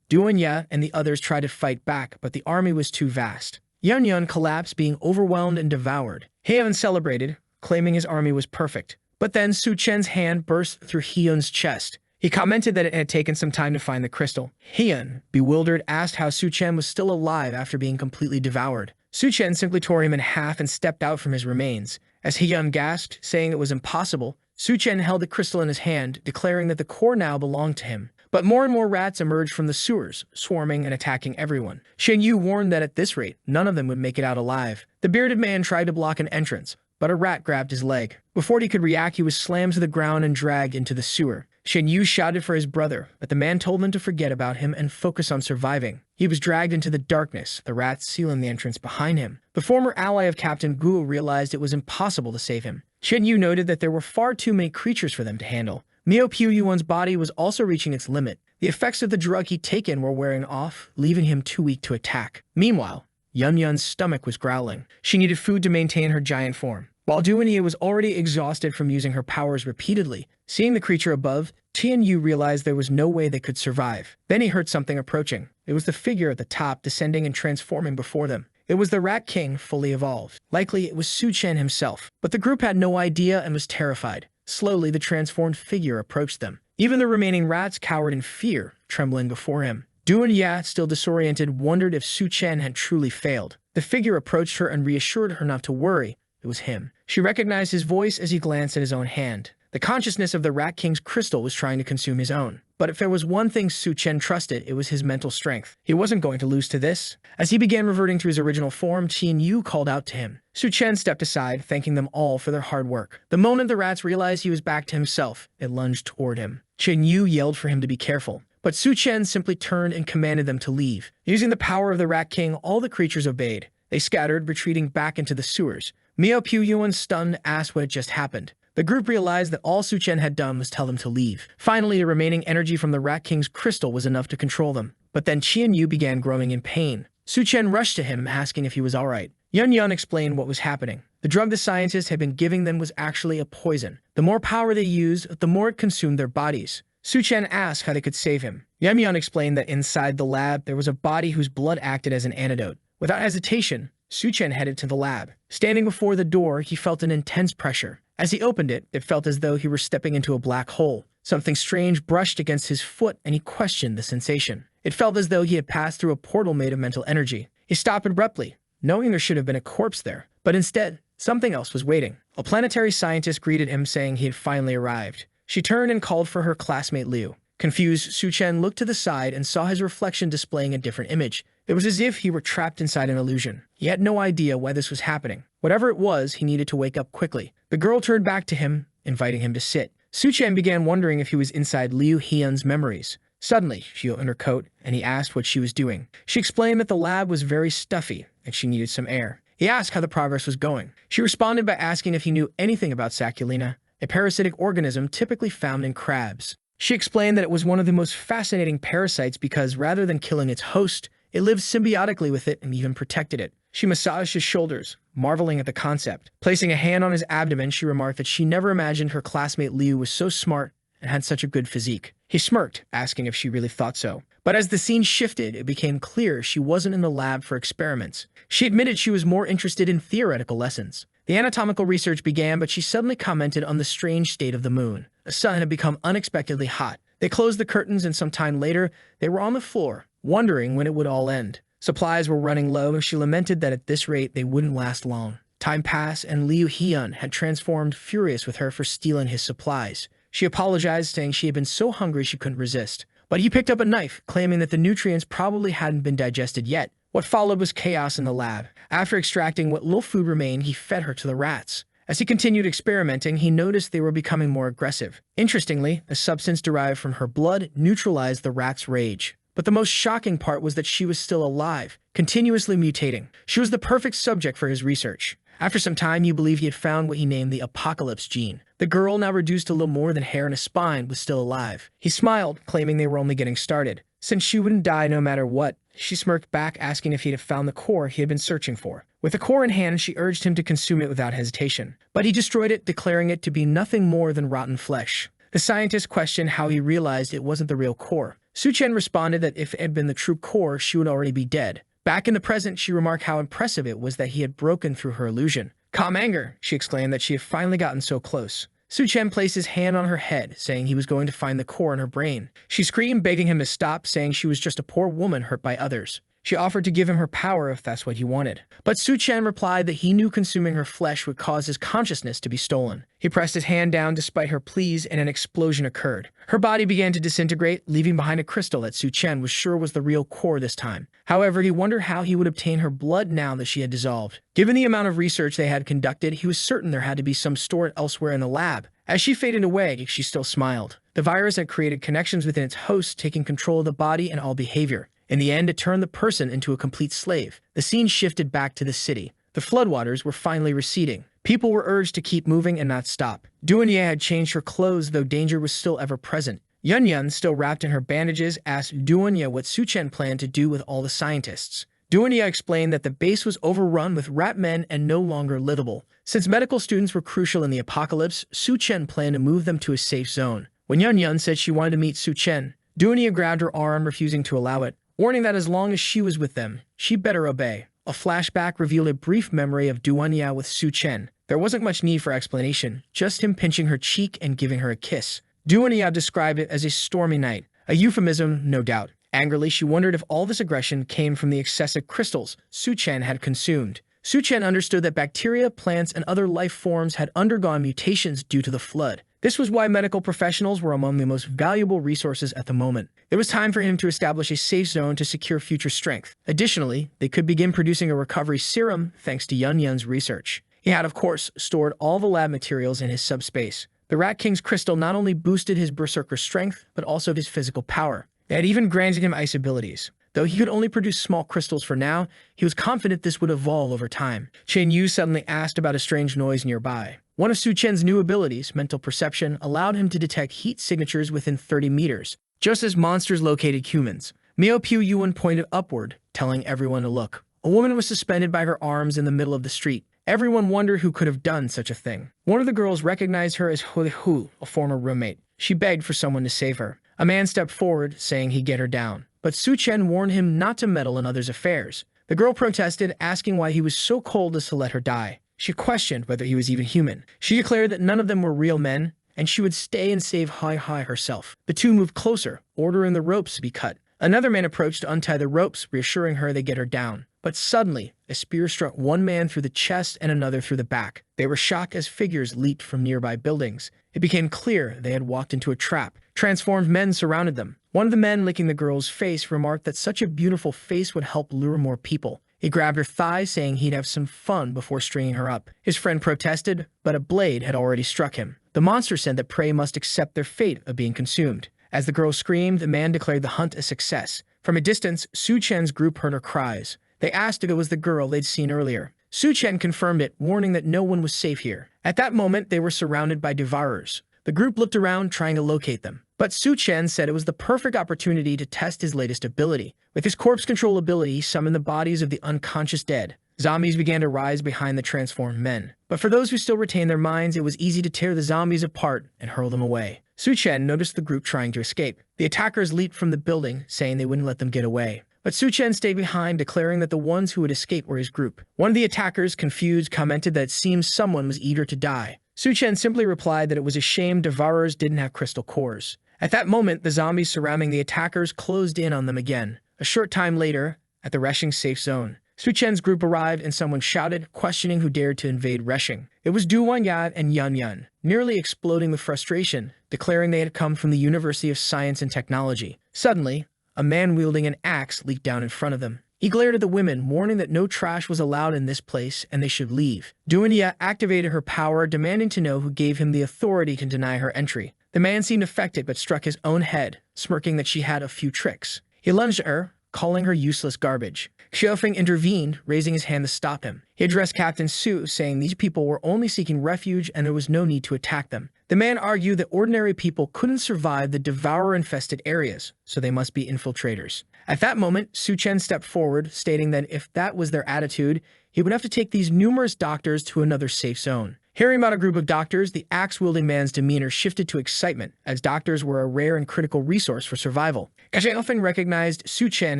Doon-ya and the others tried to fight back, but the army was too vast. Yun collapsed, being overwhelmed and devoured. Hyun celebrated, claiming his army was perfect. But then Su Chen's hand burst through Hyun's chest. He commented that it had taken some time to find the crystal. Hyun, bewildered, asked how Su Chen was still alive after being completely devoured. Su Chen simply tore him in half and stepped out from his remains. As Hyun gasped, saying it was impossible, Su Chen held the crystal in his hand, declaring that the core now belonged to him. But more and more rats emerged from the sewers, swarming and attacking everyone. Chen-Yu warned that at this rate, none of them would make it out alive. The bearded man tried to block an entrance, but a rat grabbed his leg. Before he could react, he was slammed to the ground and dragged into the sewer. Chen-Yu shouted for his brother, but the man told him to forget about him and focus on surviving. He was dragged into the darkness, the rats sealing the entrance behind him. The former ally of Captain Guo realized it was impossible to save him. Chen-Yu noted that there were far too many creatures for them to handle. Mio Pyu-Yuan's body was also reaching its limit. The effects of the drug he'd taken were wearing off, leaving him too weak to attack. Meanwhile, Yun's stomach was growling. She needed food to maintain her giant form. While Doon-ya was already exhausted from using her powers repeatedly, seeing the creature above, Chen-Yu realized there was no way they could survive. Then he heard something approaching. It was the figure at the top descending and transforming before them. It was the Rat King fully evolved. Likely it was Su Chen himself. But the group had no idea and was terrified. Slowly, the transformed figure approached them. Even the remaining rats cowered in fear, trembling before him. Doon-ya, still disoriented, wondered if Su Chen had truly failed. The figure approached her and reassured her not to worry. It was him. She recognized his voice as he glanced at his own hand. The consciousness of the Rat King's crystal was trying to consume his own. But if there was one thing Su Chen trusted, it was his mental strength. He wasn't going to lose to this. As he began reverting to his original form, Chen-Yu called out to him. Su Chen stepped aside, thanking them all for their hard work. The moment the rats realized he was back to himself, it lunged toward him. Chen-Yu yelled for him to be careful. But Su Chen simply turned and commanded them to leave. Using the power of the Rat King, all the creatures obeyed. They scattered, retreating back into the sewers. Mio Pyu-Yuan, stunned, asked what had just happened. The group realized that all Su Chen had done was tell them to leave. Finally, the remaining energy from the Rat King's crystal was enough to control them. But then Chen-Yu began growing in pain. Su Chen rushed to him, asking if he was alright. Yun explained what was happening. The drug the scientists had been giving them was actually a poison. The more power they used, the more it consumed their bodies. Su Chen asked how they could save him. Yun explained that inside the lab, there was a body whose blood acted as an antidote. Without hesitation, Su Chen headed to the lab. Standing before the door, he felt an intense pressure. As he opened it, it felt as though he were stepping into a black hole. Something strange brushed against his foot, and he questioned the sensation. It felt as though he had passed through a portal made of mental energy. He stopped abruptly, knowing there should have been a corpse there. But instead, something else was waiting. A planetary scientist greeted him, saying he had finally arrived. She turned and called for her classmate Liu. Confused, Su Chen looked to the side and saw his reflection displaying a different image. It was as if he were trapped inside an illusion. He had no idea why this was happening. Whatever it was, he needed to wake up quickly. The girl turned back to him, inviting him to sit. Su Chen began wondering if he was inside Liu Hyun's memories. Suddenly, she opened her coat, and he asked what she was doing. She explained that the lab was very stuffy, and she needed some air. He asked how the progress was going. She responded by asking if he knew anything about Saculina, a parasitic organism typically found in crabs. She explained that it was one of the most fascinating parasites because rather than killing its host, it lived symbiotically with it and even protected it. She massaged his shoulders, marveling at the concept. Placing a hand on his abdomen, she remarked that she never imagined her classmate Liu was so smart and had such a good physique. He smirked, asking if she really thought so. But as the scene shifted, it became clear she wasn't in the lab for experiments. She admitted she was more interested in theoretical lessons. The anatomical research began, but she suddenly commented on the strange state of the moon. The sun had become unexpectedly hot. They closed the curtains, and some time later, they were on the floor, wondering when it would all end. Supplies were running low, and she lamented that at this rate, they wouldn't last long. Time passed, and Liu Hyun had transformed, furious with her for stealing his supplies. She apologized, saying she had been so hungry she couldn't resist. But he picked up a knife, claiming that the nutrients probably hadn't been digested yet. What followed was chaos in the lab. After extracting what little food remained, he fed her to the rats. As he continued experimenting, he noticed they were becoming more aggressive. Interestingly, a substance derived from her blood neutralized the rats' rage. But the most shocking part was that she was still alive, continuously mutating. She was the perfect subject for his research. After some time, he believed he had found what he named the apocalypse gene. The girl, now reduced to little more than hair and a spine, was still alive. He smiled, claiming they were only getting started. Since she wouldn't die no matter what, she smirked back, asking if he had found the core he had been searching for. With the core in hand, she urged him to consume it without hesitation. But he destroyed it, declaring it to be nothing more than rotten flesh. The scientist questioned how he realized it wasn't the real core. Su Chen responded that if it had been the true core, she would already be dead. Back in the present, she remarked how impressive it was that he had broken through her illusion. Calm anger, she exclaimed that she had finally gotten so close. Su Chen placed his hand on her head, saying he was going to find the core in her brain. She screamed, begging him to stop, saying she was just a poor woman hurt by others. She offered to give him her power if that's what he wanted. But Su Chen replied that he knew consuming her flesh would cause his consciousness to be stolen. He pressed his hand down despite her pleas, and an explosion occurred. Her body began to disintegrate, leaving behind a crystal that Su Chen was sure was the real core this time. However, he wondered how he would obtain her blood now that she had dissolved. Given the amount of research they had conducted, he was certain there had to be some stored elsewhere in the lab. As she faded away, she still smiled. The virus had created connections within its host, taking control of the body and all behavior. In the end, it turned the person into a complete slave. The scene shifted back to the city. The floodwaters were finally receding. People were urged to keep moving and not stop. Duanya had changed her clothes, though danger was still ever present. Yun, still wrapped in her bandages, asked Duanya what Su Chen planned to do with all the scientists. Duanya explained that the base was overrun with rat men and no longer livable. Since medical students were crucial in the apocalypse, Su Chen planned to move them to a safe zone. When Yun said she wanted to meet Su Chen, Duanya grabbed her arm, refusing to allow it, warning that as long as she was with them, she better obey. A flashback revealed a brief memory of Duanya with Su Chen. There wasn't much need for explanation, just him pinching her cheek and giving her a kiss. Duanya described it as a stormy night, a euphemism, no doubt. Angrily, she wondered if all this aggression came from the excessive crystals Su Chen had consumed. Su Chen understood that bacteria, plants, and other life forms had undergone mutations due to the flood. This was why medical professionals were among the most valuable resources at the moment. It was time for him to establish a safe zone to secure future strength. Additionally, they could begin producing a recovery serum thanks to Yun's research. He had, of course, stored all the lab materials in his subspace. The Rat King's crystal not only boosted his berserker strength, but also his physical power. It had even granted him ice abilities. Though he could only produce small crystals for now, he was confident this would evolve over time. Chen Yu suddenly asked about a strange noise nearby. One of Su Chen's new abilities, mental perception, allowed him to detect heat signatures within 30 meters, just as monsters located humans. Miao Piu Yuan pointed upward, telling everyone to look. A woman was suspended by her arms in the middle of the street. Everyone wondered who could have done such a thing. One of the girls recognized her as Hu, a former roommate. She begged for someone to save her. A man stepped forward, saying he'd get her down. But Su Chen warned him not to meddle in others' affairs. The girl protested, asking why he was so cold as to let her die. She questioned whether he was even human. She declared that none of them were real men, and she would stay and save Hai Hai herself. The two moved closer, ordering the ropes to be cut. Another man approached to untie the ropes, reassuring her they'd get her down. But suddenly, a spear struck one man through the chest and another through the back. They were shocked as figures leaped from nearby buildings. It became clear they had walked into a trap. Transformed men surrounded them. One of the men licking the girl's face remarked that such a beautiful face would help lure more people. He grabbed her thigh, saying he'd have some fun before stringing her up. His friend protested, but a blade had already struck him. The monster said that prey must accept their fate of being consumed. As the girl screamed, the man declared the hunt a success. From a distance, Su Chen's group heard her cries. They asked if it was the girl they'd seen earlier. Su Chen confirmed it, warning that no one was safe here. At that moment, they were surrounded by devourers. The group looked around, trying to locate them. But Su Chen said it was the perfect opportunity to test his latest ability. With his corpse control ability, he summoned the bodies of the unconscious dead. Zombies began to rise behind the transformed men. But for those who still retained their minds, it was easy to tear the zombies apart and hurl them away. Su Chen noticed the group trying to escape. The attackers leaped from the building, saying they wouldn't let them get away. But Su Chen stayed behind, declaring that the ones who would escape were his group. One of the attackers, confused, commented that it seemed someone was eager to die. Su Chen simply replied that it was a shame devourers didn't have crystal cores. At that moment, the zombies surrounding the attackers closed in on them again. A short time later, at the Reshing safe zone, Su Chen's group arrived and someone shouted, questioning who dared to invade Reshing. It was Du Wanyad and Yun Yun, nearly exploding with frustration, declaring they had come from the University of Science and Technology. Suddenly, a man wielding an axe leaped down in front of them. He glared at the women, warning that no trash was allowed in this place and they should leave. Duanya activated her power, demanding to know who gave him the authority to deny her entry. The man seemed affected but struck his own head, smirking that she had a few tricks. He lunged at her, calling her useless garbage. Xiaofeng intervened, raising his hand to stop him. He addressed Captain Su, saying these people were only seeking refuge and there was no need to attack them. The man argued that ordinary people couldn't survive the devourer-infested areas, so they must be infiltrators. At that moment, Su Chen stepped forward, stating that if that was their attitude, he would have to take these numerous doctors to another safe zone. Hearing about a group of doctors, the axe-wielding man's demeanor shifted to excitement, as doctors were a rare and critical resource for survival. Xiaofeng recognized Su Chen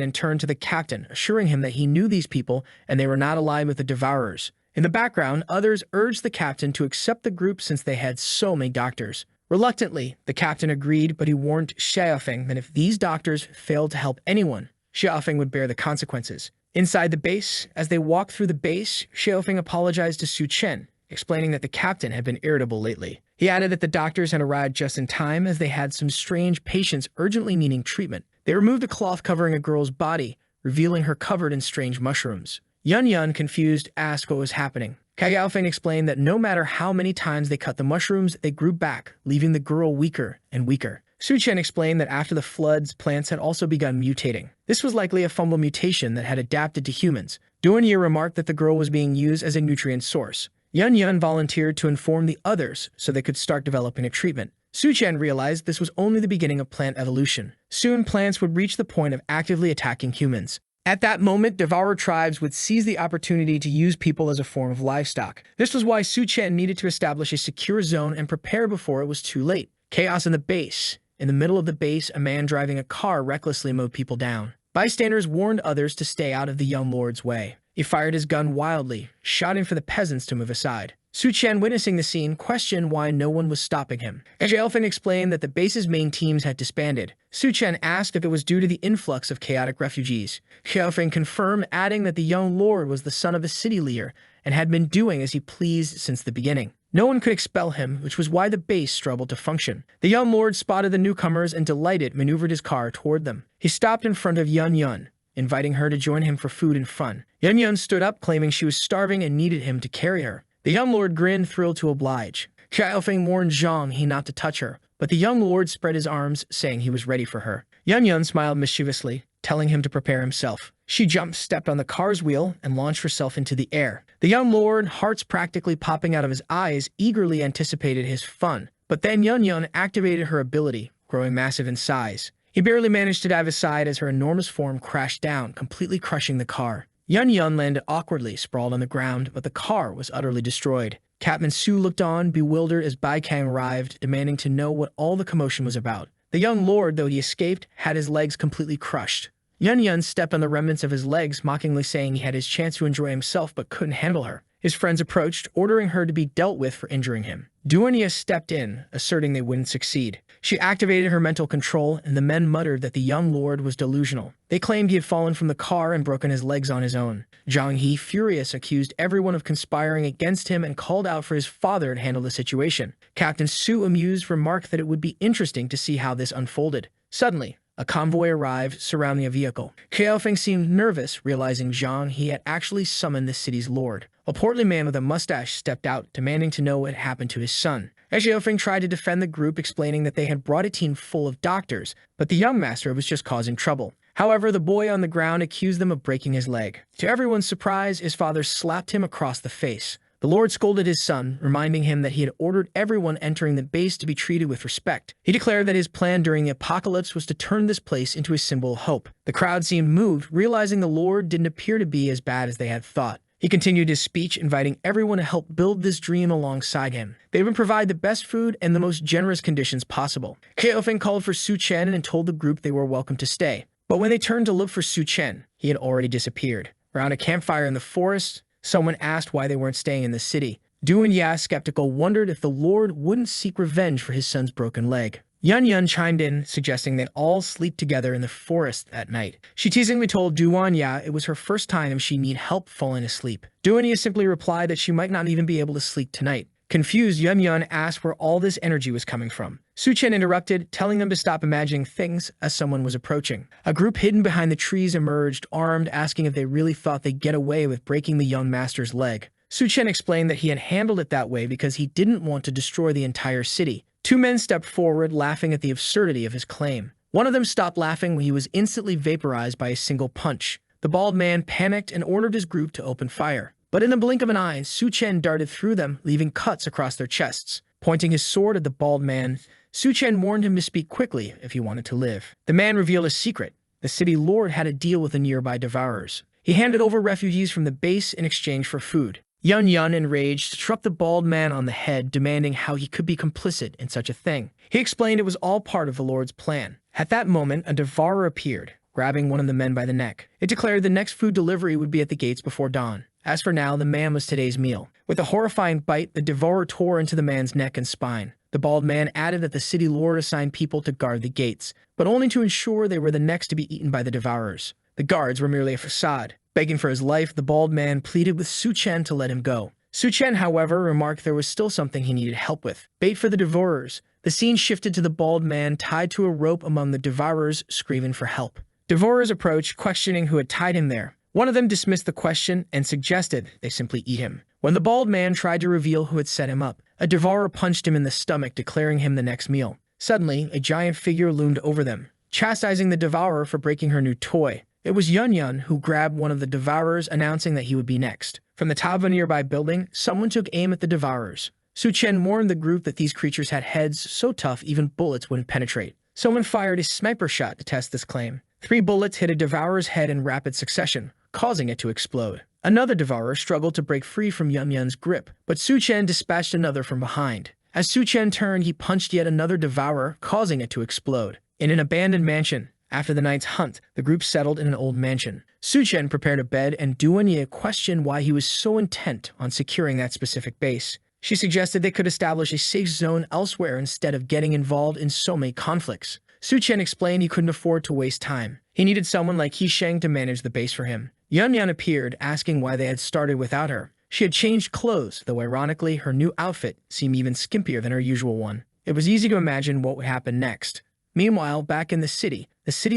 and turned to the captain, assuring him that he knew these people and they were not allied with the devourers. In the background, others urged the captain to accept the group since they had so many doctors. Reluctantly, the captain agreed, but he warned Xiaofeng that if these doctors failed to help anyone, Xiaofeng would bear the consequences. Inside the base, as they walked through the base, Xiaofeng apologized to Su Chen, explaining that the captain had been irritable lately. He added that the doctors had arrived just in time as they had some strange patients urgently needing treatment. They removed a cloth covering a girl's body, revealing her covered in strange mushrooms. Yun Yun, confused, asked what was happening. Xiaofeng explained that no matter how many times they cut the mushrooms, they grew back, leaving the girl weaker and weaker. Su Chen explained that after the floods, plants had also begun mutating. This was likely a fungal mutation that had adapted to humans. Duanya remarked that the girl was being used as a nutrient source. Yun Yun volunteered to inform the others so they could start developing a treatment. Su Chen realized this was only the beginning of plant evolution. Soon, plants would reach the point of actively attacking humans. At that moment, devourer tribes would seize the opportunity to use people as a form of livestock. This was why Su Chen needed to establish a secure zone and prepare before it was too late. Chaos in the base. In the middle of the base, a man driving a car recklessly mowed people down. Bystanders warned others to stay out of the young lord's way. He fired his gun wildly, shouting for the peasants to move aside. Su Chen, witnessing the scene, questioned why no one was stopping him. Xiaofeng explained that the base's main teams had disbanded. Su Chen asked if it was due to the influx of chaotic refugees. Xiaofeng confirmed, adding that the young lord was the son of a city leader and had been doing as he pleased since the beginning. No one could expel him, which was why the base struggled to function. The young lord spotted the newcomers and, delighted, maneuvered his car toward them. He stopped in front of Yun Yun, inviting her to join him for food and fun. Yun Yun stood up, claiming she was starving and needed him to carry her. The young lord grinned, thrilled to oblige. Xiaofeng warned Zhang he not to touch her, but the young lord spread his arms, saying he was ready for her. Yun Yun smiled mischievously, telling him to prepare himself. She jumped, stepped on the car's wheel, and launched herself into the air. The young lord, hearts practically popping out of his eyes, eagerly anticipated his fun. But then Yun Yun activated her ability, growing massive in size. He barely managed to dive aside as her enormous form crashed down, completely crushing the car. Yun Yun landed awkwardly, sprawled on the ground, but the car was utterly destroyed. Captain Su looked on, bewildered, as Bai Kang arrived, demanding to know what all the commotion was about. The young lord, though he escaped, had his legs completely crushed. Yun Yun stepped on the remnants of his legs, mockingly saying he had his chance to enjoy himself but couldn't handle her. His friends approached, ordering her to be dealt with for injuring him. Duanya stepped in, asserting they wouldn't succeed. She activated her mental control, and the men muttered that the young lord was delusional. They claimed he had fallen from the car and broken his legs on his own. Zhang He, furious, accused everyone of conspiring against him and called out for his father to handle the situation. Captain Su, amused, remarked that it would be interesting to see how this unfolded. Suddenly, a convoy arrived, surrounding a vehicle. Xiaofeng seemed nervous, realizing Zhang He had actually summoned the city's lord. A portly man with a mustache stepped out, demanding to know what had happened to his son. As Xiaofeng tried to defend the group, explaining that they had brought a team full of doctors, but the young master was just causing trouble. However, the boy on the ground accused them of breaking his leg. To everyone's surprise, his father slapped him across the face. The lord scolded his son, reminding him that he had ordered everyone entering the base to be treated with respect. He declared that his plan during the apocalypse was to turn this place into a symbol of hope. The crowd seemed moved, realizing the lord didn't appear to be as bad as they had thought. He continued his speech, inviting everyone to help build this dream alongside him. They would provide the best food and the most generous conditions possible. Xiaofeng called for Su Chen and told the group they were welcome to stay. But when they turned to look for Su Chen, he had already disappeared. Around a campfire in the forest, someone asked why they weren't staying in the city. Duanya, skeptical, wondered if the lord wouldn't seek revenge for his son's broken leg. Yun Yun chimed in, suggesting they all sleep together in the forest that night. She teasingly told Duanya it was her first time and she'd need help falling asleep. Duanya simply replied that she might not even be able to sleep tonight. Confused, Yun Yun asked where all this energy was coming from. Su Chen interrupted, telling them to stop imagining things as someone was approaching. A group hidden behind the trees emerged, armed, asking if they really thought they'd get away with breaking the young master's leg. Su Chen explained that he had handled it that way because he didn't want to destroy the entire city. Two men stepped forward, laughing at the absurdity of his claim. One of them stopped laughing when he was instantly vaporized by a single punch. The bald man panicked and ordered his group to open fire. But in the blink of an eye, Su Chen darted through them, leaving cuts across their chests. Pointing his sword at the bald man, Su Chen warned him to speak quickly if he wanted to live. The man revealed a secret. The city lord had a deal with the nearby devourers. He handed over refugees from the base in exchange for food. Yun Yun, enraged, struck the bald man on the head, demanding how he could be complicit in such a thing. He explained it was all part of the lord's plan. At that moment, a devourer appeared, grabbing one of the men by the neck. It declared the next food delivery would be at the gates before dawn. As for now, the man was today's meal. With a horrifying bite, the devourer tore into the man's neck and spine. The bald man added that the city lord assigned people to guard the gates, but only to ensure they were the next to be eaten by the devourers. The guards were merely a facade. Begging for his life, the bald man pleaded with Su Chen to let him go. Su Chen, however, remarked there was still something he needed help with. Bait for the devourers. The scene shifted to the bald man tied to a rope among the devourers, screaming for help. Devourers approached, questioning who had tied him there. One of them dismissed the question and suggested they simply eat him. When the bald man tried to reveal who had set him up, a devourer punched him in the stomach, declaring him the next meal. Suddenly, a giant figure loomed over them, chastising the devourer for breaking her new toy. It was Yun Yun who grabbed one of the devourers, announcing that he would be next. From the top of a nearby building, someone took aim at the devourers. Su Chen warned the group that these creatures had heads so tough even bullets wouldn't penetrate. Someone fired a sniper shot to test this claim. 3 bullets hit a devourer's head in rapid succession, causing it to explode. Another devourer struggled to break free from Yun Yun's grip, but Su Chen dispatched another from behind. As Su Chen turned, he punched yet another devourer, causing it to explode. In an abandoned mansion, after the night's hunt, the group settled in an old mansion. Su Chen prepared a bed, and Duanya questioned why he was so intent on securing that specific base. She suggested they could establish a safe zone elsewhere instead of getting involved in so many conflicts. Su Chen explained he couldn't afford to waste time. He needed someone like He Sheng to manage the base for him. Yun Yun appeared, asking why they had started without her. She had changed clothes, though ironically, her new outfit seemed even skimpier than her usual one. It was easy to imagine what would happen next. Meanwhile, back in the city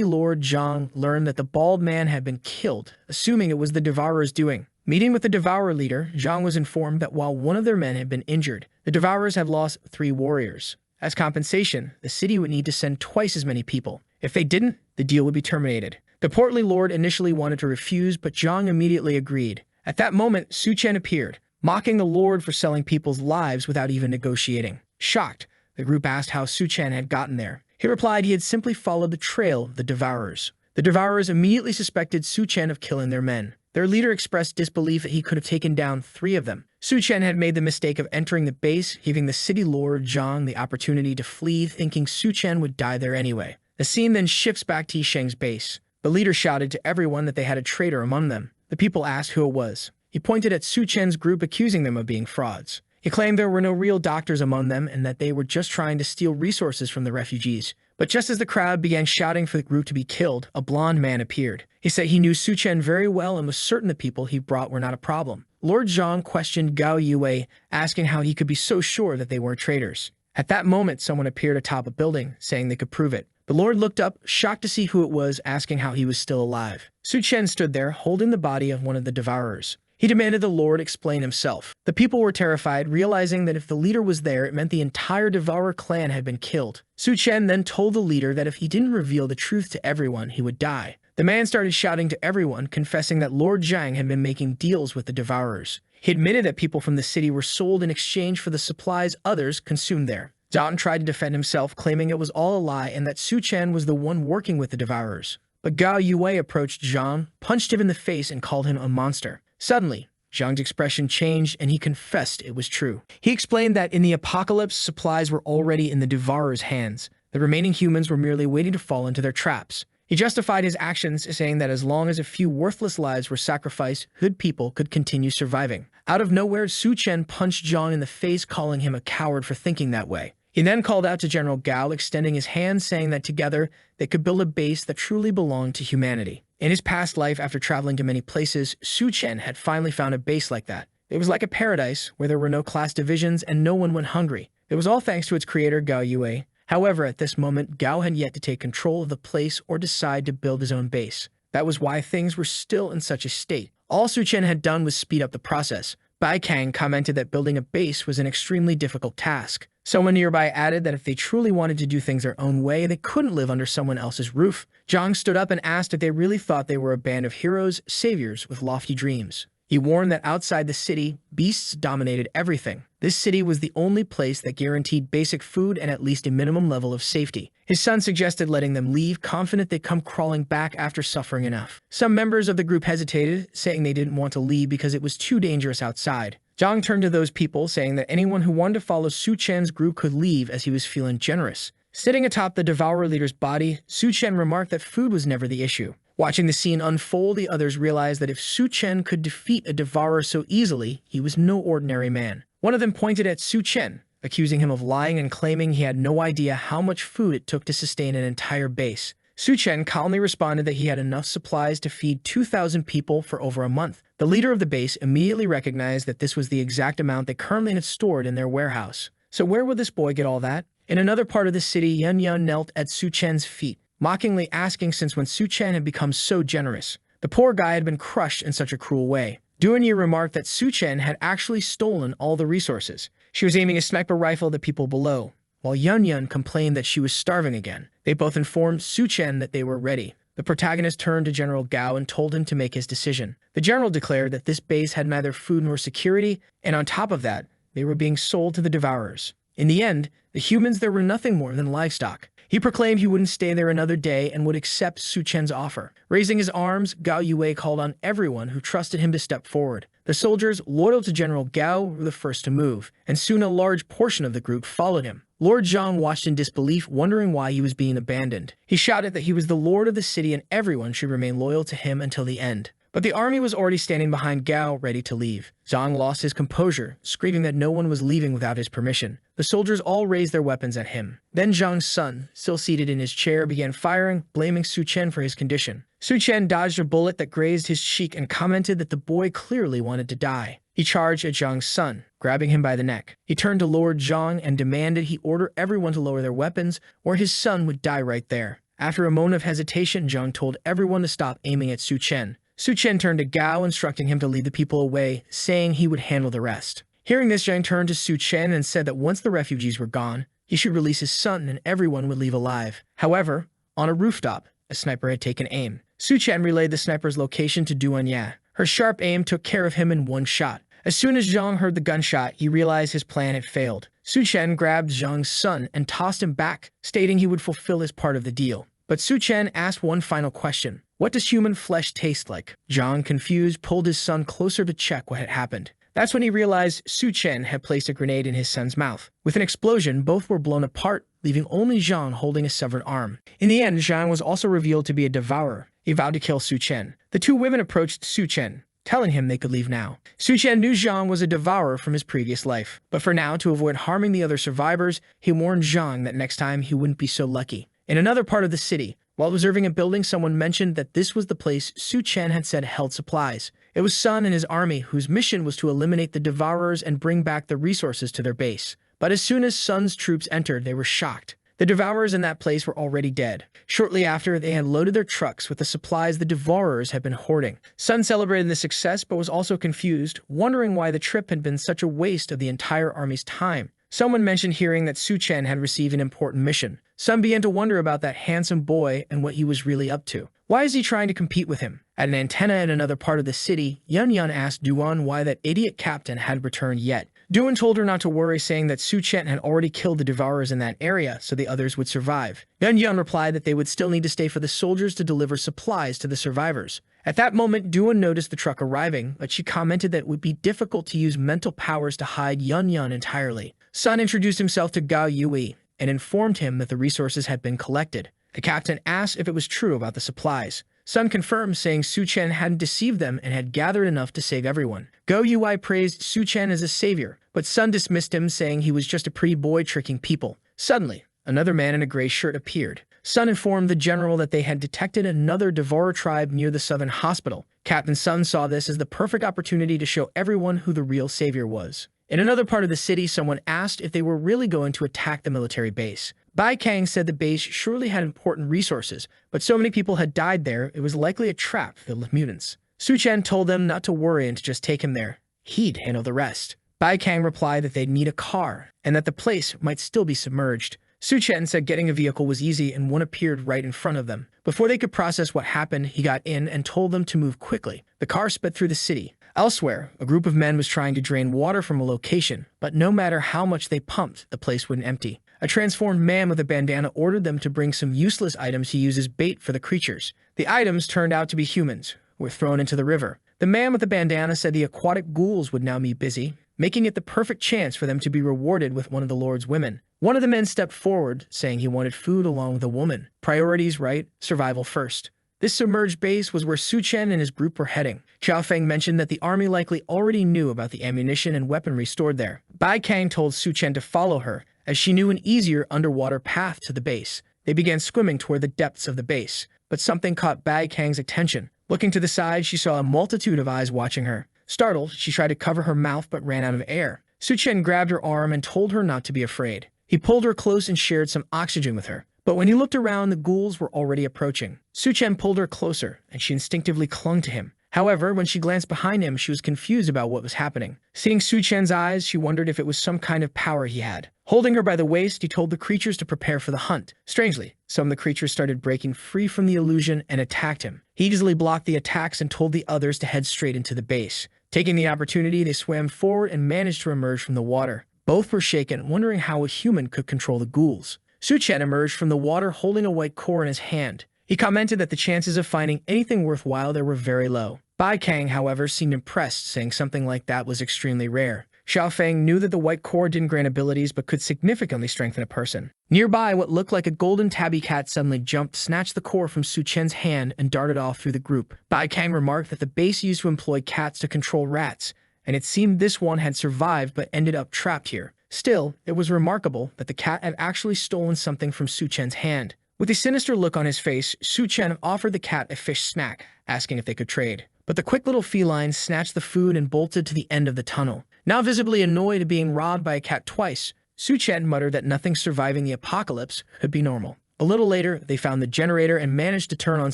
lord Zhang learned that the bald man had been killed, assuming it was the devourer's doing. Meeting with the devourer leader, Zhang was informed that while one of their men had been injured, the devourers had lost 3 warriors. As compensation, the city would need to send twice as many people. If they didn't, the deal would be terminated. The portly lord initially wanted to refuse, but Zhang immediately agreed. At that moment, Su Chen appeared, mocking the lord for selling people's lives without even negotiating. Shocked, the group asked how Su Chen had gotten there. He replied he had simply followed the trail of the devourers. The devourers immediately suspected Su Chen of killing their men. Their leader expressed disbelief that he could have taken down 3 of them. Su Chen had made the mistake of entering the base, giving the city lord Zhang the opportunity to flee, thinking Su Chen would die there anyway. The scene then shifts back to Yi Sheng's base. The leader shouted to everyone that they had a traitor among them. The people asked who it was. He pointed at Su Chen's group, accusing them of being frauds. He claimed there were no real doctors among them and that they were just trying to steal resources from the refugees. But just as the crowd began shouting for the group to be killed, a blond man appeared. He said he knew Su Chen very well and was certain the people he brought were not a problem. Lord Zhang questioned Gao Yue, asking how he could be so sure that they weren't traitors. At that moment, someone appeared atop a building, saying they could prove it. The Lord looked up, shocked to see who it was, asking how he was still alive. Su Chen stood there, holding the body of one of the devourers. He demanded the Lord explain himself. The people were terrified, realizing that if the leader was there, it meant the entire Devourer clan had been killed. Su Chen then told the leader that if he didn't reveal the truth to everyone, he would die. The man started shouting to everyone, confessing that Lord Zhang had been making deals with the Devourers. He admitted that people from the city were sold in exchange for the supplies others consumed there. Zhang tried to defend himself, claiming it was all a lie and that Su Chen was the one working with the Devourers. But Gao Yue approached Zhang, punched him in the face, and called him a monster. Suddenly, Zhang's expression changed and he confessed it was true. He explained that in the apocalypse, supplies were already in the Devourers' hands. The remaining humans were merely waiting to fall into their traps. He justified his actions, saying that as long as a few worthless lives were sacrificed, good people could continue surviving. Out of nowhere, Su Chen punched Zhang in the face, calling him a coward for thinking that way. He then called out to General Gao, extending his hand, saying that together they could build a base that truly belonged to humanity. In his past life, after traveling to many places, Su Chen had finally found a base like that. It was like a paradise where there were no class divisions and no one went hungry. It was all thanks to its creator, Gao Yue. However, at this moment, Gao had yet to take control of the place or decide to build his own base. That was why things were still in such a state. All Su Chen had done was speed up the process. Bai Kang commented that building a base was an extremely difficult task. Someone nearby added that if they truly wanted to do things their own way, they couldn't live under someone else's roof. Zhang stood up and asked if they really thought they were a band of heroes, saviors with lofty dreams. He warned that outside the city, beasts dominated everything. This city was the only place that guaranteed basic food and at least a minimum level of safety. His son suggested letting them leave, confident they'd come crawling back after suffering enough. Some members of the group hesitated, saying they didn't want to leave because it was too dangerous outside. Zhang turned to those people, saying that anyone who wanted to follow Su Chen's group could leave as he was feeling generous. Sitting atop the Devourer leader's body, Su Chen remarked that food was never the issue. Watching the scene unfold, the others realized that if Su Chen could defeat a Devourer so easily, he was no ordinary man. One of them pointed at Su Chen, accusing him of lying and claiming he had no idea how much food it took to sustain an entire base. Su Chen calmly responded that he had enough supplies to feed 2,000 people for over a month. The leader of the base immediately recognized that this was the exact amount they currently had stored in their warehouse. So where would this boy get all that? In another part of the city, Yun Yun knelt at Su Chen's feet, mockingly asking since when Su Chen had become so generous. The poor guy had been crushed in such a cruel way. Duanyi remarked that Su Chen had actually stolen all the resources. She was aiming a sniper rifle at the people below, while Yun Yun complained that she was starving again. They both informed Su Chen that they were ready. The protagonist turned to General Gao and told him to make his decision. The general declared that this base had neither food nor security, and on top of that, they were being sold to the Devourers. In the end, the humans there were nothing more than livestock. He proclaimed he wouldn't stay there another day and would accept Su Chen's offer. Raising his arms, Gao Yue called on everyone who trusted him to step forward. The soldiers, loyal to General Gao, were the first to move, and soon a large portion of the group followed him. Lord Zhang watched in disbelief, wondering why he was being abandoned. He shouted that he was the lord of the city and everyone should remain loyal to him until the end. But the army was already standing behind Gao, ready to leave. Zhang lost his composure, screaming that no one was leaving without his permission. The soldiers all raised their weapons at him. Then Zhang's son, still seated in his chair, began firing, blaming Su Chen for his condition. Su Chen dodged a bullet that grazed his cheek and commented that the boy clearly wanted to die. He charged at Zhang's son, grabbing him by the neck. He turned to Lord Zhang and demanded he order everyone to lower their weapons, or his son would die right there. After a moment of hesitation, Zhang told everyone to stop aiming at Su Chen. Su Chen turned to Gao, instructing him to lead the people away, saying he would handle the rest. Hearing this, Zhang turned to Su Chen and said that once the refugees were gone, he should release his son and everyone would leave alive. However, on a rooftop, a sniper had taken aim. Su Chen relayed the sniper's location to Duanya. Her sharp aim took care of him in one shot. As soon as Zhang heard the gunshot, he realized his plan had failed. Su Chen grabbed Zhang's son and tossed him back, stating he would fulfill his part of the deal. But Su Chen asked one final question. What does human flesh taste like? Zhang, confused, pulled his son closer to check what had happened. That's when he realized Su Chen had placed a grenade in his son's mouth. With an explosion, both were blown apart, leaving only Zhang holding a severed arm. In the end, Zhang was also revealed to be a devourer. He vowed to kill Su Chen. The two women approached Su Chen, telling him they could leave now. Su Chen knew Zhang was a devourer from his previous life, but for now, to avoid harming the other survivors, he warned Zhang that next time he wouldn't be so lucky. In another part of the city, while observing a building, someone mentioned that this was the place Su Chen had said held supplies. It was Sun and his army, whose mission was to eliminate the devourers and bring back the resources to their base. But as soon as Sun's troops entered, they were shocked. The devourers in that place were already dead. Shortly after, they had loaded their trucks with the supplies the devourers had been hoarding. Sun celebrated the success, but was also confused, wondering why the trip had been such a waste of the entire army's time. Someone mentioned hearing that Su Chen had received an important mission. Sun began to wonder about that handsome boy and what he was really up to. Why is he trying to compete with him? At an antenna in another part of the city, Yun Yun asked Duan why that idiot captain hadn't returned yet. Duan told her not to worry, saying that Su Chen had already killed the devourers in that area, so the others would survive. Yun Yun replied that they would still need to stay for the soldiers to deliver supplies to the survivors. At that moment, Duan noticed the truck arriving, but she commented that it would be difficult to use mental powers to hide Yun Yun entirely. Sun introduced himself to Gao Yui and informed him that the resources had been collected. The captain asked if it was true about the supplies. Sun confirmed, saying Su Chen hadn't deceived them and had gathered enough to save everyone. Go Yui praised Su Chen as a savior, but Sun dismissed him, saying he was just a pretty boy tricking people. Suddenly, another man in a gray shirt appeared. Sun informed the general that they had detected another devourer tribe near the southern hospital. Captain Sun saw this as the perfect opportunity to show everyone who the real savior was. In another part of the city, someone asked if they were really going to attack the military base. Bai Kang said the base surely had important resources, but so many people had died there, it was likely a trap filled with mutants. Su Chen told them not to worry and to just take him there. He'd handle the rest. Bai Kang replied that they'd need a car, and that the place might still be submerged. Su Chen said getting a vehicle was easy, and one appeared right in front of them. Before they could process what happened, he got in and told them to move quickly. The car sped through the city. Elsewhere, a group of men was trying to drain water from a location, but no matter how much they pumped, the place wouldn't empty. A transformed man with a bandana ordered them to bring some useless items to use as bait for the creatures. The items turned out to be humans, who were thrown into the river. The man with the bandana said the aquatic ghouls would now be busy, making it the perfect chance for them to be rewarded with one of the Lord's women. One of the men stepped forward, saying he wanted food along with a woman. Priorities right, survival first. This submerged base was where Su Chen and his group were heading. Xiao Feng mentioned that the army likely already knew about the ammunition and weaponry stored there. Bai Kang told Su Chen to follow her, as she knew an easier underwater path to the base. They began swimming toward the depths of the base, but something caught Bai Kang's attention. Looking to the side, she saw a multitude of eyes watching her. Startled, she tried to cover her mouth but ran out of air. Su Chen grabbed her arm and told her not to be afraid. He pulled her close and shared some oxygen with her. But when he looked around, the ghouls were already approaching. Su Chen pulled her closer, and she instinctively clung to him. However, when she glanced behind him, she was confused about what was happening. Seeing Su Chen's eyes, she wondered if it was some kind of power he had. Holding her by the waist, he told the creatures to prepare for the hunt. Strangely, some of the creatures started breaking free from the illusion and attacked him. He easily blocked the attacks and told the others to head straight into the base. Taking the opportunity, they swam forward and managed to emerge from the water. Both were shaken, wondering how a human could control the ghouls. Su Chen emerged from the water holding a white core in his hand. He commented that the chances of finding anything worthwhile there were very low. Bai Kang, however, seemed impressed, saying something like that was extremely rare. Xiao Feng knew that the white core didn't grant abilities but could significantly strengthen a person. Nearby, what looked like a golden tabby cat suddenly jumped, snatched the core from Su Chen's hand, and darted off through the group. Bai Kang remarked that the base used to employ cats to control rats, and it seemed this one had survived but ended up trapped here. Still, it was remarkable that the cat had actually stolen something from Su Chen's hand. With a sinister look on his face, Su Chen offered the cat a fish snack, asking if they could trade. But the quick little feline snatched the food and bolted to the end of the tunnel. Now visibly annoyed at being robbed by a cat twice, Su Chen muttered that nothing surviving the apocalypse could be normal. A little later, they found the generator and managed to turn on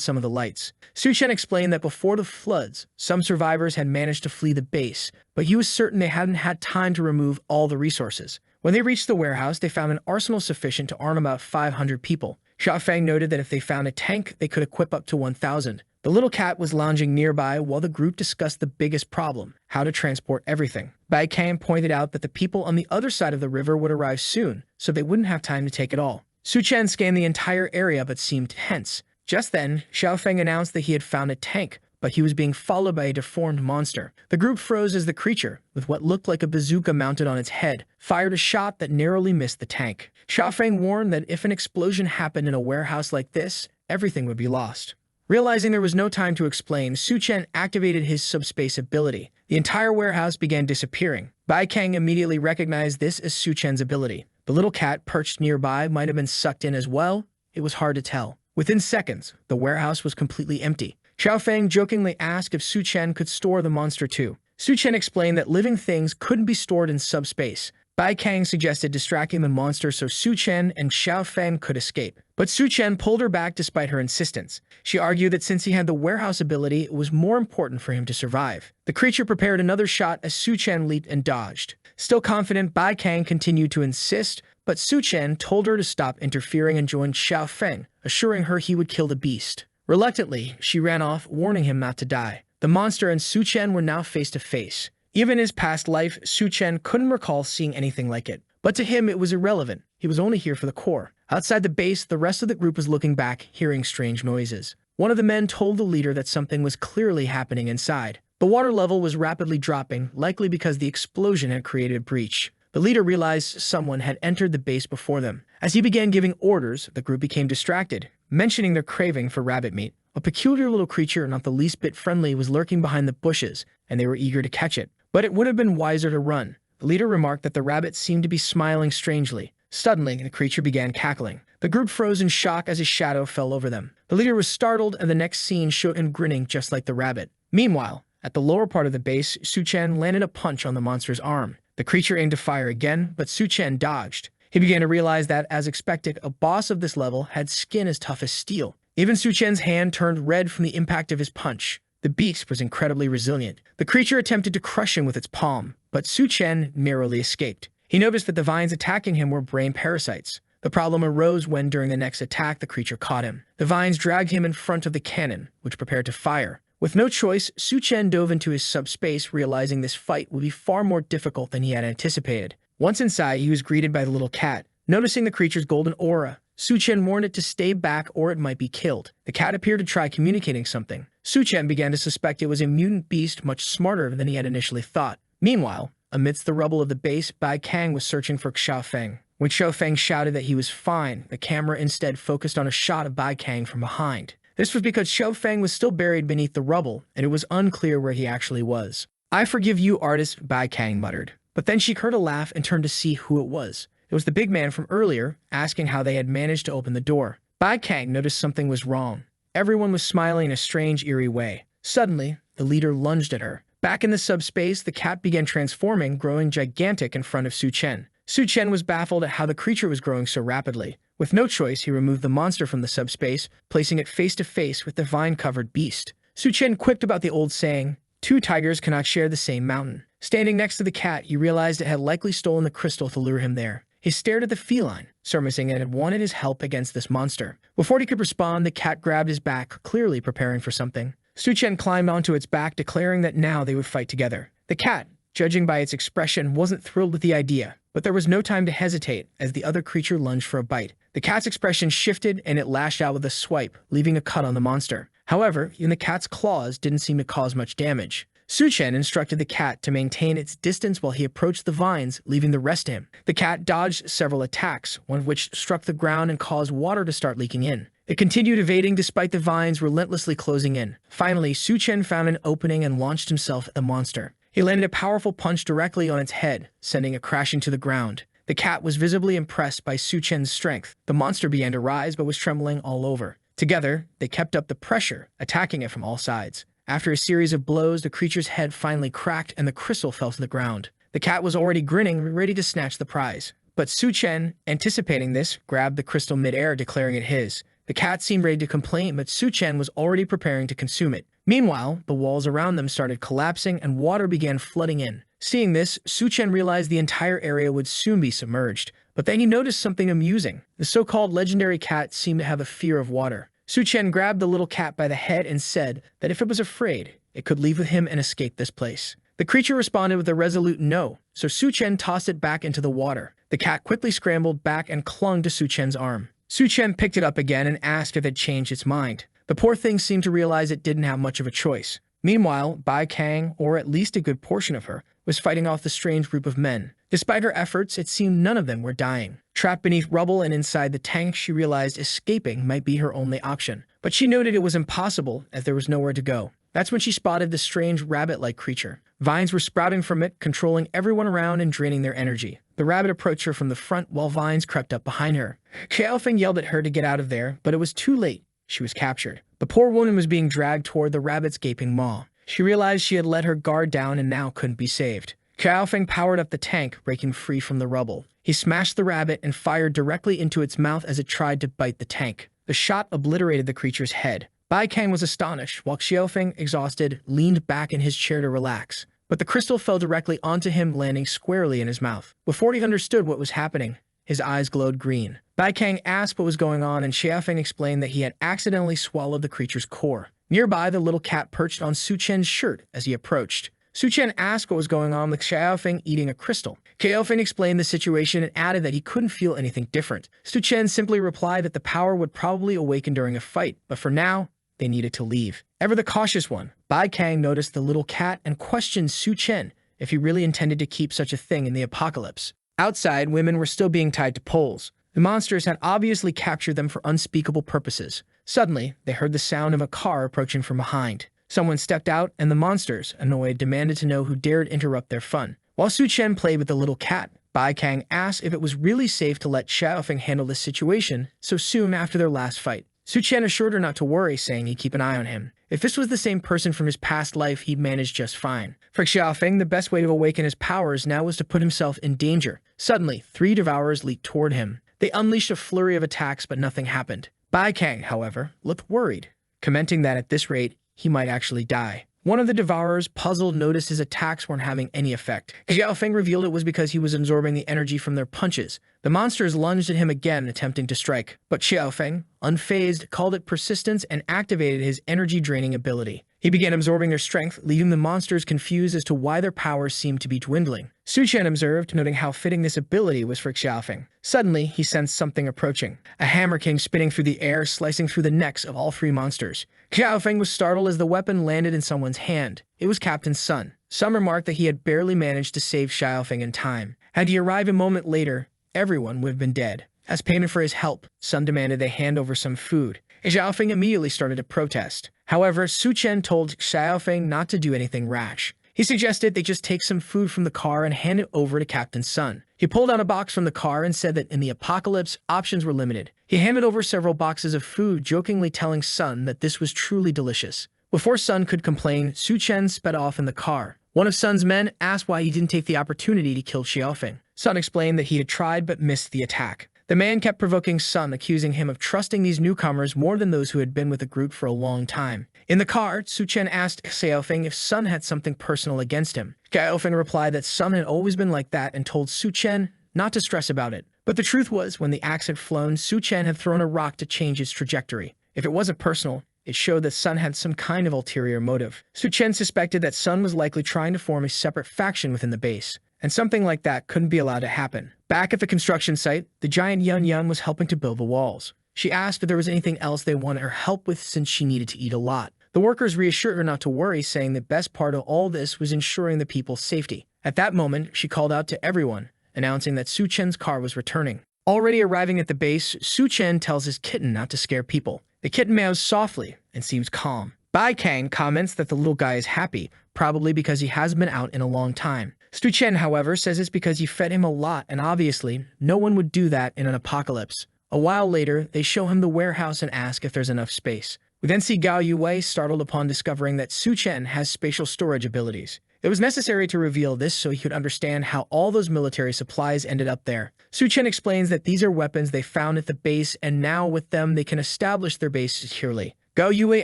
some of the lights. Su Chen explained that before the floods, some survivors had managed to flee the base, but he was certain they hadn't had time to remove all the resources. When they reached the warehouse, they found an arsenal sufficient to arm about 500 people. Xiao Feng noted that if they found a tank, they could equip up to 1,000. The little cat was lounging nearby while the group discussed the biggest problem, how to transport everything. Bai Kang pointed out that the people on the other side of the river would arrive soon, so they wouldn't have time to take it all. Su Chen scanned the entire area but seemed tense. Just then, Xiao Feng announced that he had found a tank, but he was being followed by a deformed monster. The group froze as the creature, with what looked like a bazooka mounted on its head, fired a shot that narrowly missed the tank. Xiao Feng warned that if an explosion happened in a warehouse like this, everything would be lost. Realizing there was no time to explain, Su Chen activated his subspace ability. The entire warehouse began disappearing. Bai Kang immediately recognized this as Su Chen's ability. The little cat perched nearby might have been sucked in as well. It was hard to tell. Within seconds, the warehouse was completely empty. Xiao Feng jokingly asked if Su Chen could store the monster too. Su Chen explained that living things couldn't be stored in subspace. Bai Kang suggested distracting the monster so Su Chen and Xiao Feng could escape. But Su Chen pulled her back despite her insistence. She argued that since he had the warehouse ability, it was more important for him to survive. The creature prepared another shot as Su Chen leaped and dodged. Still confident, Bai Kang continued to insist, but Su Chen told her to stop interfering and joined Xiao Feng, assuring her he would kill the beast. Reluctantly, she ran off, warning him not to die. The monster and Su Chen were now face to face. Even in his past life, Su Chen couldn't recall seeing anything like it. But to him, it was irrelevant. He was only here for the core. Outside the base, the rest of the group was looking back, hearing strange noises. One of the men told the leader that something was clearly happening inside. The water level was rapidly dropping, likely because the explosion had created a breach. The leader realized someone had entered the base before them. As he began giving orders, the group became distracted, mentioning their craving for rabbit meat. A peculiar little creature, not the least bit friendly, was lurking behind the bushes, and they were eager to catch it. But it would have been wiser to run. The leader remarked that the rabbit seemed to be smiling strangely. Suddenly, the creature began cackling. The group froze in shock as a shadow fell over them. The leader was startled, and the next scene showed him grinning just like the rabbit. Meanwhile, at the lower part of the base, Su Chen landed a punch on the monster's arm. The creature aimed to fire again, but Su Chen dodged. He began to realize that, as expected, a boss of this level had skin as tough as steel. Even Su Chen's hand turned red from the impact of his punch. The beast was incredibly resilient. The creature attempted to crush him with its palm, but Su Chen narrowly escaped. He noticed that the vines attacking him were brain parasites. The problem arose when, during the next attack, the creature caught him. The vines dragged him in front of the cannon, which prepared to fire. With no choice, Su Chen dove into his subspace, realizing this fight would be far more difficult than he had anticipated. Once inside, he was greeted by the little cat. Noticing the creature's golden aura, Su Chen warned it to stay back or it might be killed. The cat appeared to try communicating something. Su Chen began to suspect it was a mutant beast much smarter than he had initially thought. Meanwhile, amidst the rubble of the base, Bai Kang was searching for Xiao Feng. When Xiao Feng shouted that he was fine, the camera instead focused on a shot of Bai Kang from behind. This was because Xiao Feng was still buried beneath the rubble, and it was unclear where he actually was. "I forgive you, artist," Bai Kang muttered. But then she heard a laugh and turned to see who it was. It was the big man from earlier, asking how they had managed to open the door. Bai Kang noticed something was wrong. Everyone was smiling in a strange, eerie way. Suddenly, the leader lunged at her. Back in the subspace, the cat began transforming, growing gigantic in front of Su Chen. Su Chen was baffled at how the creature was growing so rapidly. With no choice, he removed the monster from the subspace, placing it face to face with the vine-covered beast. Su Chen quipped about the old saying, "Two tigers cannot share the same mountain." Standing next to the cat, he realized it had likely stolen the crystal to lure him there. He stared at the feline, surmising it had wanted his help against this monster. Before he could respond, the cat grabbed his back, clearly preparing for something. Su Chen climbed onto its back, declaring that now they would fight together. The cat, judging by its expression, wasn't thrilled with the idea, but there was no time to hesitate as the other creature lunged for a bite. The cat's expression shifted and it lashed out with a swipe, leaving a cut on the monster. However, even the cat's claws didn't seem to cause much damage. Su Chen instructed the cat to maintain its distance while he approached the vines, leaving the rest to him. The cat dodged several attacks, one of which struck the ground and caused water to start leaking in. It continued evading despite the vines relentlessly closing in. Finally, Su Chen found an opening and launched himself at the monster. He landed a powerful punch directly on its head, sending it crashing to the ground. The cat was visibly impressed by Su Chen's strength. The monster began to rise but was trembling all over. Together, they kept up the pressure, attacking it from all sides. After a series of blows, the creature's head finally cracked and the crystal fell to the ground. The cat was already grinning, ready to snatch the prize. But Su Chen, anticipating this, grabbed the crystal mid-air, declaring it his. The cat seemed ready to complain, but Su Chen was already preparing to consume it. Meanwhile, the walls around them started collapsing and water began flooding in. Seeing this, Su Chen realized the entire area would soon be submerged. But then he noticed something amusing. The so-called legendary cat seemed to have a fear of water. Su Chen grabbed the little cat by the head and said that if it was afraid, it could leave with him and escape this place. The creature responded with a resolute no, so Su Chen tossed it back into the water. The cat quickly scrambled back and clung to Su Chen's arm. Su Chen picked it up again and asked if it changed its mind. The poor thing seemed to realize it didn't have much of a choice. Meanwhile, Bai Kang, or at least a good portion of her, was fighting off the strange group of men. Despite her efforts, it seemed none of them were dying. Trapped beneath rubble and inside the tank, she realized escaping might be her only option. but she noted it was impossible as there was nowhere to go. That's when she spotted the strange rabbit-like creature. Vines were sprouting from it, controlling everyone around and draining their energy. The rabbit approached her from the front while vines crept up behind her. Xiaofeng yelled at her to get out of there, but it was too late. She was captured. The poor woman was being dragged toward the rabbit's gaping maw. She realized she had let her guard down and now couldn't be saved. Xiaofeng powered up the tank, breaking free from the rubble. He smashed the rabbit and fired directly into its mouth as it tried to bite the tank. The shot obliterated the creature's head. Bai Kang was astonished, while Xiaofeng, exhausted, leaned back in his chair to relax. But the crystal fell directly onto him, landing squarely in his mouth. Before he understood what was happening, his eyes glowed green. Bai Kang asked what was going on, and Xiaofeng explained that he had accidentally swallowed the creature's core. Nearby, the little cat perched on Su Chen's shirt as he approached. Su Chen asked what was going on with Xiaofeng eating a crystal. Xiaofeng explained the situation and added that he couldn't feel anything different. Su Chen simply replied that the power would probably awaken during a fight, but for now, they needed to leave. Ever the cautious one, Bai Kang noticed the little cat and questioned Su Chen if he really intended to keep such a thing in the apocalypse. Outside, women were still being tied to poles. The monsters had obviously captured them for unspeakable purposes. Suddenly, they heard the sound of a car approaching from behind. Someone stepped out, and the monsters, annoyed, demanded to know who dared interrupt their fun. While Su Chen played with the little cat, Bai Kang asked if it was really safe to let Xiaofeng handle this situation so soon after their last fight. Su Chen assured her not to worry, saying he'd keep an eye on him. If this was the same person from his past life, he'd manage just fine. For Xiaofeng, the best way to awaken his powers now was to put himself in danger. Suddenly, 3 devourers leaped toward him. They unleashed a flurry of attacks, but nothing happened. Bai Kang, however, looked worried, commenting that at this rate, he might actually die. One of the devourers, puzzled, noticed his attacks weren't having any effect. Xiaofeng revealed it was because he was absorbing the energy from their punches. The monsters lunged at him again, attempting to strike. But Xiaofeng, unfazed, called it persistence and activated his energy-draining ability. He began absorbing their strength, leaving the monsters confused as to why their powers seemed to be dwindling. Su Chen observed, noting how fitting this ability was for Xiaofeng. Suddenly, he sensed something approaching. A hammer came spinning through the air, slicing through the necks of all 3 monsters. Xiaofeng was startled as the weapon landed in someone's hand. It was Captain Sun. Some remarked that he had barely managed to save Xiaofeng in time. Had he arrived a moment later, everyone would have been dead. As payment for his help, Sun demanded they hand over some food. Xiaofeng immediately started to protest. However, Su Chen told Xiaofeng not to do anything rash. He suggested they just take some food from the car and hand it over to Captain Sun. He pulled out a box from the car and said that in the apocalypse, options were limited. He handed over several boxes of food, jokingly telling Sun that this was truly delicious. Before Sun could complain, Su Chen sped off in the car. One of Sun's men asked why he didn't take the opportunity to kill Xiaofeng. Sun explained that he had tried but missed the attack. The man kept provoking Sun, accusing him of trusting these newcomers more than those who had been with the group for a long time. In the car, Su Chen asked Xiaofeng if Sun had something personal against him. Xiaofeng replied that Sun had always been like that and told Su Chen not to stress about it. But the truth was, when the axe had flown, Su Chen had thrown a rock to change its trajectory. If it wasn't personal, it showed that Sun had some kind of ulterior motive. Su Chen suspected that Sun was likely trying to form a separate faction within the base, and something like that couldn't be allowed to happen. Back at the construction site, the giant Yun Yun was helping to build the walls. She asked if there was anything else they wanted her help with since she needed to eat a lot. The workers reassured her not to worry, saying the best part of all this was ensuring the people's safety. At that moment, she called out to everyone, announcing that Su Chen's car was returning. Already arriving at the base, Su Chen tells his kitten not to scare people. The kitten meows softly and seems calm. Bai Kang comments that the little guy is happy, probably because he hasn't been out in a long time. Su Chen, however, says it's because he fed him a lot, and obviously, no one would do that in an apocalypse. A while later, they show him the warehouse and ask if there's enough space. We then see Gao Yue startled upon discovering that Su Chen has spatial storage abilities. It was necessary to reveal this so he could understand how all those military supplies ended up there. Su Chen explains that these are weapons they found at the base, and now with them they can establish their base securely. Gao Yue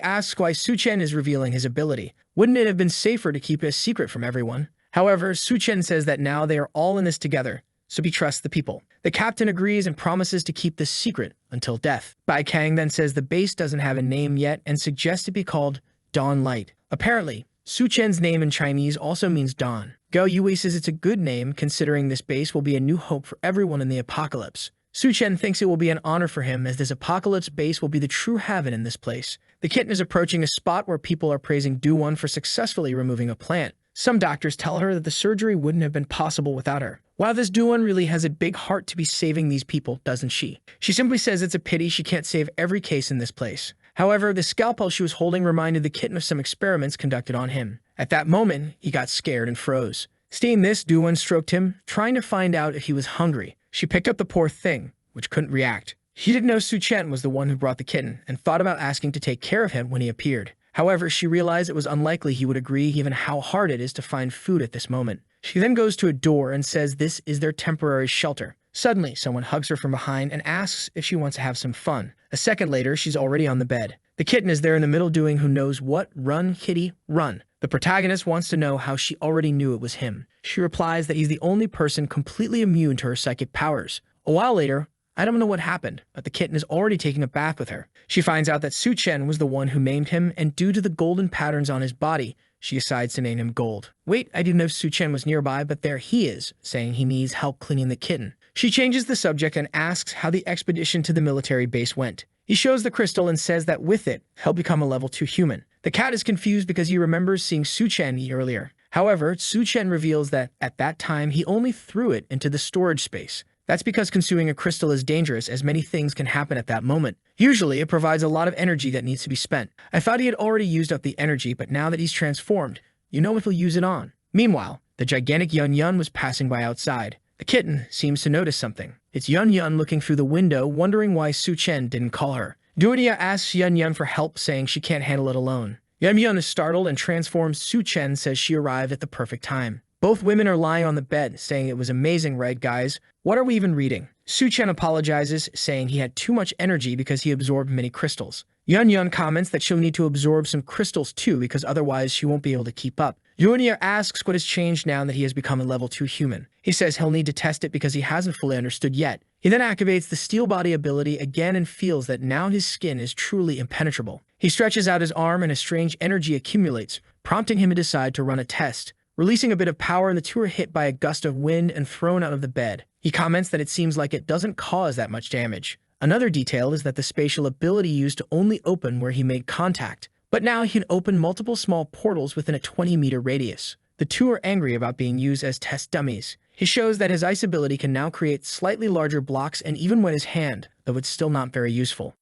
asks why Su Chen is revealing his ability. Wouldn't it have been safer to keep it a secret from everyone? However, Su Chen says that now they are all in this together, so he trusts the people. The captain agrees and promises to keep this secret until death. Bai Kang then says the base doesn't have a name yet and suggests it be called Dawn Light. Apparently, Su Chen's name in Chinese also means dawn. Gao Yue says it's a good name considering this base will be a new hope for everyone in the apocalypse. Su Chen thinks it will be an honor for him as this apocalypse base will be the true heaven in this place. The kitten is approaching a spot where people are praising Do-Won for successfully removing a plant. Some doctors tell her that the surgery wouldn't have been possible without her. Wow, this Do-Won really has a big heart to be saving these people, doesn't she? She simply says it's a pity she can't save every case in this place. However, the scalpel she was holding reminded the kitten of some experiments conducted on him. At that moment, he got scared and froze. Seeing this, Duwon stroked him, trying to find out if he was hungry. She picked up the poor thing, which couldn't react. She didn't know Su-chen was the one who brought the kitten, and thought about asking to take care of him when he appeared. However, she realized it was unlikely he would agree given how hard it is to find food at this moment. She then goes to a door and says this is their temporary shelter. Suddenly, someone hugs her from behind and asks if she wants to have some fun. A second later, she's already on the bed. The kitten is there in the middle doing who knows what. Run, kitty, run. The protagonist wants to know how she already knew it was him. She replies that he's the only person completely immune to her psychic powers. A while later, I don't know what happened, but the kitten is already taking a bath with her. She finds out that Su-chen was the one who named him, and due to the golden patterns on his body, she decides to name him Gold. Wait, I didn't know Su-chen was nearby, but there he is, saying he needs help cleaning the kitten. She changes the subject and asks how the expedition to the military base went. He shows the crystal and says that with it, he'll become a level 2 human. The cat is confused because he remembers seeing Su-chen earlier. However, Su-chen reveals that at that time he only threw it into the storage space. That's because consuming a crystal is dangerous, as many things can happen at that moment. Usually, it provides a lot of energy that needs to be spent. I thought he had already used up the energy, but now that he's transformed, you know what he'll use it on. Meanwhile, the gigantic Yun-Yun was passing by outside. The kitten seems to notice something. It's Yun-Yun looking through the window, wondering why Su-chen didn't call her. Duonia asks Yun-Yun for help, saying she can't handle it alone. Yun-Yun is startled and transforms. Su-chen says she arrived at the perfect time. Both women are lying on the bed, saying it was amazing, right guys? What are we even reading? Su-chen apologizes, saying he had too much energy because he absorbed many crystals. Yun-Yun comments that she'll need to absorb some crystals too because otherwise she won't be able to keep up. Duonia asks what has changed now that he has become a level 2 human. He says he'll need to test it because he hasn't fully understood yet. He then activates the steel body ability again and feels that now his skin is truly impenetrable. He stretches out his arm and a strange energy accumulates, prompting him to decide to run a test. Releasing a bit of power, the two are hit by a gust of wind and thrown out of the bed. He comments that it seems like it doesn't cause that much damage. Another detail is that the spatial ability used to only open where he made contact, but now he can open multiple small portals within a 20-meter radius. The two are angry about being used as test dummies. He shows that his ice ability can now create slightly larger blocks and even wet his hand, though it's still not very useful.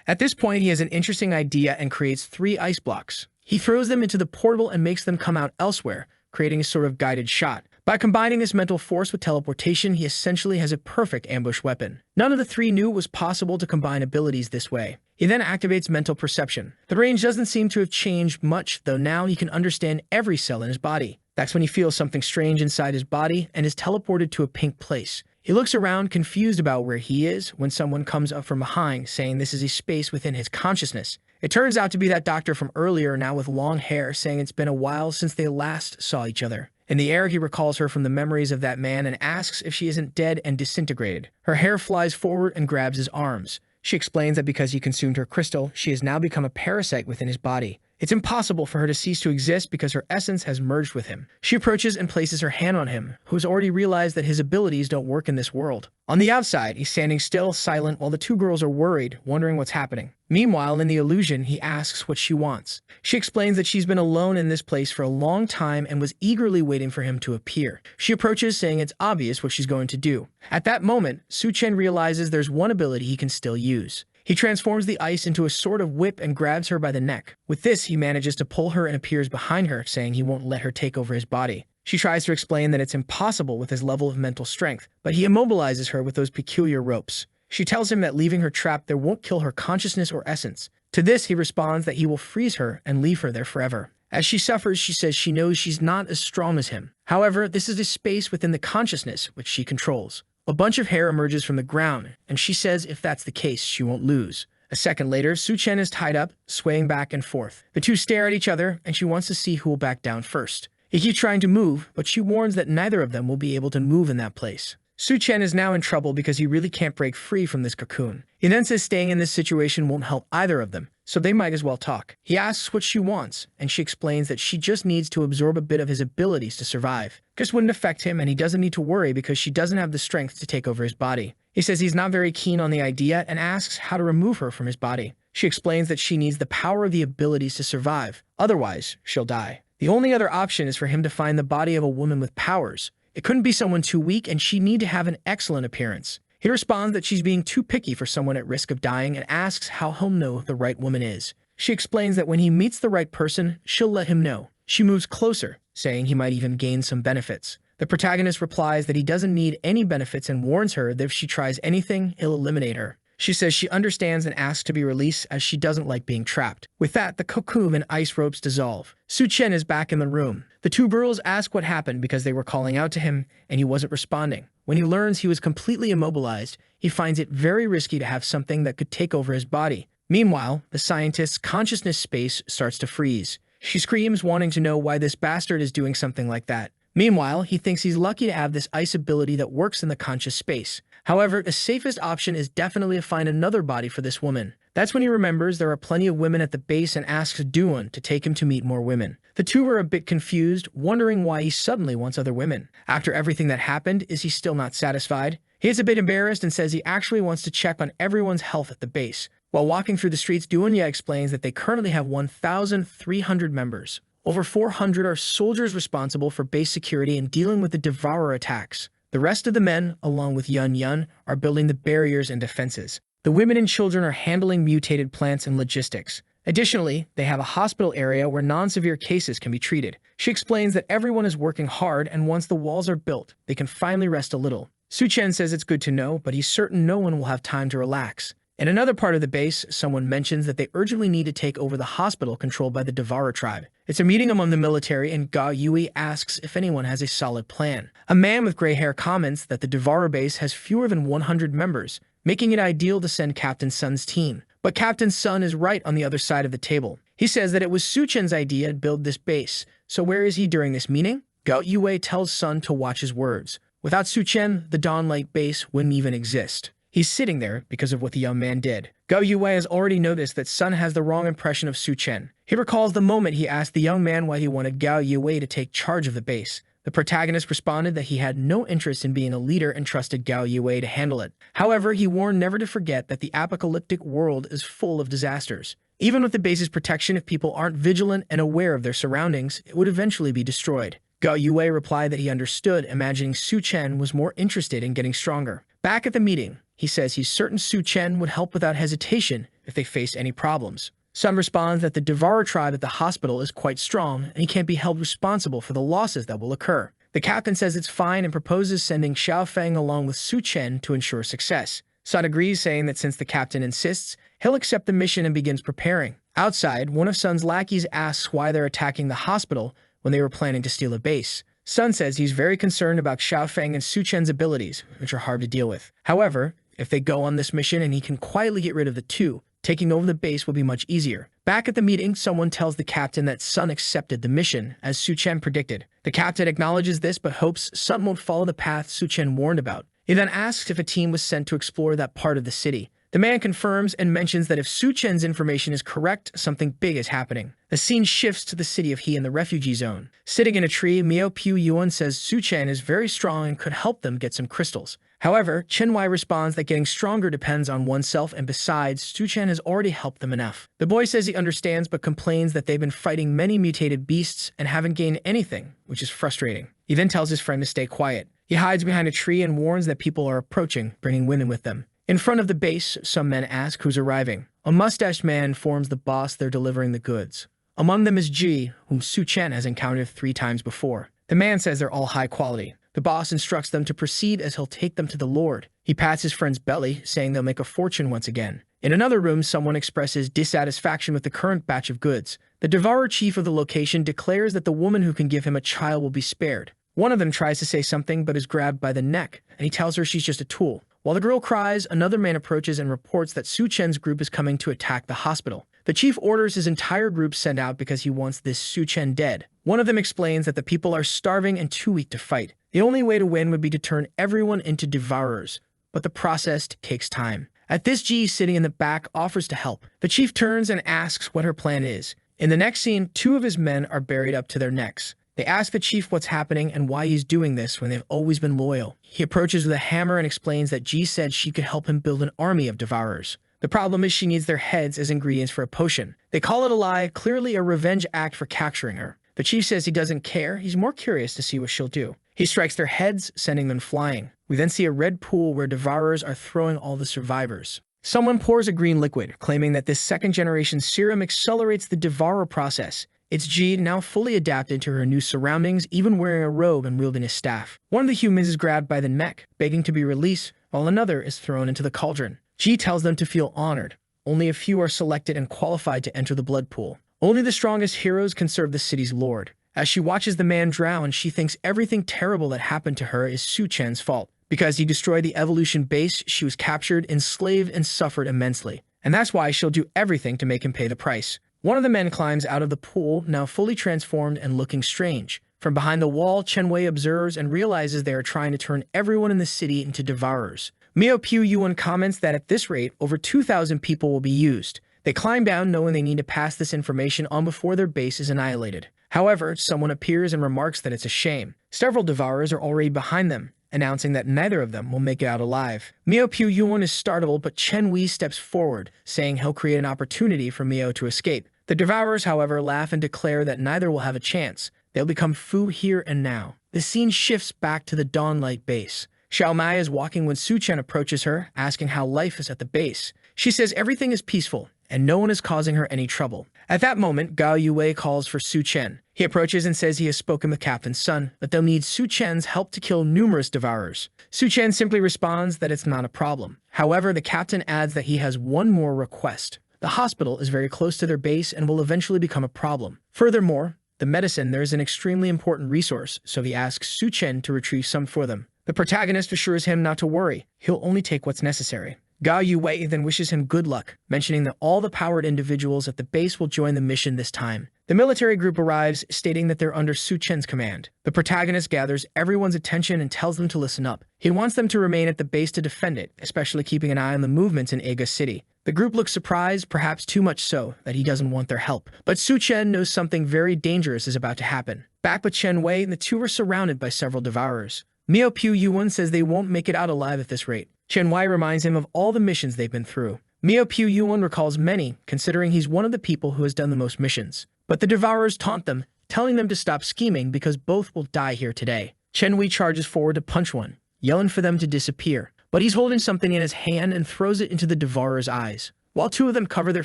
At this point, he has an interesting idea and creates 3 ice blocks. He throws them into the portal and makes them come out elsewhere, creating a sort of guided shot. By combining this mental force with teleportation, he essentially has a perfect ambush weapon. None of the 3 knew it was possible to combine abilities this way. He then activates mental perception. The range doesn't seem to have changed much, though now he can understand every cell in his body. That's when he feels something strange inside his body and is teleported to a pink place. He looks around, confused about where he is, when someone comes up from behind, saying this is a space within his consciousness. It turns out to be that doctor from earlier, now with long hair, saying it's been a while since they last saw each other. In the air, he recalls her from the memories of that man and asks if she isn't dead and disintegrated. Her hair flies forward and grabs his arms. She explains that because he consumed her crystal, she has now become a parasite within his body. It's impossible for her to cease to exist because her essence has merged with him. She approaches and places her hand on him, who has already realized that his abilities don't work in this world. On the outside, he's standing still, silent, while the 2 girls are worried, wondering what's happening. Meanwhile, in the illusion, he asks what she wants. She explains that she's been alone in this place for a long time and was eagerly waiting for him to appear. She approaches, saying it's obvious what she's going to do. At that moment, Su-chen realizes there's one ability he can still use. He transforms the ice into a sort of whip and grabs her by the neck. With this, he manages to pull her and appears behind her, saying he won't let her take over his body. She tries to explain that it's impossible with his level of mental strength, but he immobilizes her with those peculiar ropes. She tells him that leaving her trapped there won't kill her consciousness or essence. To this, he responds that he will freeze her and leave her there forever. As she suffers, she says she knows she's not as strong as him. However, this is a space within the consciousness which she controls. A bunch of hair emerges from the ground, and she says if that's the case, she won't lose. A second later, Su-chen is tied up, swaying back and forth. The two stare at each other, and she wants to see who will back down first. He keeps trying to move, but she warns that neither of them will be able to move in that place. Su-chen is now in trouble because he really can't break free from this cocoon. He then says staying in this situation won't help either of them, so they might as well talk. He asks what she wants, and she explains that she just needs to absorb a bit of his abilities to survive. This wouldn't affect him, and he doesn't need to worry because she doesn't have the strength to take over his body. He says he's not very keen on the idea and asks how to remove her from his body. She explains that she needs the power of the abilities to survive, otherwise she'll die. The only other option is for him to find the body of a woman with powers. It couldn't be someone too weak, and she'd need to have an excellent appearance. He responds that she's being too picky for someone at risk of dying and asks how he'll know the right woman is. She explains that when he meets the right person, she'll let him know. She moves closer, saying he might even gain some benefits. The protagonist replies that he doesn't need any benefits and warns her that if she tries anything, he'll eliminate her. She says she understands and asks to be released as she doesn't like being trapped. With that, the cocoon and ice ropes dissolve. Su-chen is back in the room. The two girls ask what happened because they were calling out to him and he wasn't responding. When he learns he was completely immobilized, he finds it very risky to have something that could take over his body. Meanwhile, the scientist's consciousness space starts to freeze. She screams, wanting to know why this bastard is doing something like that. Meanwhile, he thinks he's lucky to have this ice ability that works in the conscious space. However, the safest option is definitely to find another body for this woman. That's when he remembers there are plenty of women at the base and asks Duan to take him to meet more women. The two are a bit confused, wondering why he suddenly wants other women. After everything that happened, is he still not satisfied? He is a bit embarrassed and says he actually wants to check on everyone's health at the base. While walking through the streets, Duanya explains that they currently have 1,300 members. Over 400 are soldiers responsible for base security and dealing with the Devourer attacks. The rest of the men, along with Yun Yun, are building the barriers and defenses. The women and children are handling mutated plants and logistics. Additionally, they have a hospital area where non-severe cases can be treated. She explains that everyone is working hard and once the walls are built, they can finally rest a little. Su-chen says it's good to know, but he's certain no one will have time to relax. In another part of the base, someone mentions that they urgently need to take over the hospital controlled by the Devourer tribe. It's a meeting among the military, and Ga Yui asks if anyone has a solid plan. A man with gray hair comments that the Devourer base has fewer than 100 members, making it ideal to send Captain Sun's team. But Captain Sun is right on the other side of the table. He says that it was Su-chen's idea to build this base, so where is he during this meeting? Ga Yui tells Sun to watch his words. Without Su-chen, the Dawnlight base wouldn't even exist. He's sitting there because of what the young man did. Go Yue has already noticed that Sun has the wrong impression of Su-chen. He recalls the moment he asked the young man why he wanted Gao Yue to take charge of the base. The protagonist responded that he had no interest in being a leader and trusted Gao Yue to handle it. However, he warned never to forget that the apocalyptic world is full of disasters. Even with the base's protection, if people aren't vigilant and aware of their surroundings, it would eventually be destroyed. Gao Yue replied that he understood, imagining Su-chen was more interested in getting stronger. Back at the meeting, he says he's certain Su-chen would help without hesitation if they faced any problems. Sun responds that the Devourer tribe at the hospital is quite strong and he can't be held responsible for the losses that will occur. The captain says it's fine and proposes sending Xiaofeng along with Su-chen to ensure success. Sun agrees, saying that since the captain insists, he'll accept the mission and begins preparing. Outside, one of Sun's lackeys asks why they're attacking the hospital when they were planning to steal a base. Sun says he's very concerned about Xiaofeng and Su-chen's abilities, which are hard to deal with. However, if they go on this mission and he can quietly get rid of the two, taking over the base will be much easier. Back at the meeting, someone tells the captain that Sun accepted the mission, as Su-chen predicted. The captain acknowledges this but hopes Sun won't follow the path Su-chen warned about. He then asks if a team was sent to explore that part of the city. The man confirms and mentions that if Su-chen's information is correct, something big is happening. The scene shifts to the city of He in the refugee zone. Sitting in a tree, Miao Piu Yuan says Su-chen is very strong and could help them get some crystals. However, Chen Wei responds that getting stronger depends on oneself, and besides, Su-chen has already helped them enough. The boy says he understands but complains that they've been fighting many mutated beasts and haven't gained anything, which is frustrating. He then tells his friend to stay quiet. He hides behind a tree and warns that people are approaching, bringing women with them. In front of the base, some men ask who's arriving. A mustached man informs the boss they're delivering the goods. Among them is Ji, whom Su-chen has encountered 3 times before. The man says they're all high quality. The boss instructs them to proceed as he'll take them to the Lord. He pats his friend's belly, saying they'll make a fortune once again. In another room, someone expresses dissatisfaction with the current batch of goods. The Devourer chief of the location declares that the woman who can give him a child will be spared. One of them tries to say something but is grabbed by the neck, and he tells her she's just a tool. While the girl cries, another man approaches and reports that Su-chen's group is coming to attack the hospital. The chief orders his entire group sent out because he wants this Su-chen dead. One of them explains that the people are starving and too weak to fight. The only way to win would be to turn everyone into devourers, but the process takes time. At this, Ji, sitting in the back, offers to help. The chief turns and asks what her plan is. In the next scene, 2 of his men are buried up to their necks. They ask the chief what's happening and why he's doing this when they've always been loyal. He approaches with a hammer and explains that Ji said she could help him build an army of devourers. The problem is she needs their heads as ingredients for a potion. They call it a lie, clearly a revenge act for capturing her. The chief says he doesn't care, he's more curious to see what she'll do. He strikes their heads, sending them flying. We then see a red pool where devourers are throwing all the survivors. Someone pours a green liquid, claiming that this second-generation serum accelerates the devourer process. It's G, now fully adapted to her new surroundings, even wearing a robe and wielding a staff. One of the humans is grabbed by the neck, begging to be released, while another is thrown into the cauldron. G tells them to feel honored. Only a few are selected and qualified to enter the blood pool. Only the strongest heroes can serve the city's lord. As she watches the man drown, she thinks everything terrible that happened to her is Su Chen's fault. Because he destroyed the evolution base, she was captured, enslaved, and suffered immensely. And that's why she'll do everything to make him pay the price. One of the men climbs out of the pool, now fully transformed and looking strange. From behind the wall, Chen Wei observes and realizes they are trying to turn everyone in the city into devourers. Miao Piu Yuan comments that at this rate, over 2,000 people will be used. They climb down knowing they need to pass this information on before their base is annihilated. However, someone appears and remarks that it's a shame. Several devourers are already behind them, announcing that neither of them will make it out alive. Miao Piu Yuan is startled, but Chen Wei steps forward, saying he'll create an opportunity for Miao to escape. The devourers, however, laugh and declare that neither will have a chance. They'll become Fu here and now. The scene shifts back to the Dawnlight base. Xiao Mai is walking when Su Chen approaches her, asking how life is at the base. She says everything is peaceful, and no one is causing her any trouble. At that moment, Gao Yue calls for Su Chen. He approaches and says he has spoken with Captain's son, but they'll need Su Chen's help to kill numerous devourers. Su Chen simply responds that it's not a problem. However, the captain adds that he has one more request. The hospital is very close to their base and will eventually become a problem. Furthermore, the medicine there is an extremely important resource, so he asks Su Chen to retrieve some for them. The protagonist assures him not to worry, he'll only take what's necessary. Gao Yue then wishes him good luck, mentioning that all the powered individuals at the base will join the mission this time. The military group arrives, stating that they're under Su Chen's command. The protagonist gathers everyone's attention and tells them to listen up. He wants them to remain at the base to defend it, especially keeping an eye on the movements in Aga City. The group looks surprised, perhaps too much so, that he doesn't want their help. But Su Chen knows something very dangerous is about to happen. Back with Chen Wei, the two are surrounded by several devourers. Miao Piu Yuan says they won't make it out alive at this rate. Chen Wei reminds him of all the missions they've been through. Miao Piu Yuan recalls many, considering he's one of the people who has done the most missions. But the devourers taunt them, telling them to stop scheming because both will die here today. Chen Wei charges forward to punch one, yelling for them to disappear. But he's holding something in his hand and throws it into the devourer's eyes. While two of them cover their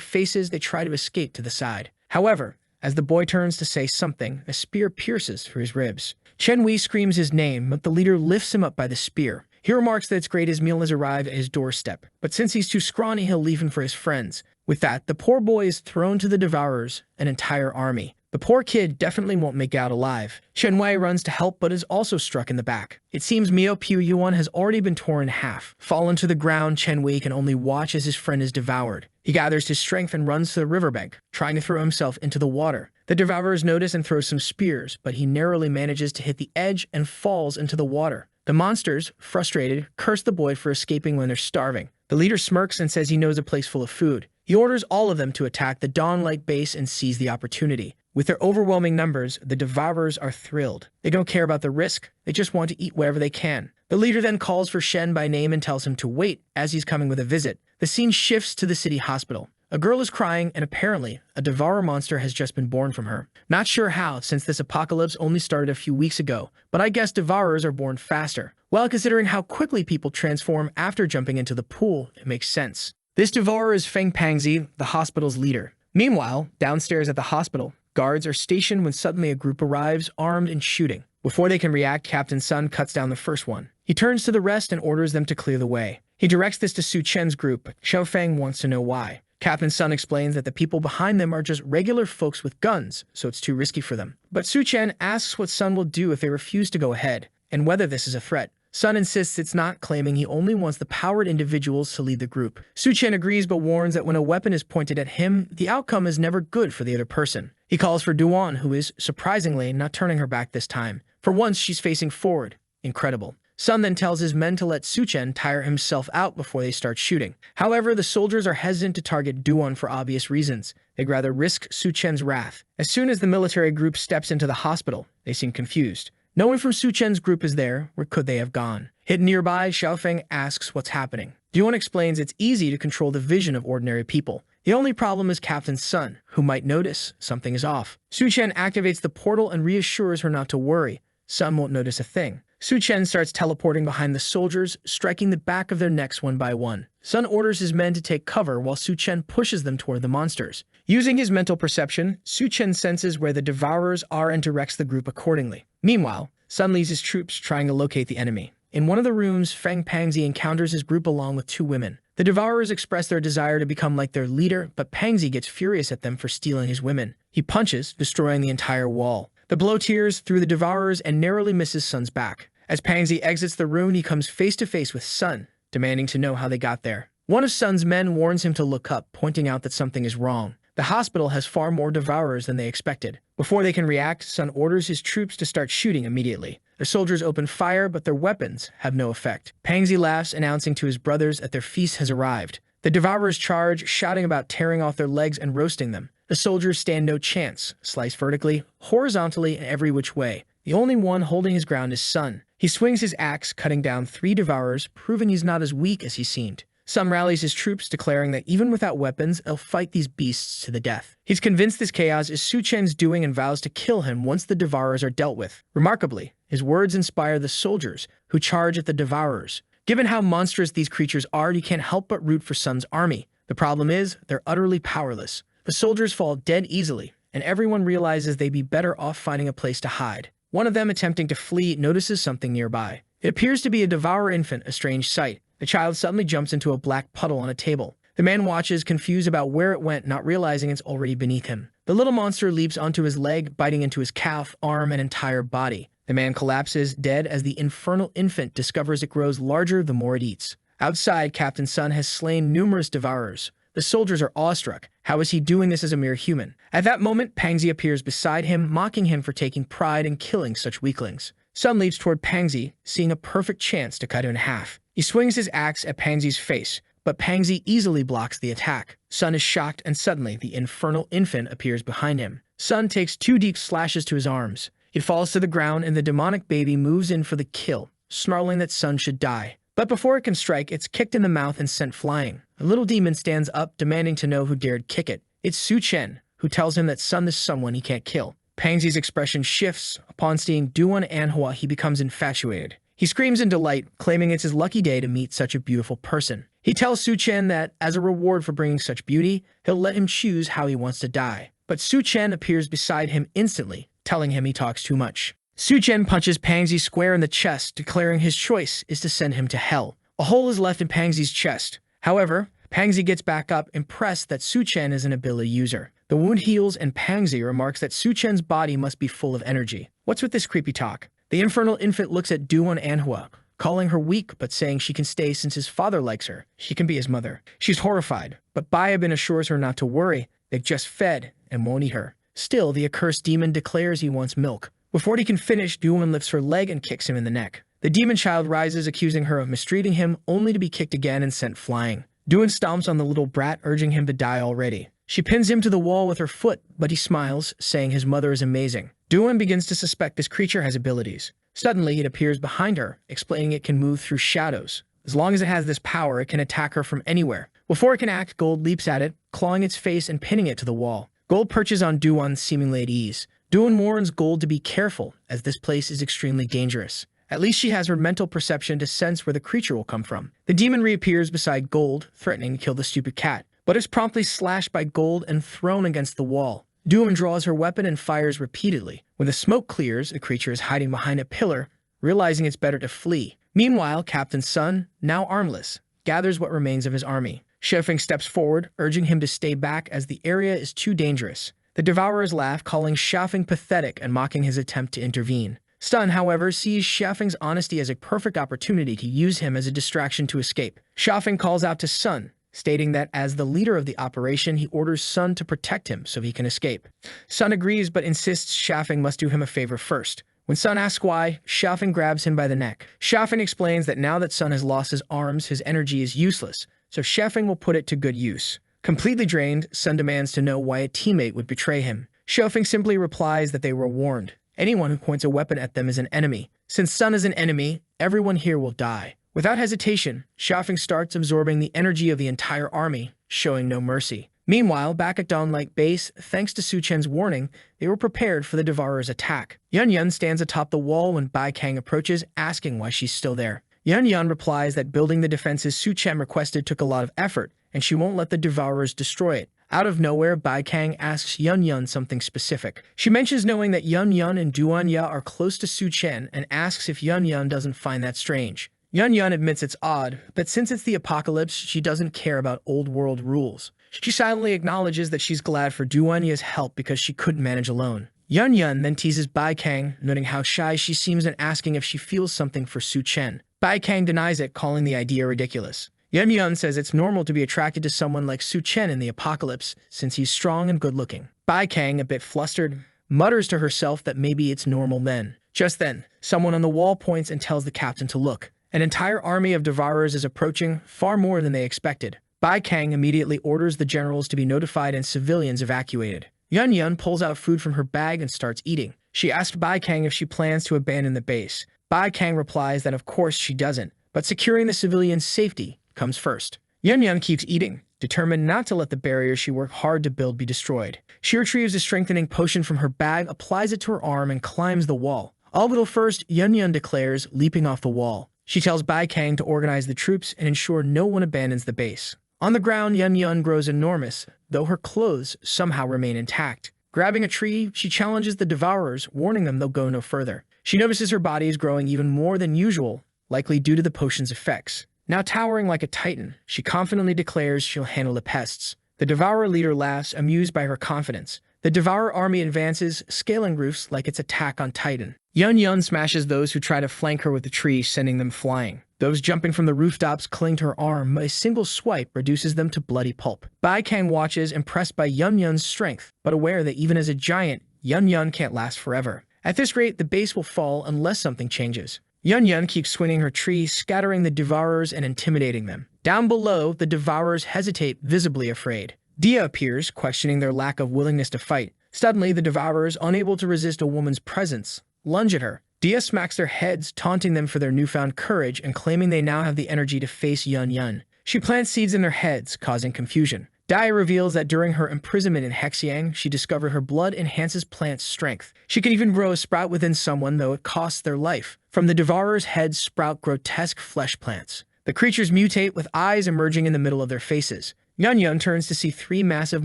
faces, they try to escape to the side. However, as the boy turns to say something, a spear pierces through his ribs. Chen Wei screams his name, but the leader lifts him up by the spear. He remarks that it's great his meal has arrived at his doorstep, but since he's too scrawny, he'll leave him for his friends. With that, the poor boy is thrown to the devourers, an entire army. The poor kid definitely won't make it out alive. Chen Wei runs to help but is also struck in the back. It seems Miao Piu Yuan has already been torn in half. Fallen to the ground, Chen Wei can only watch as his friend is devoured. He gathers his strength and runs to the riverbank, trying to throw himself into the water. The devourers notice and throw some spears, but he narrowly manages to hit the edge and falls into the water. The monsters, frustrated, curse the boy for escaping when they're starving. The leader smirks and says he knows a place full of food. He orders all of them to attack the Dawnlight base and seize the opportunity. With their overwhelming numbers, the devourers are thrilled. They don't care about the risk, they just want to eat wherever they can. The leader then calls for Shen by name and tells him to wait as he's coming with a visit. The scene shifts to the city hospital. A girl is crying, and apparently, a devourer monster has just been born from her. Not sure how, since this apocalypse only started a few weeks ago, but I guess devourers are born faster. Well, considering how quickly people transform after jumping into the pool, it makes sense. This devourer is Feng Pangzi, the hospital's leader. Meanwhile, downstairs at the hospital, guards are stationed when suddenly a group arrives, armed and shooting. Before they can react, Captain Sun cuts down the first one. He turns to the rest and orders them to clear the way. He directs this to Su Chen's group, but Xiao Feng wants to know why. Captain Sun explains that the people behind them are just regular folks with guns, so it's too risky for them. But Su Chen asks what Sun will do if they refuse to go ahead, and whether this is a threat. Sun insists it's not, claiming he only wants the powered individuals to lead the group. Su Chen agrees but warns that when a weapon is pointed at him, the outcome is never good for the other person. He calls for Duan, who is, surprisingly, not turning her back this time. For once, she's facing forward. Incredible. Sun then tells his men to let Su Chen tire himself out before they start shooting. However, the soldiers are hesitant to target Duan for obvious reasons. They'd rather risk Su Chen's wrath. As soon as the military group steps into the hospital, they seem confused. No one from Su Chen's group is there. Where could they have gone? Hidden nearby, Xiao Feng asks what's happening. Duan explains it's easy to control the vision of ordinary people. The only problem is Captain Sun, who might notice something is off. Su Chen activates the portal and reassures her not to worry. Sun won't notice a thing. Su Chen starts teleporting behind the soldiers, striking the back of their necks one by one. Sun orders his men to take cover while Su Chen pushes them toward the monsters. Using his mental perception, Su Chen senses where the devourers are and directs the group accordingly. Meanwhile, Sun leads his troops trying to locate the enemy. In one of the rooms, Feng Pangzi encounters his group along with two women. The devourers express their desire to become like their leader, but Pangzi gets furious at them for stealing his women. He punches, destroying the entire wall. The blow tears through the devourers and narrowly misses Sun's back. As Pangzi exits the room, he comes face to face with Sun, demanding to know how they got there. One of Sun's men warns him to look up, pointing out that something is wrong. The hospital has far more devourers than they expected. Before they can react, Sun orders his troops to start shooting immediately. The soldiers open fire, but their weapons have no effect. Pangzi laughs, announcing to his brothers that their feast has arrived. The devourers charge, shouting about tearing off their legs and roasting them. The soldiers stand no chance, sliced vertically, horizontally, and every which way. The only one holding his ground is Sun. He swings his axe, cutting down 3 devourers, proving he's not as weak as he seemed. Sun rallies his troops, declaring that even without weapons, they'll fight these beasts to the death. He's convinced this chaos is Su Chen's doing and vows to kill him once the devourers are dealt with. Remarkably, his words inspire the soldiers, who charge at the devourers. Given how monstrous these creatures are, you can't help but root for Sun's army. The problem is, they're utterly powerless. The soldiers fall dead easily, and everyone realizes they'd be better off finding a place to hide. One of them, attempting to flee, notices something nearby. It appears to be a devourer infant, a strange sight. The child suddenly jumps into a black puddle on a table. The man watches, confused about where it went, not realizing it's already beneath him. The little monster leaps onto his leg, biting into his calf, arm, and entire body. The man collapses, dead, as the infernal infant discovers it grows larger the more it eats. Outside, Captain Sun has slain numerous devourers. The soldiers are awestruck. How is he doing this as a mere human? At that moment, Pangzi appears beside him, mocking him for taking pride in killing such weaklings. Sun leaps toward Pangzi, seeing a perfect chance to cut him in half. He swings his axe at Pangzi's face, but Pangzi easily blocks the attack. Sun is shocked, and suddenly the infernal infant appears behind him. Sun takes 2 deep slashes to his arms. It falls to the ground, and the demonic baby moves in for the kill, snarling that Sun should die. But before it can strike, it's kicked in the mouth and sent flying. A little demon stands up, demanding to know who dared kick it. It's Su Chen, who tells him that Sun is someone he can't kill. Pangzi's expression shifts. Upon seeing Duan Anhua, he becomes infatuated. He screams in delight, claiming it's his lucky day to meet such a beautiful person. He tells Su Chen that, as a reward for bringing such beauty, he'll let him choose how he wants to die. But Su Chen appears beside him instantly, telling him he talks too much. Su Chen punches Pangzi square in the chest, declaring his choice is to send him to hell. A hole is left in Pangzi's chest. However, Pangzi gets back up, impressed that Su Chen is an ability user. The wound heals, and Pangzi remarks that Su Chen's body must be full of energy. What's with this creepy talk? The infernal infant looks at Duan Anhua, calling her weak but saying she can stay since his father likes her. She can be his mother. She's horrified, but Bayabin assures her not to worry. They've just fed and won't eat her. Still, the accursed demon declares he wants milk. Before he can finish, Duan lifts her leg and kicks him in the neck. The demon child rises, accusing her of mistreating him, only to be kicked again and sent flying. Duan stomps on the little brat, urging him to die already. She pins him to the wall with her foot, but he smiles, saying his mother is amazing. Duan begins to suspect this creature has abilities. Suddenly, it appears behind her, explaining it can move through shadows. As long as it has this power, it can attack her from anywhere. Before it can act, Gold leaps at it, clawing its face and pinning it to the wall. Gold perches on Duan, seemingly at ease. Duan warns Gold to be careful, as this place is extremely dangerous. At least she has her mental perception to sense where the creature will come from. The demon reappears beside Gold, threatening to kill the stupid cat, but is promptly slashed by Gold and thrown against the wall. Duan draws her weapon and fires repeatedly. When the smoke clears, the creature is hiding behind a pillar, realizing it's better to flee. Meanwhile, Captain Sun, now armless, gathers what remains of his army. Shefeng steps forward, urging him to stay back as the area is too dangerous. The devourers laugh, calling Shafeng pathetic and mocking his attempt to intervene. Sun, however, sees Shafeng's honesty as a perfect opportunity to use him as a distraction to escape. Shafeng calls out to Sun, stating that as the leader of the operation, he orders Sun to protect him so he can escape. Sun agrees, but insists Shafeng must do him a favor first. When Sun asks why, Shafeng grabs him by the neck. Shafeng explains that now that Sun has lost his arms, his energy is useless, so Shafeng will put it to good use. Completely drained, Sun demands to know why a teammate would betray him. Shafeng simply replies that they were warned. Anyone who points a weapon at them is an enemy. Since Sun is an enemy, everyone here will die. Without hesitation, Shafeng starts absorbing the energy of the entire army, showing no mercy. Meanwhile, back at Dawn Lake Base, thanks to Su Chen's warning, they were prepared for the Devourer's attack. Yun Yun stands atop the wall when Bai Kang approaches, asking why she's still there. Yun Yun replies that building the defenses Su Chen requested took a lot of effort, and she won't let the Devourers destroy it. Out of nowhere, Bai Kang asks Yun Yun something specific. She mentions knowing that Yun Yun and Duan Ya are close to Su Chen and asks if Yun Yun doesn't find that strange. Yun Yun admits it's odd, but since it's the apocalypse, she doesn't care about old world rules. She silently acknowledges that she's glad for Duan Ya's help because she couldn't manage alone. Yun Yun then teases Bai Kang, noting how shy she seems and asking if she feels something for Su Chen. Bai Kang denies it, calling the idea ridiculous. Yun Yun says it's normal to be attracted to someone like Su Chen in the apocalypse, since he's strong and good-looking. Bai Kang, a bit flustered, mutters to herself that maybe it's normal then. Just then, someone on the wall points and tells the captain to look. An entire army of Devourers is approaching, far more than they expected. Bai Kang immediately orders the generals to be notified and civilians evacuated. Yun Yun pulls out food from her bag and starts eating. She asked Bai Kang if she plans to abandon the base. Bai Kang replies that of course she doesn't, but securing the civilians' safety comes first. Yun Yun keeps eating, determined not to let the barrier she worked hard to build be destroyed. She retrieves a strengthening potion from her bag, applies it to her arm, and climbs the wall. All but first, Yun Yun declares, leaping off the wall. She tells Bai Kang to organize the troops and ensure no one abandons the base. On the ground, Yun Yun grows enormous, though her clothes somehow remain intact. Grabbing a tree, she challenges the Devourers, warning them they'll go no further. She notices her body is growing even more than usual, likely due to the potion's effects. Now towering like a titan, she confidently declares she'll handle the pests. The Devourer leader laughs, amused by her confidence. The Devourer army advances, scaling roofs like its attack on Titan. Yun Yun smashes those who try to flank her with the tree, sending them flying. Those jumping from the rooftops cling to her arm, but a single swipe reduces them to bloody pulp. Bai Kang watches, impressed by Yun Yun's strength, but aware that even as a giant, Yun Yun can't last forever. At this rate, the base will fall unless something changes. Yun Yun keeps swinging her tree, scattering the Devourers and intimidating them. Down below, the Devourers hesitate, visibly afraid. Dia appears, questioning their lack of willingness to fight. Suddenly, the Devourers, unable to resist a woman's presence, lunge at her. Dia smacks their heads, taunting them for their newfound courage and claiming they now have the energy to face Yun Yun. She plants seeds in their heads, causing confusion. Dia reveals that during her imprisonment in Hexiang, she discovered her blood enhances plants' strength. She can even grow a sprout within someone, though it costs their life. From the Devourer's heads sprout grotesque flesh plants. The creatures mutate, with eyes emerging in the middle of their faces. Yun Yun turns to see three massive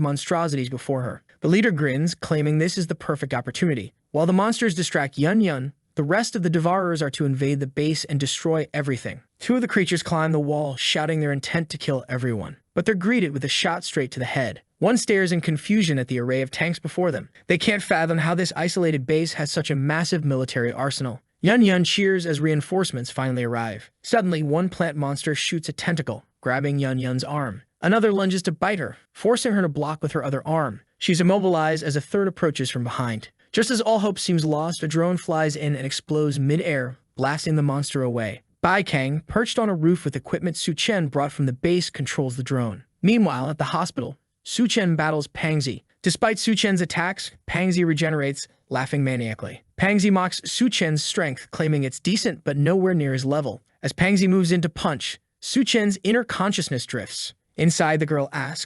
monstrosities before her. The leader grins, claiming this is the perfect opportunity. While the monsters distract Yun Yun, the rest of the Devourers are to invade the base and destroy everything. Two of the creatures climb the wall, shouting their intent to kill everyone. But they're greeted with a shot straight to the head. One stares in confusion at the array of tanks before them. They can't fathom how this isolated base has such a massive military arsenal. Yun Yun cheers as reinforcements finally arrive. Suddenly, one plant monster shoots a tentacle, grabbing Yun Yun's arm. Another lunges to bite her, forcing her to block with her other arm. She's immobilized as a third approaches from behind. Just as all hope seems lost, a drone flies in and explodes mid-air, blasting the monster away. Bai Kang, perched on a roof with equipment Su Chen brought from the base, controls the drone. Meanwhile, at the hospital, Su Chen battles Pangzi. Despite Su Chen's attacks, Pangzi regenerates, laughing maniacally. Pangzi mocks Su Chen's strength, claiming it's decent but nowhere near his level. As Pangzi moves in to punch, Su Chen's inner consciousness drifts. Inside, the girl asks,